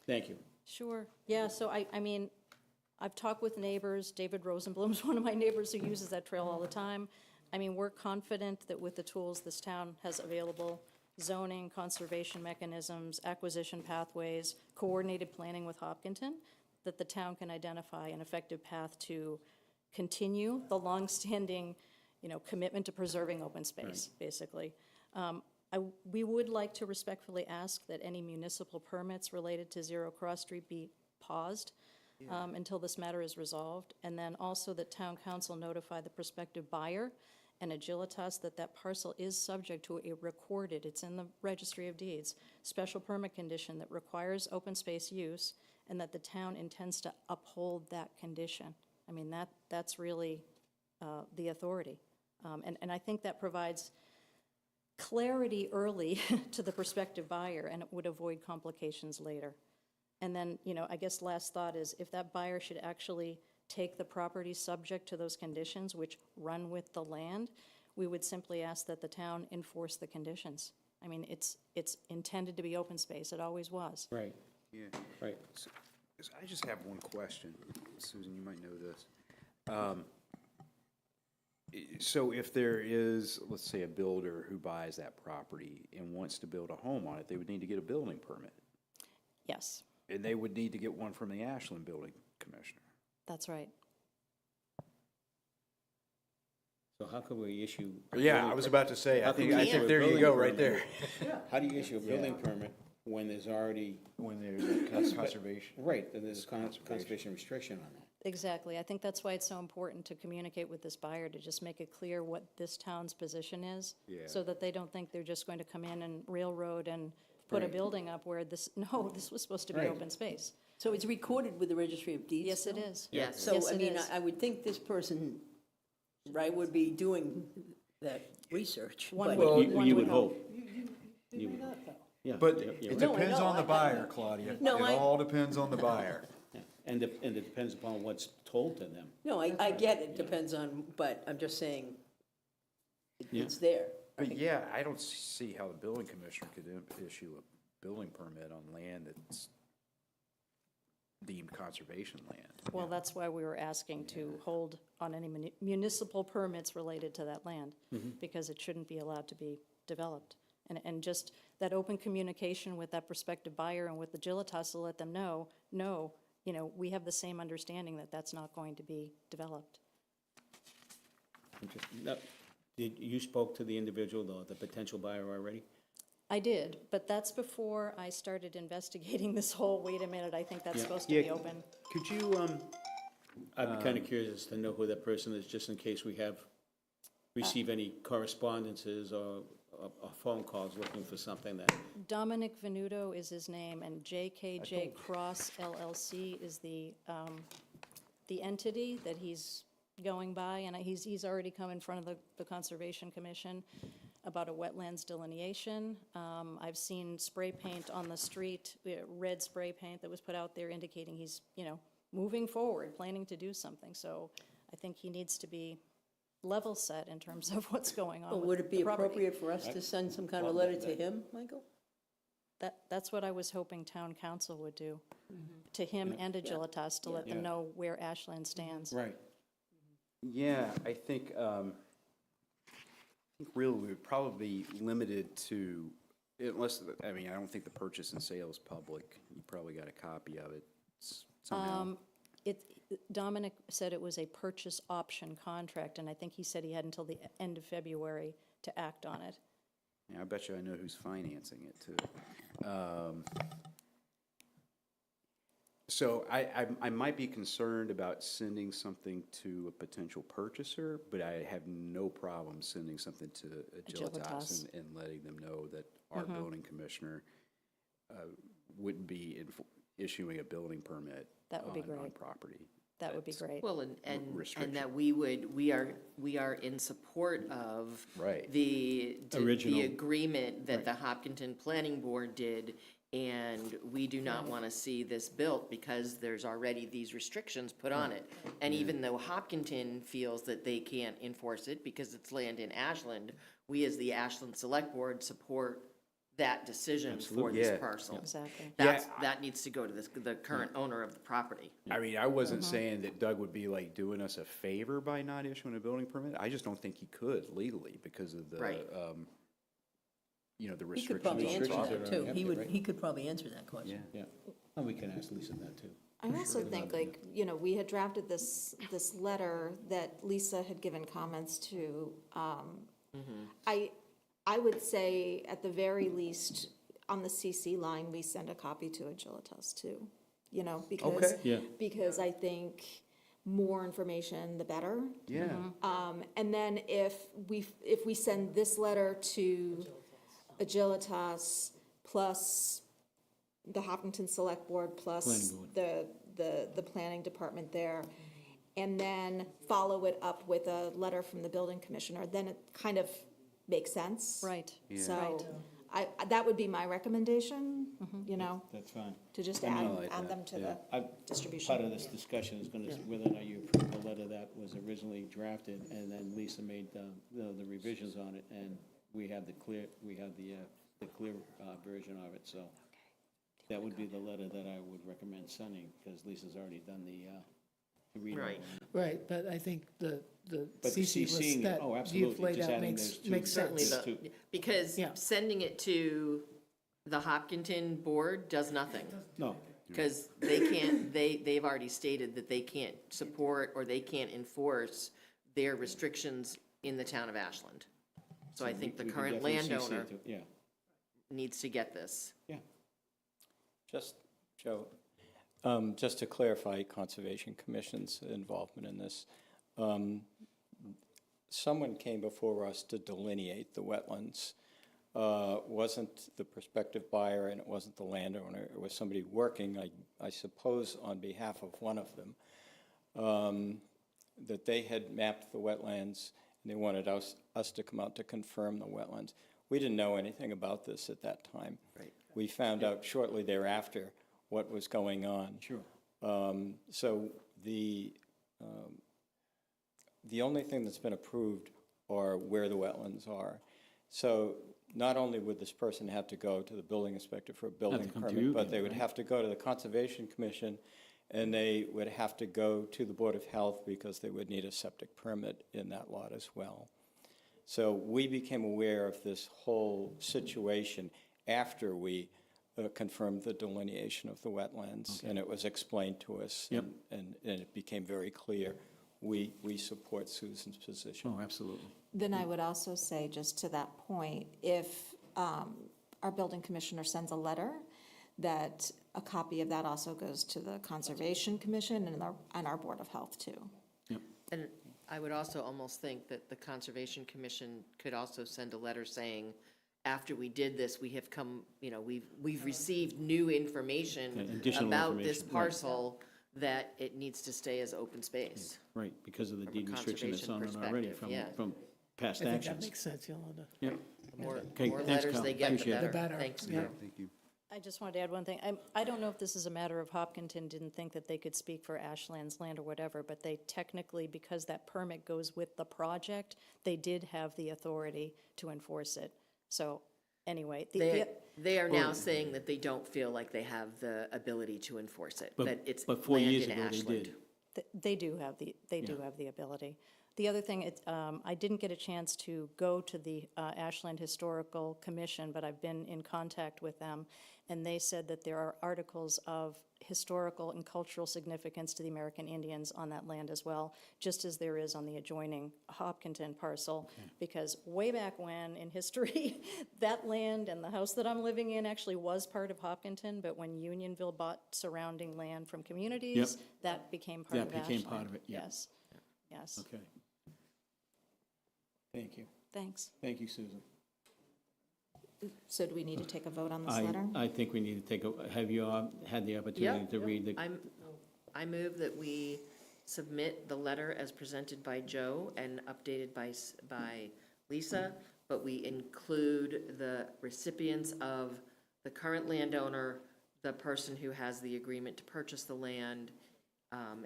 Thank you. sure. Yeah, so I mean, I've talked with neighbors. David Rosenblum's one of my neighbors who uses that trail all the time. I mean, we're confident that with the tools this town has available, zoning, conservation mechanisms, acquisition pathways, coordinated planning with Hopkinton, that the town can identify an effective path to continue the longstanding, commitment to preserving open space, basically. We would like to respectfully ask that any municipal permits related to Zero Cross Street be paused until this matter is resolved, and then also that town council notify the prospective buyer and Agilitas that parcel is subject to a recorded, it's in the registry of deeds, special permit condition that requires open space use, and that the town intends to uphold that condition. I mean, that's really the authority. And I think that provides clarity early to the prospective buyer, and it would avoid complications later. And then, I guess last thought is, if that buyer should actually take the property subject to those conditions, which run with the land, we would simply ask that the town enforce the conditions. I mean, it's intended to be open space, it always was. Right, Yeah. right. So I just have one question. Susan, you might know this. So if there is, let's say, a builder who buys that property and wants to build a home on it, they would need to get a building permit. Yes, And they would need to get one from the Ashland Building Commissioner. that's right. So how could we issue? Yeah, I was about to say, How I can think we issue a there you building go, right permit? there. How do you issue a building permit when there's already? When there's a conservation. Right, and there's conservation restriction on that. Exactly. I think that's why it's so important to communicate with this buyer, to just make it clear what this town's position is. Yeah. So that they don't think they're just going to come in and railroad and put a Right. building up where this, no, this was supposed to be Right. open space. So it's recorded with the Registry of Deeds? Yes, it still? is. Yes. So, Yes, I it mean, is. I would think this person, right, would be doing that research. One but- would- You one you would would hope. You would hope. Yeah, But yeah, yeah, it right. No, I depends know, on the I- buyer, Claudia. No, It I- all depends on the buyer. Yeah. And it depends upon what's told to them. No, I get it, depends on, but I'm just saying, Yeah. it's there. But yeah, I don't see how the building commissioner could issue a building permit on land that's deemed conservation land. Well, that's why we were asking to hold on any municipal permits related to that land, because it shouldn't be allowed to be developed. And just that open communication with that prospective buyer and with the Agilitas to let them know, no, you know, we have the same understanding that that's not going to be developed. Interesting. Now, you spoke to the individual, the potential buyer already? I did, but that's before I started investigating this whole, wait a minute, I think that's Yeah. supposed to Yeah. be open. Could you, I'd be kind of curious to know who that person is, just in case we receive any correspondences or phone calls looking for something that, Dominic Venuto is his name, and JKJ Cross LLC is the entity that he's going by, and he's already come in front of the Conservation Commission about a wetlands delineation. I've seen spray paint on the street, red spray paint that was put out there indicating he's, you know, moving forward, planning to do something. So I think he needs to be level set in terms of what's going on Well, with would it be the property. appropriate for us to send some kind of a letter to him, Michael? That's what I was hoping town council would do, to him and Agilitas, to let them know where Ashland stands. right. yeah, I think really we would probably be limited to, unless, I mean, I don't think the purchase and sale is public. You probably got a copy of it somehow. Dominic said it was a purchase option contract, and I think he said he had until the end of February to act on it. Yeah, I bet you I know who's financing it too. So I might be concerned about sending something to a potential purchaser, but I have no problem sending something to Agilitas Agilitas. and letting them know that our building commissioner wouldn't be issuing a building permit That would be on great. property. That would be great. Well, and restriction. that we are in support of Right. the Original. agreement that the Hopkinton Planning Board did, and we do not want to see this built because there's already these restrictions put on it. And even though Hopkinton feels that they can't enforce it because it's land in Ashland, we as the Ashland Select Board support that decision for Absolutely. this Yeah. parcel. Exactly. That needs to go to the current owner of the property. I mean, I wasn't saying that Doug would be like doing us a favor by not issuing a building permit. I just don't think he could legally because of the, Right. you know, the He could restrictions. probably on answer property. that, too. Yeah, He would, right. he could probably answer that question. Yeah. Yeah. And we can ask Lisa that too. I also think, like, you know, we had drafted this letter that Lisa had given comments to. I would say, at the very least, on the CC line, we send a copy to Agilitas too, you know, because, Yeah. because I think more information, the better. Yeah. And then if we send this letter to Agilitas plus the Hopkinton Select Board plus Planning the planning department there, and then follow it up with a letter from the building commissioner, then it kind of makes sense. Right. So that would be my recommendation, you know, That's fine. to just I add, mean, like add that, them to yeah. the distribution. Part of this discussion is gonna, whether or not you approve the letter that was originally drafted, and then Lisa made the revisions on it, and we have the clear version of it, so. That would be the letter that I would recommend sending, because Lisa's already done the reading. Right. Right, but I think the But CC CCing list it- that oh, you've absolutely, laid just out adding makes, those two. makes Certainly, sense. the- because Yeah. sending it to the Hopkinton Board does nothing. No, Because they can't, they've already stated that they can't support or they can't enforce their restrictions in the town of Ashland. So I think the we can current definitely CC it landowner to- Yeah, needs to get this. yeah. Just, Joe, Just to clarify Conservation Commission's involvement in this, someone came before us to delineate the wetlands. Wasn't the prospective buyer and it wasn't the landowner. It was somebody working, I suppose, on behalf of one of them, that they had mapped the wetlands and they wanted us to come out to confirm the wetlands. We didn't know anything about this at that time. Right. We found out shortly thereafter what was going on. Sure. So the only thing that's been approved are where the wetlands are. So not only would this person have to go to the building inspector for a building come to permit, you but again, they would right? have to go to the Conservation Commission, and they would have to go to the Board of Health because they would need a septic permit in that lot as well. So we became aware of this whole situation after we confirmed the delineation of the wetlands, and it was explained to us, Yep. and it became very clear. We support Susan's position. Oh, absolutely. Then I would also say, just to that point, if our building commissioner sends a letter, that a copy of that also goes to the Conservation Commission and our Board of Health too. And I would also almost think that the Conservation Commission could also send a letter saying, after we did this, we have come, we've received new information Additional about this information, right. parcel, that it needs to stay as open space. Right, because of the From a deed restriction that's on it conservation already perspective, from past I think actions. that makes sense, Yolanda. Yep. The more Okay, more thanks, letters Carl. they get, the Appreciate it. better. The better, Thanks. yeah. Thank you. I just wanted to add one thing. I don't know if this is a matter of Hopkinton didn't think that they could speak for Ashland's land or whatever, but they technically, because that permit goes with the project, they did have the authority to enforce it. So anyway, They are now saying that they don't feel like they have the ability to enforce it, But- that it's but 4 land years in ago they Ashland. did. They do have the ability. The other thing, I didn't get a chance to go to the Ashland Historical Commission, but I've been in contact with them, and they said that there are articles of historical and cultural significance to the American Indians on that land as well, just as there is on the adjoining Hopkinton parcel, because way back when in history, that land and the house that I'm living in actually was part of Hopkinton, but when Unionville bought surrounding land from communities, that became part of That Ashland. became part of it, yeah. Yes, yes. Okay. Thank you. Thanks. Thank you, Susan. So do we need to take a vote on this letter? I think we need to take have you had the opportunity to read the? I move that we submit the letter as presented by Joe and updated by Lisa, but we include the recipients of the current landowner, the person who has the agreement to purchase the land,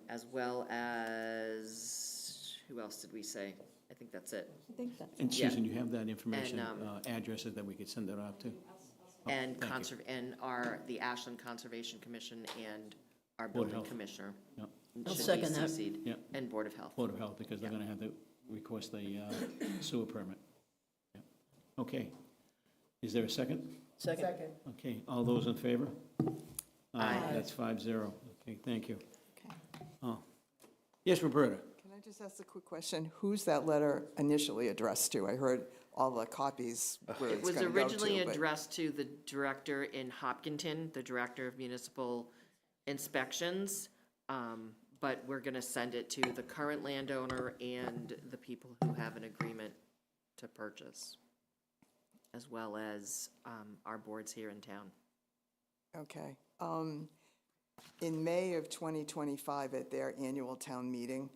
as well as, who else did we say? I think that's it. I think that's. And Yeah. Susan, you have that information, And, addresses that we could send it off to? And thank you. the Ashland Conservation Commission and our Board of building Health. commissioner. Yep. I'll should be second that. CC'd, Yep. And Board of Health. Board of Health, because they're gonna have to request a sewer permit. Yep. Okay. Is there a second? Second. Okay, all those in favor? Aye. That's 5-0. Okay, thank you. Okay. Oh. Yes, Roberta? Can I just ask a quick question? Who's that letter initially addressed to? I heard all the copies where It it's was going to go to. originally but- addressed to the director in Hopkinton, the Director of Municipal Inspections, but we're gonna send it to the current landowner and the people who have an agreement to purchase, as well as our boards here in town. Okay. In May of 2025, at their annual town meeting,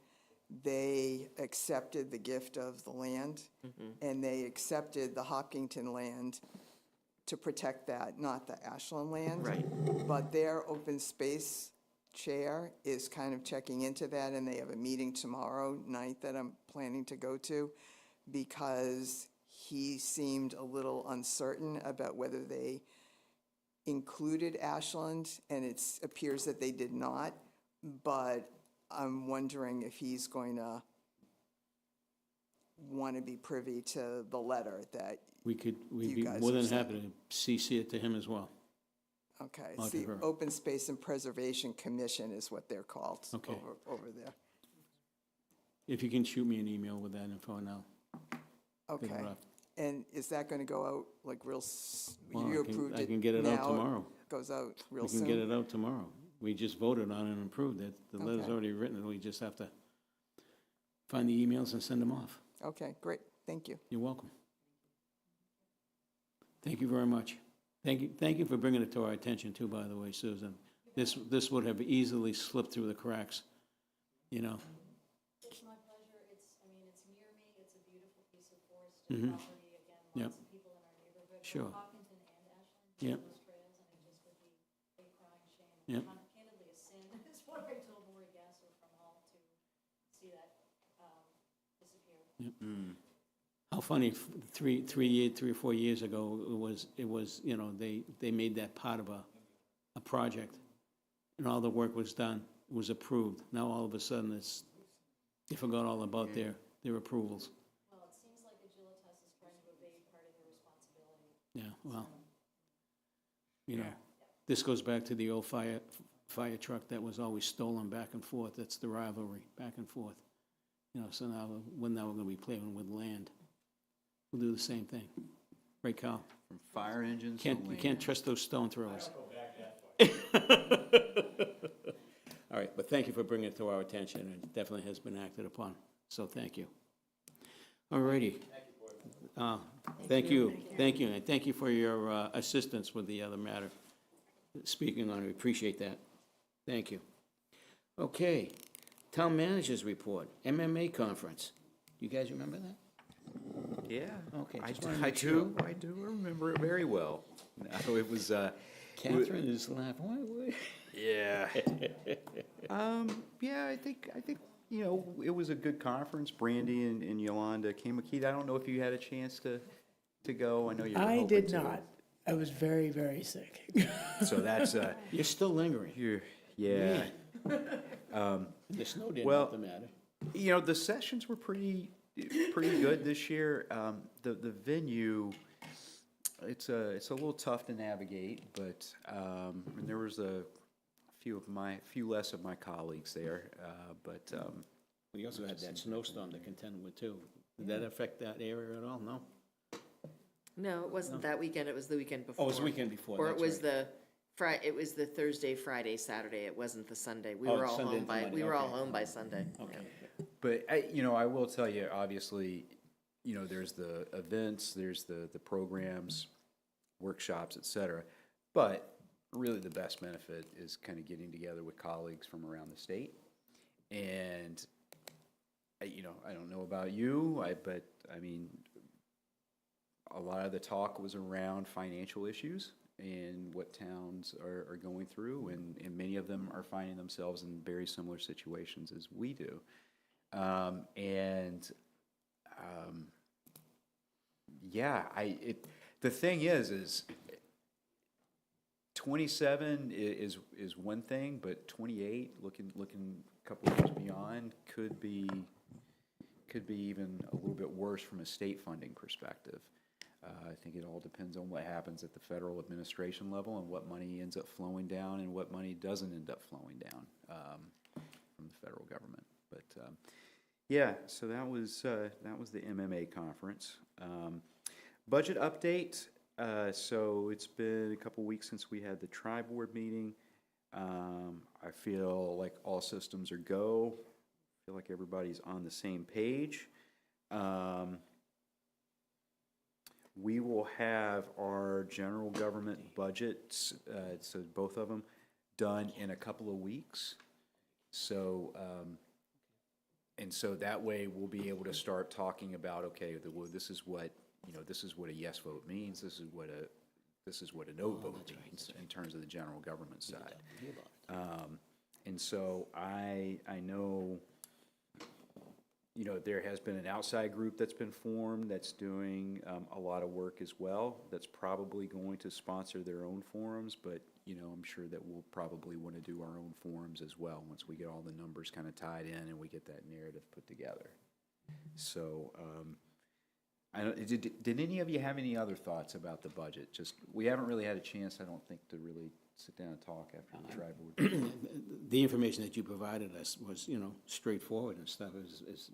they accepted the gift of the land, and they accepted the Hopkinton land to protect that, not the Ashland land. Right. But their open space chair is kind of checking into that, and they have a meeting tomorrow night that I'm planning to go to, because he seemed a little uncertain about whether they included Ashland, and it appears that they did not, but I'm wondering if he's going to want to be privy to the letter that, We'd You be guys more are than saying. happy to CC it to him as well. okay, I'll it's the give her- Open Space and Preservation Commission is what they're called Okay. over there. If you can shoot me an email with that info now. Okay. Good enough. And is that going to go out like real, Well, you I can- approved it I can get it out now, tomorrow. Goes out real We soon? can get it out tomorrow. We just voted on it and approved it. The letter's Okay. already written, and we just have to find the emails and send them off. Okay, great, thank you. You're welcome. Thank you very much. Thank you for bringing it to our attention too, by the way, Susan. This would have easily slipped through the cracks, you know. It's my pleasure. It's near me. It's a beautiful piece of forested Mhm. property. Again, Yep. lots of people in our neighborhood. Both Sure. Hopkinton and Ashland Yep. use those trails, and it just would be a crying shame. Yep. Candidly, a sin is what I told Lori Gasser from Hull to see that disappear. How funny, 3 or 4 years ago, it was, you know, they made that part of a project, and all the work was done, it was approved. Now, all of a sudden, they forgot all about their approvals. Well, it seems like Agilitas is trying to evade part of their responsibility. Yeah, well, you know, this goes back to the old fire truck that was always stolen back and forth. That's the rivalry, back and forth. You know, so now we're gonna be playing with land. We'll do the same thing. Right, Carl? From fire engines to You land. can't trust those stone throwers. All right, but thank you for bringing it to our attention. It definitely has been acted upon, so thank you. All righty. Thank you, and thank you for your assistance with the other matter. Speaking on it, we appreciate that. Thank you. Okay, Town Managers Report, MMA Conference. You guys remember that? Yeah. Okay, I just do, wanna I make sure. do, I do remember it very well. No, it was, Catherine is laughing. What? yeah. Yeah, I think, you know, it was a good conference. Brandy and Yolanda came. Makita, I don't know if you had a chance to go. I know you were I hoping did to. not. I was very, very sick. So that's, You're still lingering. yeah. The snow didn't Well, help the matter. You know, the sessions were pretty good this year. The venue, it's a little tough to navigate, but and there was a few less of my colleagues there, but We also had that snowstorm to contend with too. Did that affect that area at all? No? No, it wasn't that weekend, it was the weekend before. Oh, it was the weekend before, Or it that's was right. it was the Thursday, Friday, Saturday, it wasn't the Sunday. We Oh, were all Sunday home into by, Monday, we were all okay. home by Sunday. Okay. But you know, I will tell you, obviously, you know, there's the events, there's the programs, workshops, et cetera. But really the best benefit is kind of getting together with colleagues from around the state. And, you know, I don't know about you, but I mean, a lot of the talk was around financial issues and what towns are going through, and many of them are finding themselves in very similar situations as we do. Yeah, the thing is 27 is one thing, but 28, looking a couple of years beyond, could be even a little bit worse from a state funding perspective. I think it all depends on what happens at the federal administration level and what money ends up flowing down and what money doesn't end up flowing down from the federal government. But yeah, so that was the MMA conference. Budget update. So it's been a couple weeks since we had the tri-board meeting. I feel like all systems are go. I feel like everybody's on the same page. We will have our general government budgets, so both of them, done in a couple of weeks. So, and so that way we'll be able to start talking about, okay, well, this is what, you know, this is what a yes vote means. This is what a no vote means in terms of the general government side. And so I know, you know, there has been an outside group that's been formed that's doing a lot of work as well. That's probably going to sponsor their own forums, but, you know, I'm sure that we'll probably want to do our own forums as well once we get all the numbers kind of tied in and we get that narrative put together. So, did any of you have any other thoughts about the budget? Just, we haven't really had a chance, I don't think, to really sit down and talk after the tri-board. The information that you provided us was, you know, straightforward and stuff. Is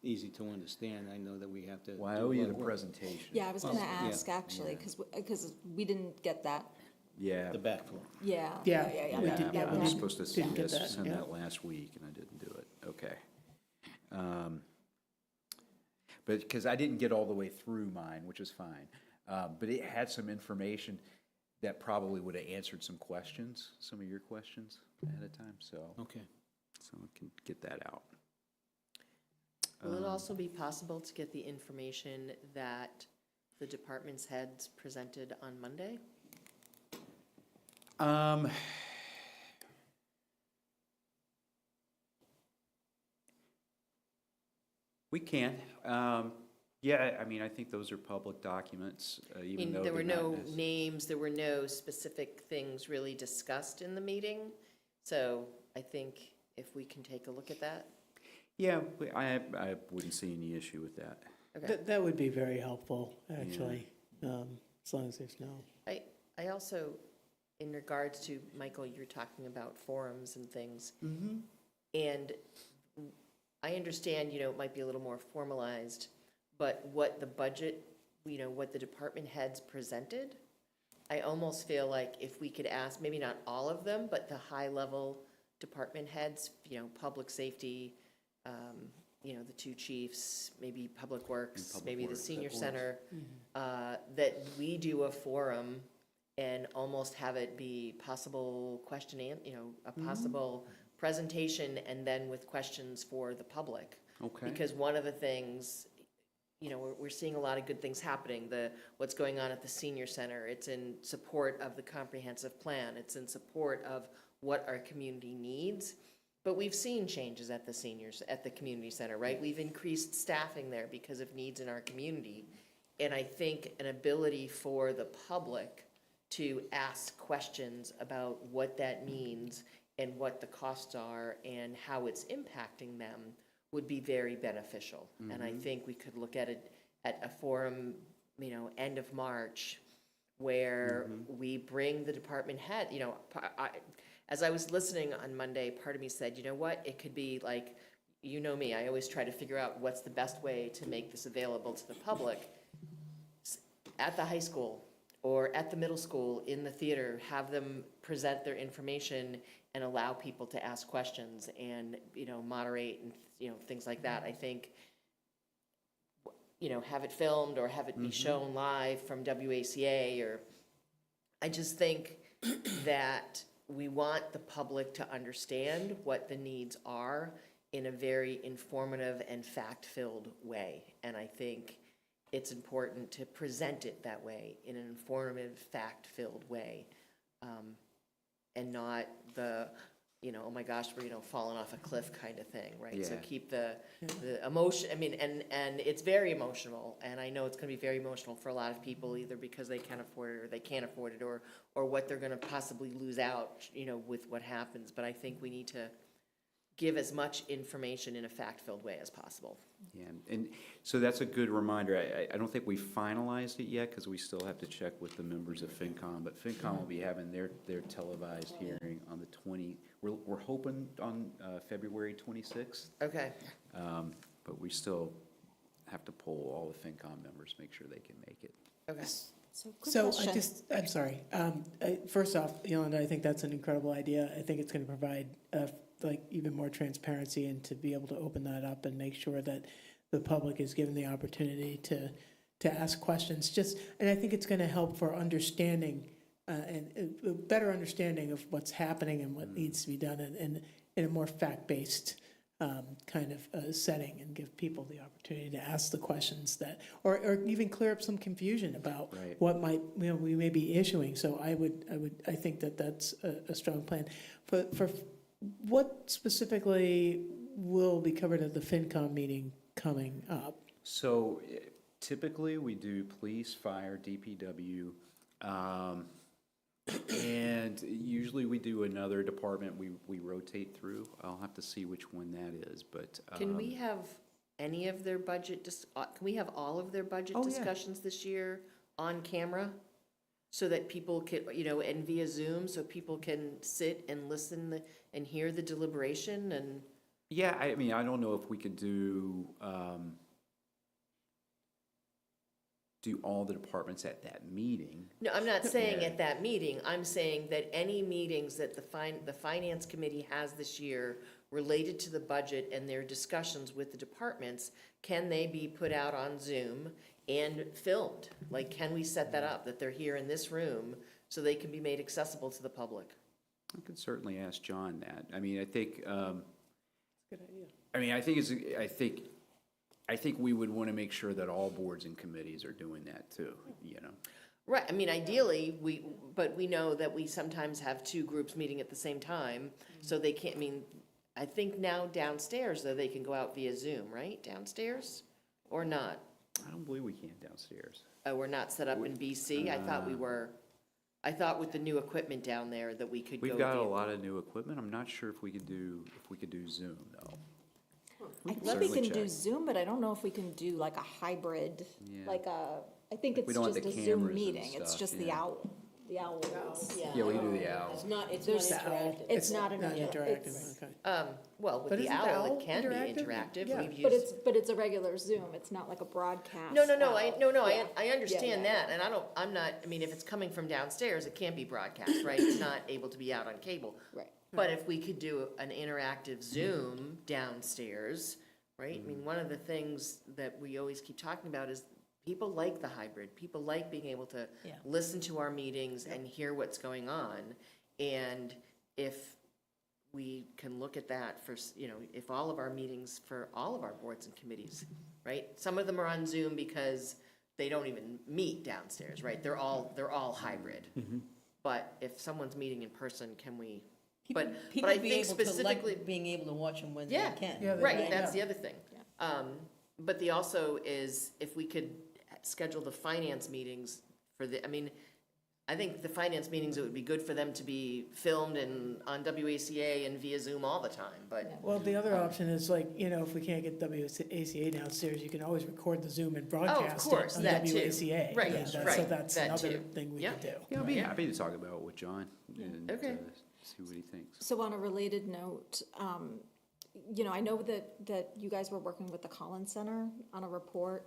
easy to understand. I know that we have to. Well, I owe you the presentation. Yeah, I was gonna Yeah. ask, actually, because we didn't get that Yeah. the backflow. Yeah. Yeah, yeah, we Yeah, did- yeah, I we was did- supposed to didn't get that, send yeah. that last week, and I didn't do it. Okay. But, because I didn't get all the way through mine, which is fine. But it had some information that probably would have answered some questions, some of your questions ahead of time, so. Okay. Someone can get that out. Will it also be possible to get the information that the department's heads presented on Monday? We can. Yeah, I mean, I think those are public documents, even though There were they're not no necess- names, there were no specific things really discussed in the meeting. So I think if we can take a look at that. Yeah, I wouldn't see any issue with that. Okay. That would be very helpful, actually, as long as there's no. I also, in regards to, Michael, you're talking about forums and things. And I understand, it might be a little more formalized, but what the budget, what the department heads presented, I almost feel like if we could ask, maybe not all of them, but the high-level department heads, public safety, the two chiefs, maybe Public Works, Public maybe the Works, senior Public center, that we do a forum and almost have it be possible question and, a possible presentation and then with questions for the public. Okay. Because one of the things, we're seeing a lot of good things happening. What's going on at the senior center, it's in support of the comprehensive plan. It's in support of what our community needs. But we've seen changes at the community center, right? We've increased staffing there because of needs in our community. And I think an ability for the public to ask questions about what that means and what the costs are and how it's impacting them would be very beneficial. And I think we could look at it at a forum, end of March, where we bring the department head, as I was listening on Monday, part of me said, you know what, it could be like, me, I always try to figure out what's the best way to make this available to the public. At the high school or at the middle school, in the theater, have them present their information and allow people to ask questions and, moderate and, things like that. I think, have it filmed or have it be shown live from WACA, or I just think that we want the public to understand what the needs are in a very informative and fact-filled way. And I think it's important to present it that way, in an informative, fact-filled way, and not the, oh my gosh, we're, falling off a cliff kind of thing, right? So Yeah. keep the emotion, and it's very emotional, and I know it's gonna be very emotional for a lot of people, either because they can afford it or they can't afford it, or what they're gonna possibly lose out, with what happens. But I think we need to give as much information in a fact-filled way as possible. Yeah, and so that's a good reminder. I don't think we finalized it yet, because we still have to check with the members of FinCom, but FinCom will be having their televised hearing on the we're hoping on February 26th. Okay. But we still have to poll all the FinCom members, make sure they can make it. Okay. So I'm sorry. First off, Yolanda, I think that's an incredible idea. I think it's going to provide even more transparency, and to be able to open that up and make sure that the public is given the opportunity to ask questions. And I think it's going to help for understanding and a better understanding of what's happening and what needs to be done in a more fact-based kind of setting, and give people the opportunity to ask the questions or even clear up some confusion about what we may be issuing. So I think that's a strong plan. For what specifically will be covered at the FinCom meeting coming up? So typically we do police, fire, DPW, and usually we do another department we rotate through. I'll have to see which one that is, but. Can we have any of their budget, can we have all of their budget discussions this year on camera? So that people can, and via Zoom, so people can sit and listen and hear the deliberation and? Yeah, I mean, I don't know if we could do, do all the departments at that meeting. No, I'm not saying Yeah. at that meeting, I'm saying that any meetings that the finance committee has this year related to the budget and their discussions with the departments, can they be put out on Zoom and filmed? Like, can we set that up, that they're here in this room so they can be made accessible to the public? I could certainly ask John that. I mean, I think, Good idea. I mean, I think we would want to make sure that all boards and committees are doing that too, you know? Right, I mean, ideally, but we know that we sometimes have two groups meeting at the same time, so they can't, I mean, I think now downstairs, though, they can go out via Zoom, right, downstairs? Or not? I don't believe we can downstairs. Oh, we're not set up in BC? I thought we were. I thought with the new equipment down there that we could go. We've got a via- lot of new equipment. I'm not sure if we could do Zoom though. I can think we certainly can do check. Zoom, but I don't know if we can do like a hybrid, Yeah. like a, I think Like, it's we don't have just a the Zoom cameras and meeting, it's stuff, just the yeah. owl, the owl. ones. Yeah, we do the owl. It's not There's the owl. interactive. It's not an Not interactive, interactive, okay. Well, with But the isn't the owl, owl it can be interactive? interactive. Yeah. We've but used. it's a regular Zoom, it's not like a broadcast. No, Yeah. I understand Yeah, yeah, that, and I'm not, I mean, if it's coming from downstairs, it can't be broadcast, right? It's not able to be out on cable. Right. But if we could do an interactive Zoom downstairs, right? I mean, one of the things that we always keep talking about is people like the hybrid. People like being able to Yeah. listen to our meetings and hear what's going on. And if we can look at that for, if all of our meetings for all of our boards and committees, right? Some of them are on Zoom because they don't even meet downstairs, right? They're all hybrid. But if someone's meeting in person, can we? But People I be think able to specifically, like being able to watch them when they yeah, can. Yeah, they- right, that's the other thing. But the also is, if we could schedule the finance meetings for I mean, I think the finance meetings, it would be good for them to be filmed and on WACA and via Zoom all the time, but. Well, the other option is like, if we can't get WACA downstairs, you can always record the Zoom and Oh, broadcast of course, it on that too. WACA. Right, And so right, that's that another too. thing we Yeah. could do. Yeah, I'd be happy to talk about it with John and Okay. see what he thinks. So on a related note, I know that you guys were working with the Collins Center on a report.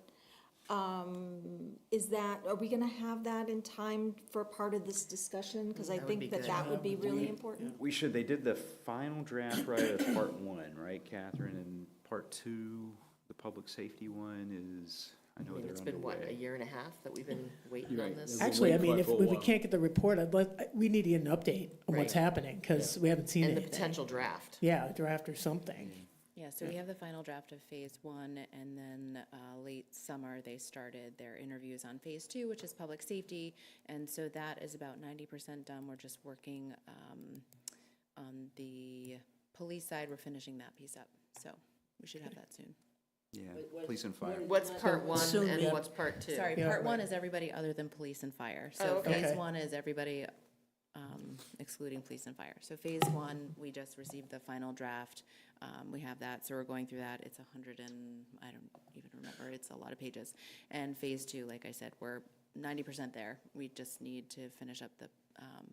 Are we gonna have that in time for part of this discussion? Because I That would be think that good. that would be really important. We should, they did the final draft right of part one, right, Catherine? And part two, the public safety one is, I know I mean, they're it's been, what, a underway. year and a half that we've been waiting You're on right. this? We've been Actually, I waiting mean, for if it for a we while. can't get the report, we need an update on what's Right. happening, because we haven't seen And the anything. potential draft. Yeah, a draft or something. Yeah, so we have the final draft of phase one, and then late summer, they started their interviews on phase two, which is public safety. And so that is about 90% done. We're just working on the police side. We're finishing that piece up. So we should have that soon. Yeah, police and fire. What's part one Soon, and yeah. what's part two? Sorry, Yeah, part one right. is everybody other than police and fire. Oh, So okay. phase one is everybody excluding police and fire. So phase one, we just received the final draft. We have that, so we're going through that. It's 100 and, I don't even remember, it's a lot of pages. And phase two, like I said, we're 90% there. We just need to finish up the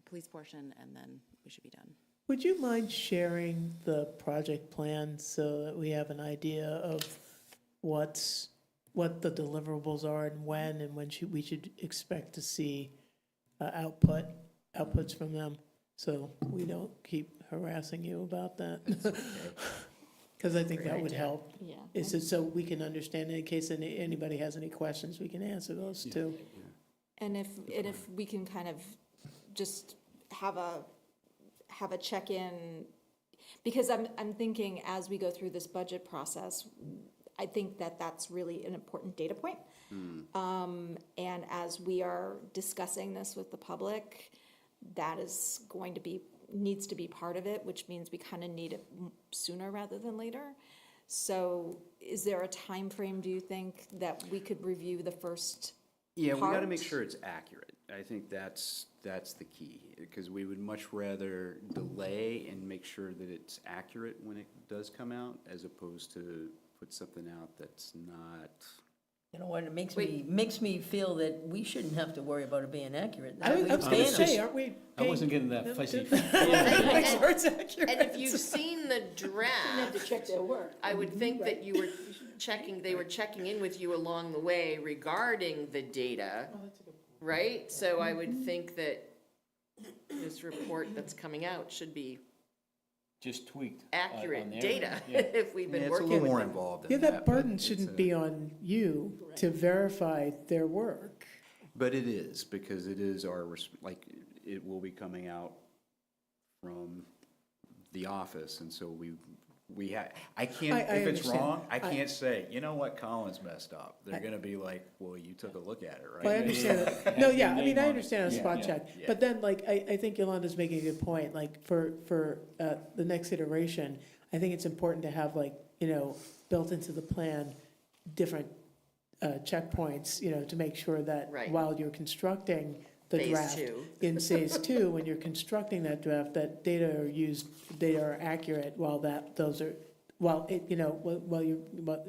police portion, and then we should be done. Would you mind sharing the project plan so that we have an idea of what the deliverables are and when we should expect to see outputs from them? So we don't keep harassing you about that. Because I think that would help. Yeah. Is it so we can understand in case anybody has any questions, we can answer those too. And if we can kind of just have a check-in, because I'm thinking as we go through this budget process, I think that that's really an important data point. And as we are discussing this with the public, that is going to be, needs to be part of it, which means we kind of need it sooner rather than later. So is there a time frame, do you think, that we could review the first Yeah, we gotta part? make sure it's accurate. I think that's the key, because we would much rather delay and make sure that it's accurate when it does come out, as opposed to put something out that's not You know what, it makes me feel that we shouldn't have to worry about it being accurate. I was gonna say, aren't we? I wasn't getting that fussy. Make sure it's accurate. And if you've seen the draft, to check their work. I would think that you were they were checking in with you along the way regarding the data, right? So I would think that this report that's coming out should be Just tweaked. accurate on their data, end, yeah. if we've been It's a working little with more them. involved Yeah, than that that. burden but shouldn't it's, be on you to verify their work. But it is, because it is like, it will be coming out from the office, and so I can't, I if it's understand. wrong, I can't say, you know what, Colin's messed up. They're gonna be like, well, you took a look at it, right? Well, I understand that. No, yeah, I mean, I on it. understand a Yeah, spot yeah, check. yeah. But then, like, I think Yolanda's making a good point, like, for the next iteration, I think it's important to have, like, built into the plan, different checkpoints, to make sure that Right. while you're constructing the Phase draft. two. In phase two, when you're constructing that draft, that data are accurate while while you're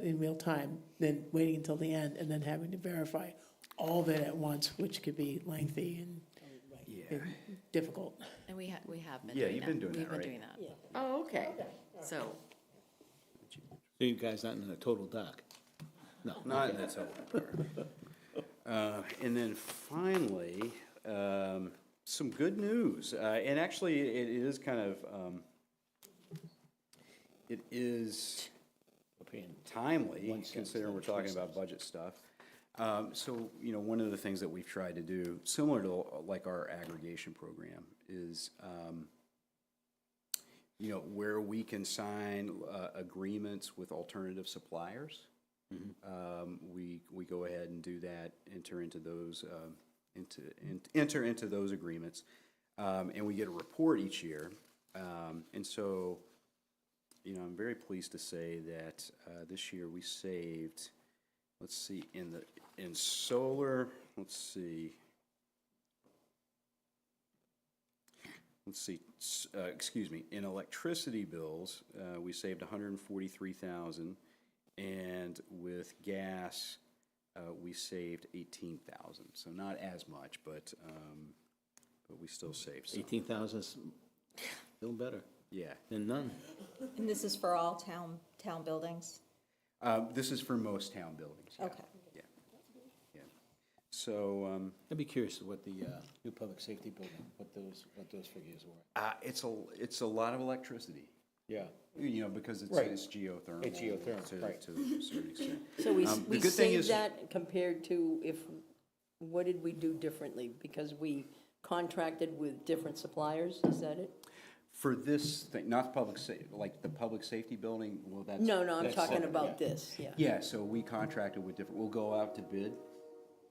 in real time, then waiting until the end and then having to verify all of it at once, which could be lengthy and difficult. And we have been doing that. Yeah, you've been doing that, We've been right? doing that. Oh, okay. So, So you guys not in the total dark? No. Not in that total. And then finally, some good news, and actually, it is kind of, it is timely, considering we're talking about budget stuff. So, one of the things that we've tried to do, similar to like our aggregation program, is, where we can sign agreements with alternative suppliers. We go ahead and do that, enter into those agreements, and we get a report each year. And so, I'm very pleased to say that this year we saved, let's see, in solar, excuse me, in electricity bills, we saved 143,000. And with gas, we saved 18,000. So not as much, but we still saved some. 18,000 is still better Yeah. than none. And this is for all town buildings? This is for most town buildings. Yeah. Okay. Yeah. Yeah. So I'd be curious what the new public safety building, what those figures were. it's a lot of electricity. Yeah. Because it's Right. it's geothermal. It's geothermal, right. To a certain extent. So we The good thing saved is- that compared to what did we do differently? Because we contracted with different suppliers, is that it? For this thing, not like the public safety building, well, that's. No, I'm that's talking separate, about yeah. this, yeah. Yeah, so we contracted with we'll go out to bid,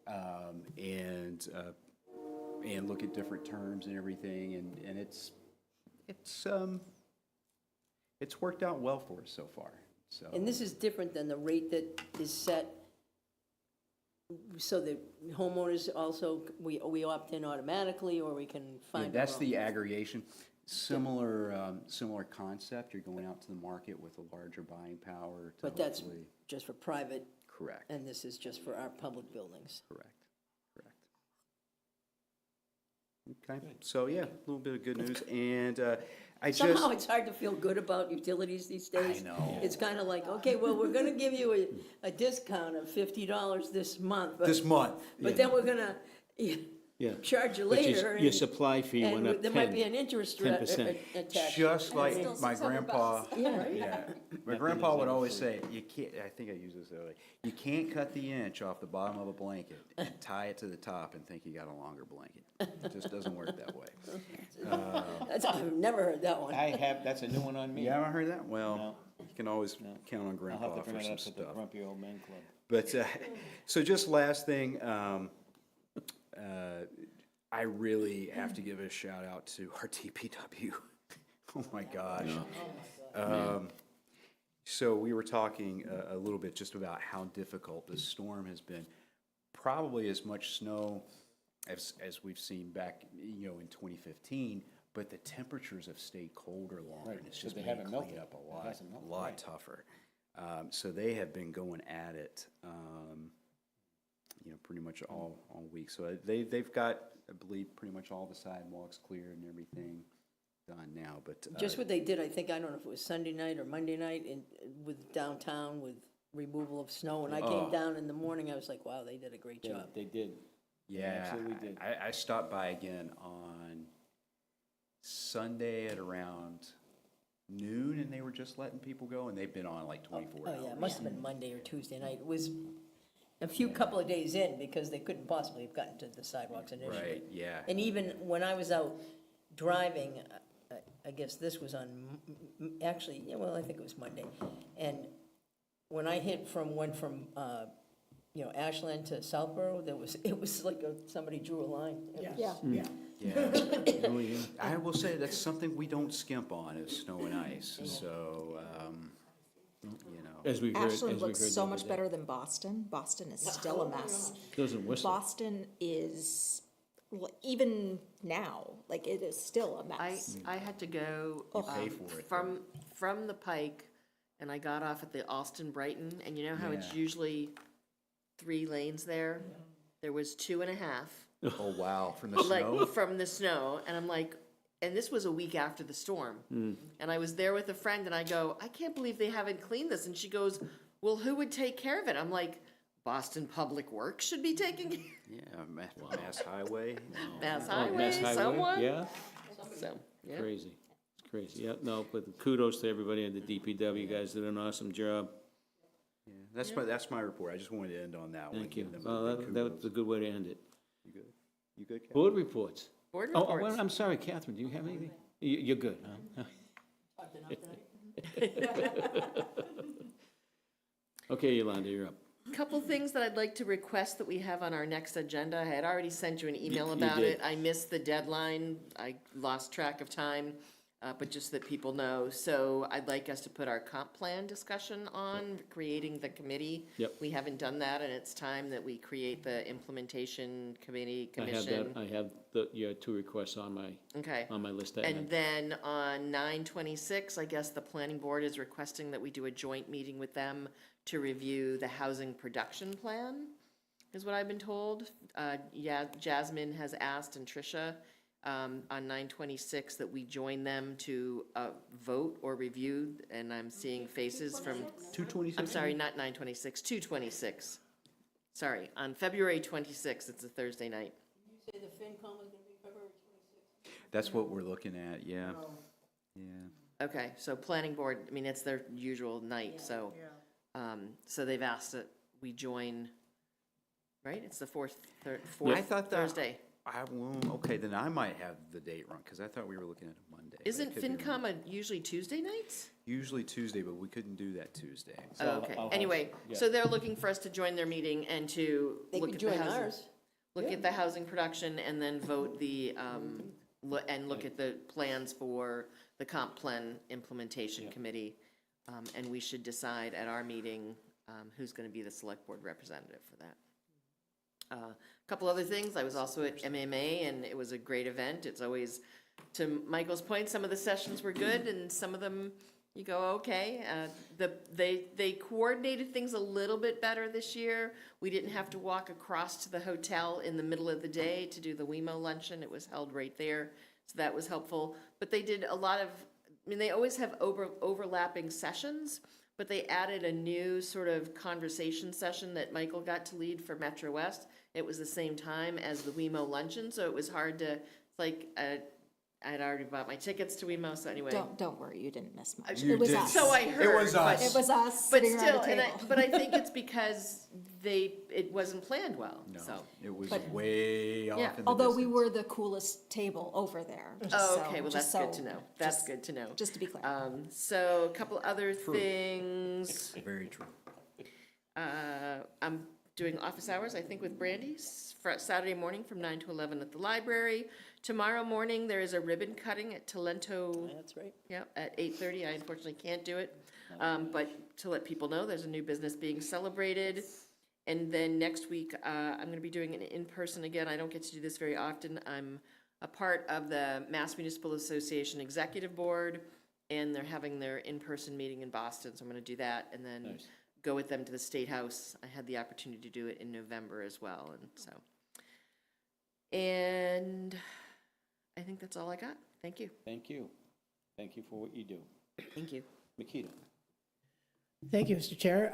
and look at different terms and everything, and it's worked out well for us so far, so. And this is different than the rate that is set, so that homeowners also, we opt in automatically, or we can Yeah, find our that's own? the aggregation. Similar concept, you're going out to the market with a larger buying power to But that's hopefully. just for private, Correct, and this is just for our public buildings. correct. Okay, so yeah, a little bit of good news, and Somehow it's hard to feel good about utilities these days. I know. It's kind of like, okay, well, we're gonna give you a discount of $50 this month. This month. But then we're gonna Yeah. charge you But later. your supply fee went and up there might be an interest rate 10%. attached. Just like still my 600 grandpa, bucks. yeah, my grandpa would always say, you can't, I think I used this earlier, you can't cut the inch off the bottom of a blanket and tie it to the top and think you got a longer blanket. It just doesn't work that way. I've never heard that one. That's a new one on me. You haven't heard that? Well, No. you can always count on I'll have grandpa to for bring it some up at the stuff. Grumpy Old Men Club. But, so just last thing, I really have to give a shout out to our DPW. Oh my gosh. So we were talking a little bit just about how difficult this storm has been. Probably as much snow as we've seen back, in 2015, but the temperatures have stayed colder longer, Right, and it's so just they made haven't cleaning melted. up It a hasn't melted, lot right. tougher. So they have been going at it. you know, pretty much all week. So they've got, I believe, pretty much all the sidewalks cleared and everything done now, but. Just what they did, I think, I don't know if it was Sunday night or Monday night with downtown with removal of snow. When I came down in the morning, I was like, wow, they did a great job. They did. Yeah, Absolutely did. I stopped by again on Sunday at around noon, and they were just letting people go, and they've been on like 24 hours. Oh, yeah, it must have been Monday or Tuesday night. It was a couple of days in because they couldn't possibly have gotten to the sidewalks initially. Right, yeah. And even when I was out driving, I guess this was on, actually, yeah, well, I think it was Monday. And when I went from, you know, Ashland to Southborough, it was like somebody drew a line. It was- Yeah. Yeah. Oh, yeah. I will say that's something we don't skimp on is snow and ice. So, you know. As we heard. Ashland looks so the much other day. better than Boston. Boston is still a mess. Doesn't whistle. Boston is, even now, like, it is still a mess. I had to go pay for it, from the Pike, and I got off at the Austin Brighton, and you know how it's Yeah. usually 3 lanes there? There was 2.5. Oh, wow, from the snow? Like, from the snow, and I'm like, and this was a week after the storm. And I was there with a friend, and I go, I can't believe they haven't cleaned this, and she goes, well, who would take care of it? I'm like, Boston Public Works should be taking care. Yeah, Mass Highway. Mass Oh, Highway, Mass Highway, someone? Yeah, So, yeah. crazy. It's crazy. Yeah, no, but kudos to everybody at the DPW. You guys did an awesome job. Yeah, that's my report. I just wanted to end on that one. Thank you. give them Well, a big that was kudos. a good way to end it. You good? You good, Kat? Board reports. Board Oh, reports. well, I'm sorry, Catherine, do you have anything? You're good, huh? Okay, Yolanda, you're up. Couple things that I'd like to request that we have on our next agenda. I had already sent you an email You about did. it. I missed the deadline. I lost track of time, but just that people know. So I'd like us to put our comp plan discussion on, creating the committee. Yep. We haven't done that, and it's time that we create the implementation committee, I have commission. that, I have your 2 requests on my Okay. list. to And add. then on 9/26, I guess the planning board is requesting that we do a joint meeting with them to review the housing production plan, is what I've been told. Yeah, Jasmine has asked, and Tricia, on 9/26, that we join them to vote or review, and I'm seeing faces from. 226? I'm sorry, not 9/26, 2/26. Sorry, on February 26th, it's a Thursday night. You say the FinCom is gonna be February 26th? That's what we're looking at, yeah. Yeah. Okay, so planning board, I mean, it's their usual night, so. So they've asked that we join, right? It's the fourth I thought that- Thursday. Okay, then I might have the date wrong, because I thought we were looking at a Monday. but it Isn't could be wrong. FinCom usually Tuesday nights? Usually Tuesday, but we couldn't do that Tuesday. Oh, okay, anyway, so they're looking for us to join their meeting and to They look could at the join housing. ours. Look at the housing production and then vote the, and look at the plans for the comp plan implementation committee. And we should decide at our meeting, who's gonna be the select board representative for that. A couple other things, I was also at MMA, and it was a great event. It's always, to Michael's point, some of the sessions were good, and some of them, you go, okay. They coordinated things a little bit better this year. We didn't have to walk across to the hotel in the middle of the day to do the WeMo luncheon. It was held right there, so that was helpful. But they did a lot of, I mean, they always have overlapping sessions, but they added a new sort of conversation session that Michael got to lead for Metro West. It was the same time as the WeMo luncheon, so it was hard to, it's like, I'd already bought my tickets to WeMo, so anyway. Don't worry, you didn't miss much. You It was did. us. So I heard. was but- us. It was us But sitting around still, the table. but I think it's because it wasn't planned well, No, so. it was But- way off Yeah. in the Although we distance. were the coolest table over there. just Oh, so- okay, well, just that's good so- to know. That's just- good to know. Just to be clear. So a couple other things. Very true. I'm doing office hours, I think, with Brandy, for Saturday morning from 9 to 11 at the library. Tomorrow morning, there is a ribbon cutting at Talento. That's right. Yeah, at 8:30. I unfortunately can't do it. But to let people know, there's a new business being celebrated. And then next week, I'm going to be doing an in-person again. I don't get to do this very often. I'm a part of the Mass Municipal Association Executive Board, and they're having their in-person meeting in Boston, so I'm going to do that. And then go with them to the State House. I had the opportunity to do it in November as well, and so. And I think that's all I got. Thank you. Thank you. Thank you for what you do. Thank you. Makita. Thank you, Mr. Chair.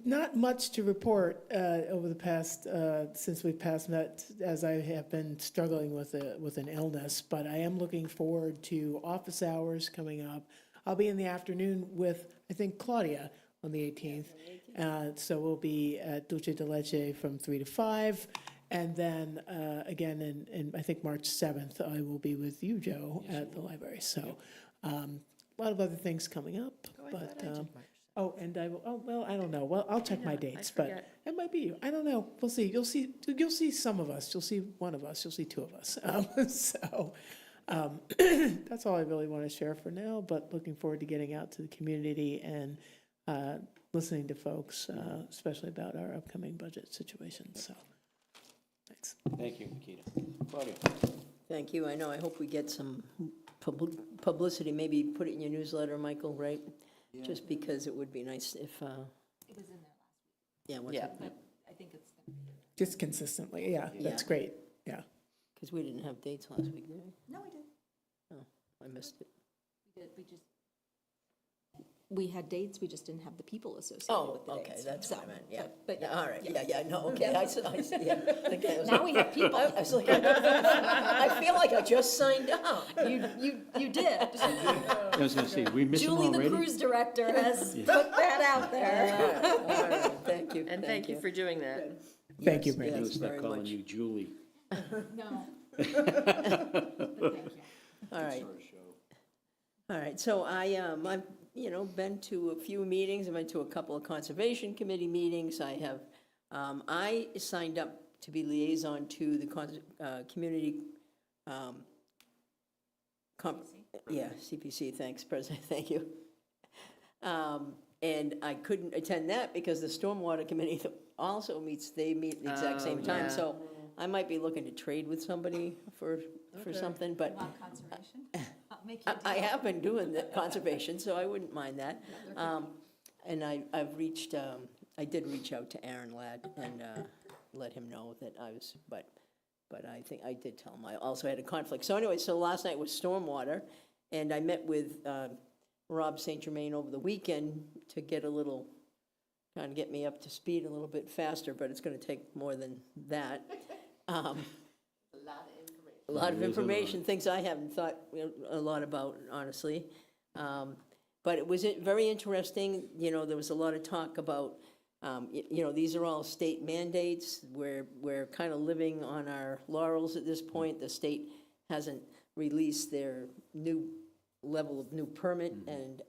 Not much to report over the past, since we've passed met, as I have been struggling with an illness, but I am looking forward to office hours coming up. I'll be in the afternoon with, I think, Claudia on the 18th. So we'll be at Dulce de Leche from 3 to 5. And then again, in I think March 7th, I will be with you, Joe, at the library. So a lot of other things coming up. Oh, and I will, oh, well, I don't know. Well, I'll check my dates, but it might be you. I don't know. We'll see. You'll see some of us. You'll see one of us. You'll see two of us. That's all I really want to share for now, but looking forward to getting out to the community and listening to folks, especially about our upcoming budget situation. So, thanks. Thank you, Makita. Claudia. Thank you. I know, I hope we get some publicity, maybe put it in your newsletter, Michael, right? Yeah. Just because it would be nice if, It was in there last week. yeah, what's Yeah. it? I think it's gonna be. Just consistently. Yeah, that's Yeah. great. Yeah. Because we didn't have dates last week, did we? No, we did. Oh, I missed it. We had dates, we just didn't have the people associated Oh, with the dates. okay, that's what I meant, yeah. But Yeah, all right, yeah, no, okay, I see, yeah. Okay, I was Now like- we have people. I was like, I feel like I just signed up. You did. I was going to say, we missed them Julie, the already? cruise director, has put that out there. All right, thank you. And thank you for doing that. Thank you, Yes, Brandon. I'm going yes, to start very calling much. you Julie. No. But thank you. All right. All right, so I've, been to a few meetings, I've been to a couple of Conservation Committee meetings, I have, I signed up to be liaison to the community, CPC, thanks, President, thank you. And I couldn't attend that because the Stormwater Committee also meets, they meet at the exact same time, yeah. so I might be looking to trade with somebody for something, but. Conservation? I'll make you a I deal. have been doing the conservation, so I wouldn't mind that. And I've reached, I did reach out to Aaron Ladd and let him know that I was, but I think I did tell him I also had a conflict. So anyway, so last night was Stormwater, and I met with Rob St. Germain over the weekend to get a little, kind of get me up to speed a little bit faster, but it's gonna take more than that. A lot of information, things I haven't thought a lot about, honestly. But it was very interesting, there was a lot of talk about, these are all state mandates. We're kind of living on our laurels at this point. The state hasn't released their new level of new permit, and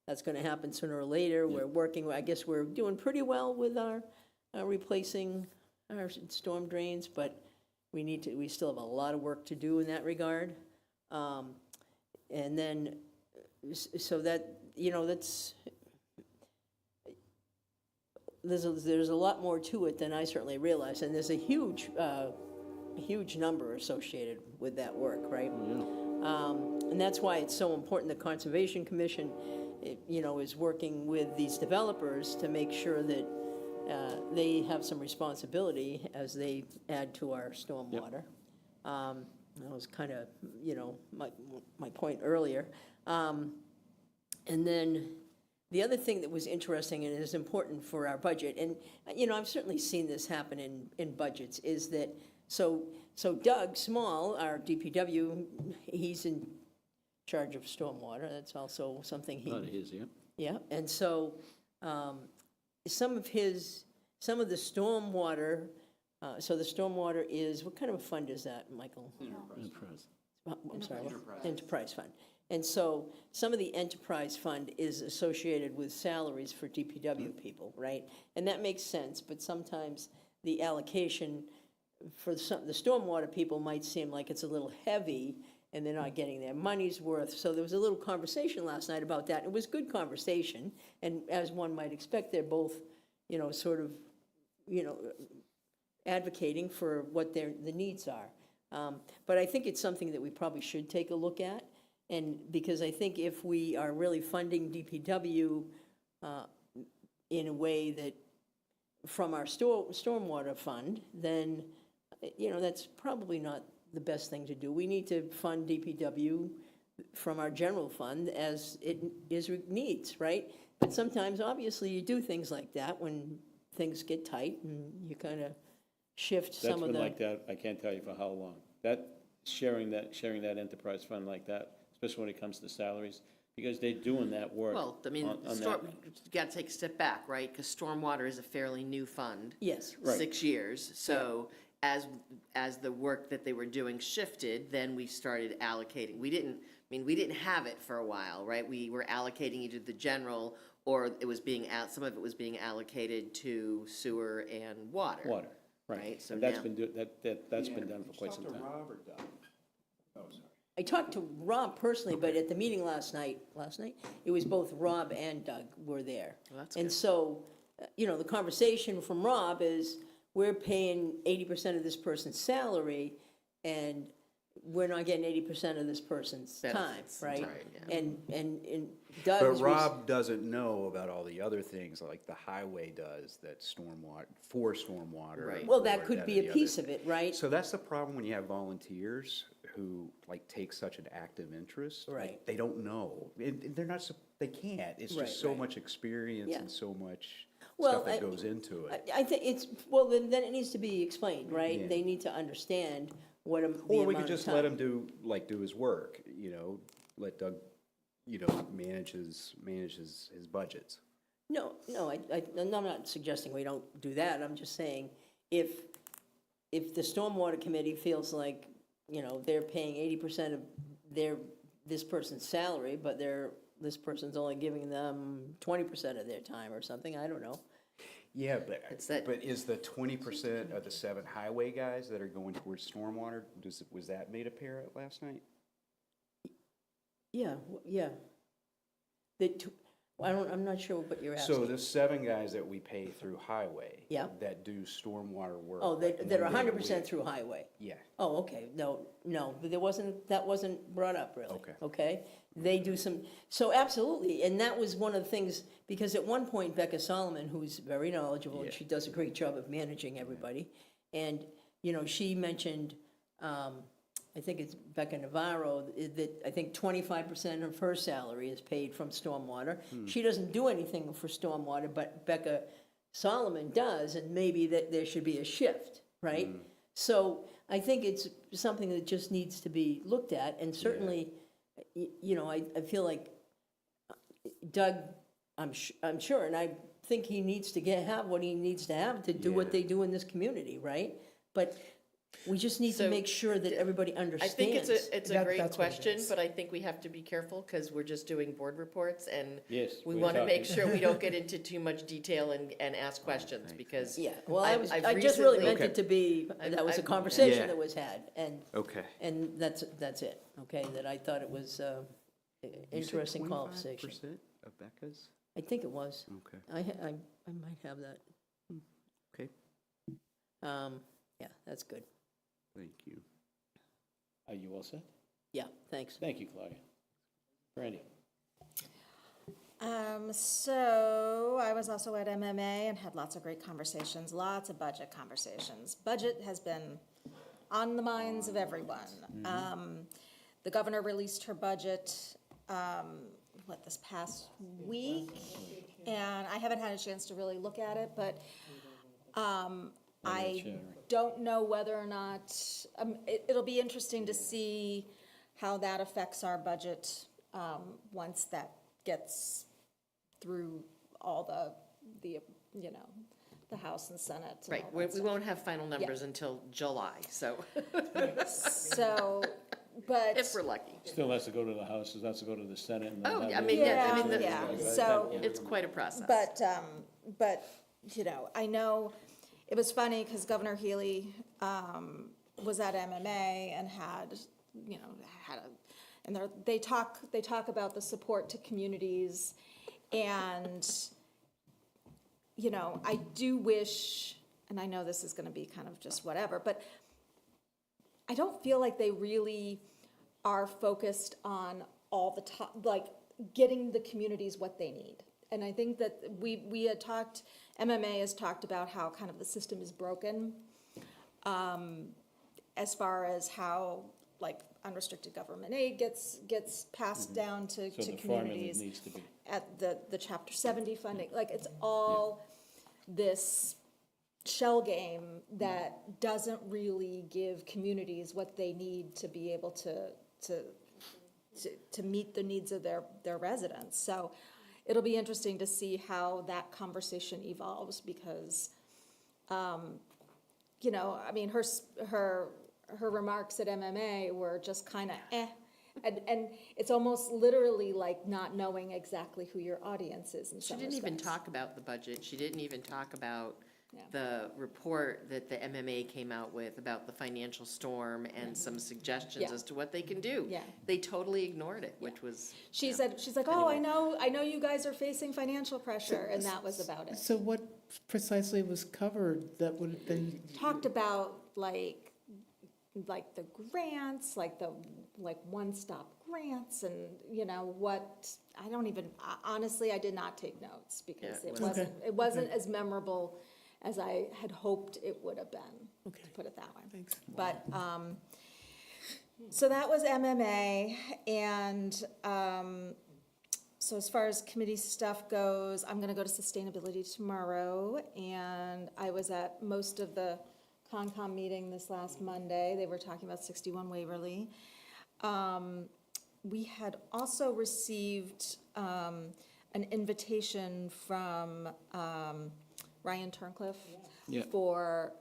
that's going to happen sooner or later. We're working, I guess we're doing pretty well with our replacing our storm drains, but we still have a lot of work to do in that regard. And then, so that, that's, there's a lot more to it than I certainly realized, and there's a huge number associated with that work, right? And that's why it's so important the Conservation Commission, is working with these developers to make sure that they have some responsibility as they add to our stormwater. That was kind of, my point earlier. And then the other thing that was interesting and is important for our budget, and, I've certainly seen this happen in budgets, is that, so Doug Small, our DPW, he's in charge of stormwater. That's also something he. Part of his, yeah. Yeah, and so some of the stormwater, so the stormwater is, what kind of a fund is that, Michael? Enterprise. I'm sorry, Enterprise Fund. And so some of the enterprise fund is associated with salaries for DPW people, right? And that makes sense, but sometimes the allocation for the stormwater people might seem like it's a little heavy and they're not getting their money's worth. So there was a little conversation last night about that. It was good conversation, and as one might expect, they're both, sort of, advocating for what the needs are. But I think it's something that we probably should take a look at, and because I think if we are really funding DPW in a way that, from our stormwater fund, then, that's probably not the best thing to do. We need to fund DPW from our general fund as it needs, right? But sometimes, obviously, you do things like that when things get tight and you kind of shift That's some of been the. like that, I can't tell you for how long. Sharing that enterprise fund like that, especially when it comes to salaries, because they're doing that work. Well, I mean, on you that. got to take a step back, right? Because stormwater is a fairly new fund. Yes. Right. 6 years. So as the work that they were doing shifted, then we started allocating. We didn't have it for a while, right? We were allocating either the general, or it was some of it was being allocated to sewer and water. Water, right. Right, so And that's now- been, that's been done for quite some time. I talked to Rob personally, but at the meeting last night, it was both Rob and Doug were there. Well, that's And good. so, the conversation from Rob is, we're paying 80% of this person's salary, and we're not getting 80% of this person's time, Benefits, right? right, yeah. And Doug. But Rob doesn't know about all the other things like the highway does that stormwater. Right. Well, that or could be a the piece other. of it, right? So that's the problem when you have volunteers who like take such an active interest. Like, Right. they don't know. And they're not, they can't. It's Right, just so right. much experience Yeah. and so much Well, stuff that goes into it. I think then it needs to be explained, right? Yeah. They need to understand what the Or we amount could of just let time. him do his work, let Doug, manage his budgets. No, I'm not suggesting we don't do that. I'm just saying, if the stormwater committee feels like, they're paying 80% of this person's salary, but this person's only giving them 20% of their time or something, I don't know. Yeah, but that- but is the 20% of the 7 highway guys that are going towards stormwater, was that made apparent last night? Yeah, yeah. I'm not sure what you're So asking. the 7 guys that we pay through highway. Yeah. That do stormwater work. Oh, like that are 1 day a 100% week. through highway. Yeah. Oh, okay, no, that wasn't brought up, really. Okay. Okay? They do so absolutely, and that was one of the things, because at one point Becca Solomon, who's very knowledgeable, and Yeah. she does a great job of managing everybody, and, she mentioned, I think it's Becca Navarro, that I think 25% of her salary is paid from stormwater. She doesn't do anything for stormwater, but Becca Solomon does, and maybe that there should be a shift, right? So I think it's something that just needs to be looked at, and certainly, I feel like Doug, I'm sure, and I think he needs to have what he needs to have to do what Yeah. they do in this community, right? But we just need to So, make sure that everybody I understands. think it's a That- great that's what it question, is. but I think we have to be careful because we're just doing board reports and Yes, we we're want to make talking- sure we don't get into too much detail and ask questions because. Yeah, well, I've I just really recently- meant it to be, that was a I've- conversation Yeah. that was had, and Okay. that's it, okay? That I thought it was interesting conversation. 25% of Becca's? I think it was. Okay. I might have that. Okay. Yeah, that's good. Thank you. Are you all set? Yeah, thanks. Thank you, Claudia. Brandy? So I was also at MMA and had lots of great conversations, lots of budget conversations. Budget has been on the minds of everyone. The governor released her budget, this past week? And I haven't had a chance to really look at it, but I don't know whether or not, it'll be interesting to see how that affects our budget once that gets through all the House and Senate. And Right, all we that stuff. won't have final numbers until July, so. So, but. If we're lucky. Still has to go to the House, it has to go to the Senate. And then Oh, have I the- mean, yeah, I mean, Yeah, the- so. it's quite a process. But, I know, it was funny because Governor Healy was at MMA and they talk about the support to communities, and, I do wish, and I know this is gonna be kind of just whatever, but I don't feel like they really are focused on all the top, like, getting the communities what they need. And I think that we had talked, MMA has talked about how kind of the system is broken, as far as how, like, unrestricted government aid gets passed down to So the formula communities. needs to be. At the Chapter 70 funding, like, it's all this shell game that doesn't really give communities what they need to be able to meet the needs of their residents. So it'll be interesting to see how that conversation evolves, because, you know, I mean, her remarks at MMA were just kind of and it's almost literally like not knowing exactly who your audience is in She some didn't even respects. talk about the budget. She didn't even talk about the report that the MMA came out with about the financial storm and some suggestions Yeah. as to what they can do. Yeah. They totally ignored it, which was. She said, she's like, oh, I know you guys are facing financial pressure, and that was about it. So what precisely was covered that would have been? Talked about like the grants, like one-stop grants, and you know what, I don't even, honestly, I did not take notes because Yeah, it wasn't as memorable as I had hoped it would have been, to put it that way. Thanks. But, so that was MMA, and, so as far as committee stuff goes, I'm gonna go to sustainability tomorrow, and I was at most of the Concom meeting this last Monday. They were talking about 61 Waverly. We had also received an invitation from Ryan Turncliffe Yeah. for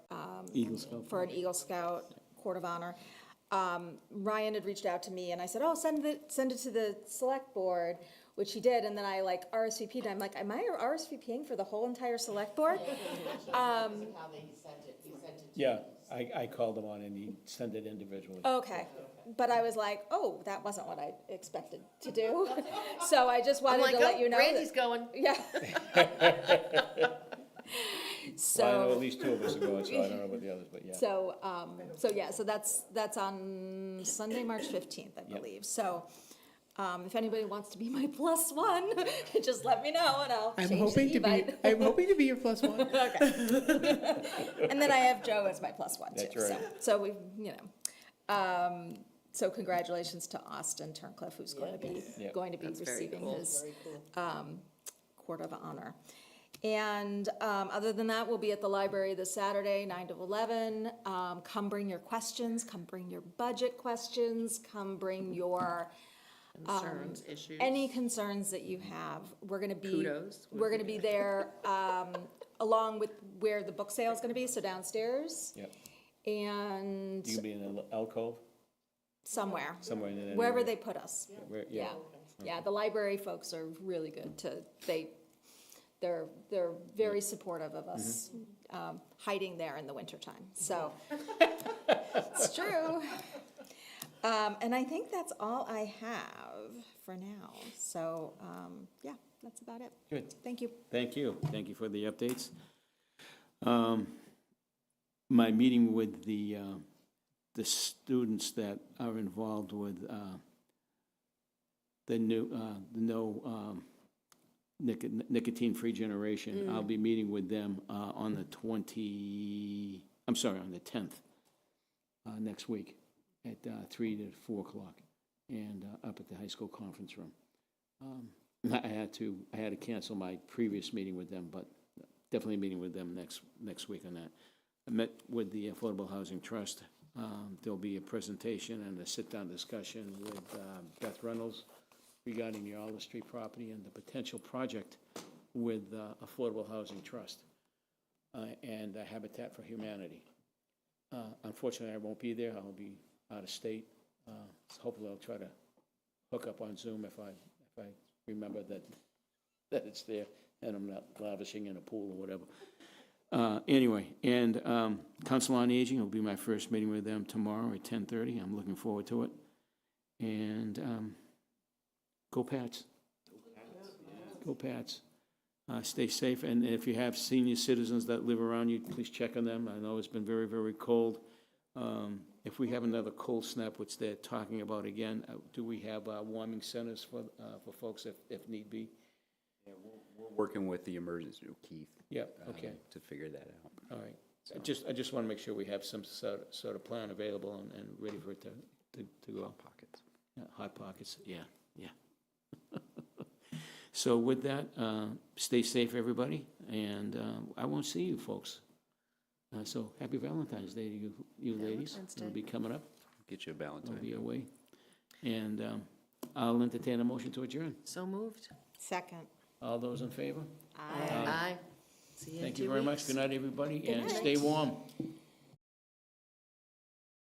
Eagle Scout. for an Eagle Scout Court of Honor. Ryan had reached out to me, and I said, "Oh, send it to the select board," which he did. And then I like RSVP'd. I'm like, "Am I RSVPing for the whole entire select board?" Yeah, I called him on and he sent it individually. Okay, but I was like, "Oh, that wasn't what I expected to do." So I just wanted to let you know. Randy's going. Yeah. Well, I know at least two of us are going, so I don't know about the others, but yeah. So that's on Sunday, March 15th, I believe. So, if anybody wants to be my plus one, just let me know and I'll change the Evite. I'm hoping to be your plus one. Okay. And then I have Joe as my plus one too. That's right. So we, you know, so congratulations to Austin Turncliffe, who's going to be That's very receiving cool. his Court of Honor. And other than that, we'll be at the library this Saturday, 9 to 11. Come bring your questions, come bring your budget questions, come bring your Concerns, issues. any concerns that you have. We're gonna be Kudos. we're gonna be there along with where the book sale is gonna be, so downstairs. Yep. And You can be in an alcove, somewhere, somewhere in that wherever area. they put us. Yeah. Yeah, the library folks are really good they're very supportive of us hiding there in the wintertime, so it's true. And I think that's all I have for now, so, yeah, that's about it. Good. Thank you. Thank you. Thank you for the updates. My meeting with the students that are involved with the no nicotine-free generation, I'll be meeting with them on the 10th, next week at 3 to 4 o'clock, and up at the high school conference room. I had to cancel my previous meeting with them, but definitely meeting with them next week on that. I met with the Affordable Housing Trust. There'll be a presentation and a sit-down discussion with Beth Reynolds regarding the Olive Street property and the potential project with Affordable Housing Trust and Habitat for Humanity. Unfortunately, I won't be there. I'll be out of state. So hopefully, I'll try to hook up on Zoom if I remember that it's there and I'm not lavishing in a pool or whatever. Anyway, and Council on Aging will be my first meeting with them tomorrow at 10:30. I'm looking forward to it. And go Pats. Go Pats. Stay safe, and if you have senior citizens that live around you, please check on them. I know it's been very, very cold. If we have another cold snap, which they're talking about again, do we have warming centers for folks if need be? Yeah, we're working with the emergency, Keith. Yeah, okay. To figure that out. All right. I just want to make sure we have some sort of plan available and ready for it to go. Hot pockets. Yeah, hot pockets, yeah. So with that, stay safe, everybody, and I won't see you folks. So happy Valentine's Day to you ladies. Valentine's It'll Day. be coming up. Get you a I'll Valentine. be away. And I'll entertain a motion to adjourn. So moved. Second. All those in favor? Aye. See you in Thank 2 you very much. weeks. Good night, everybody, and stay warm.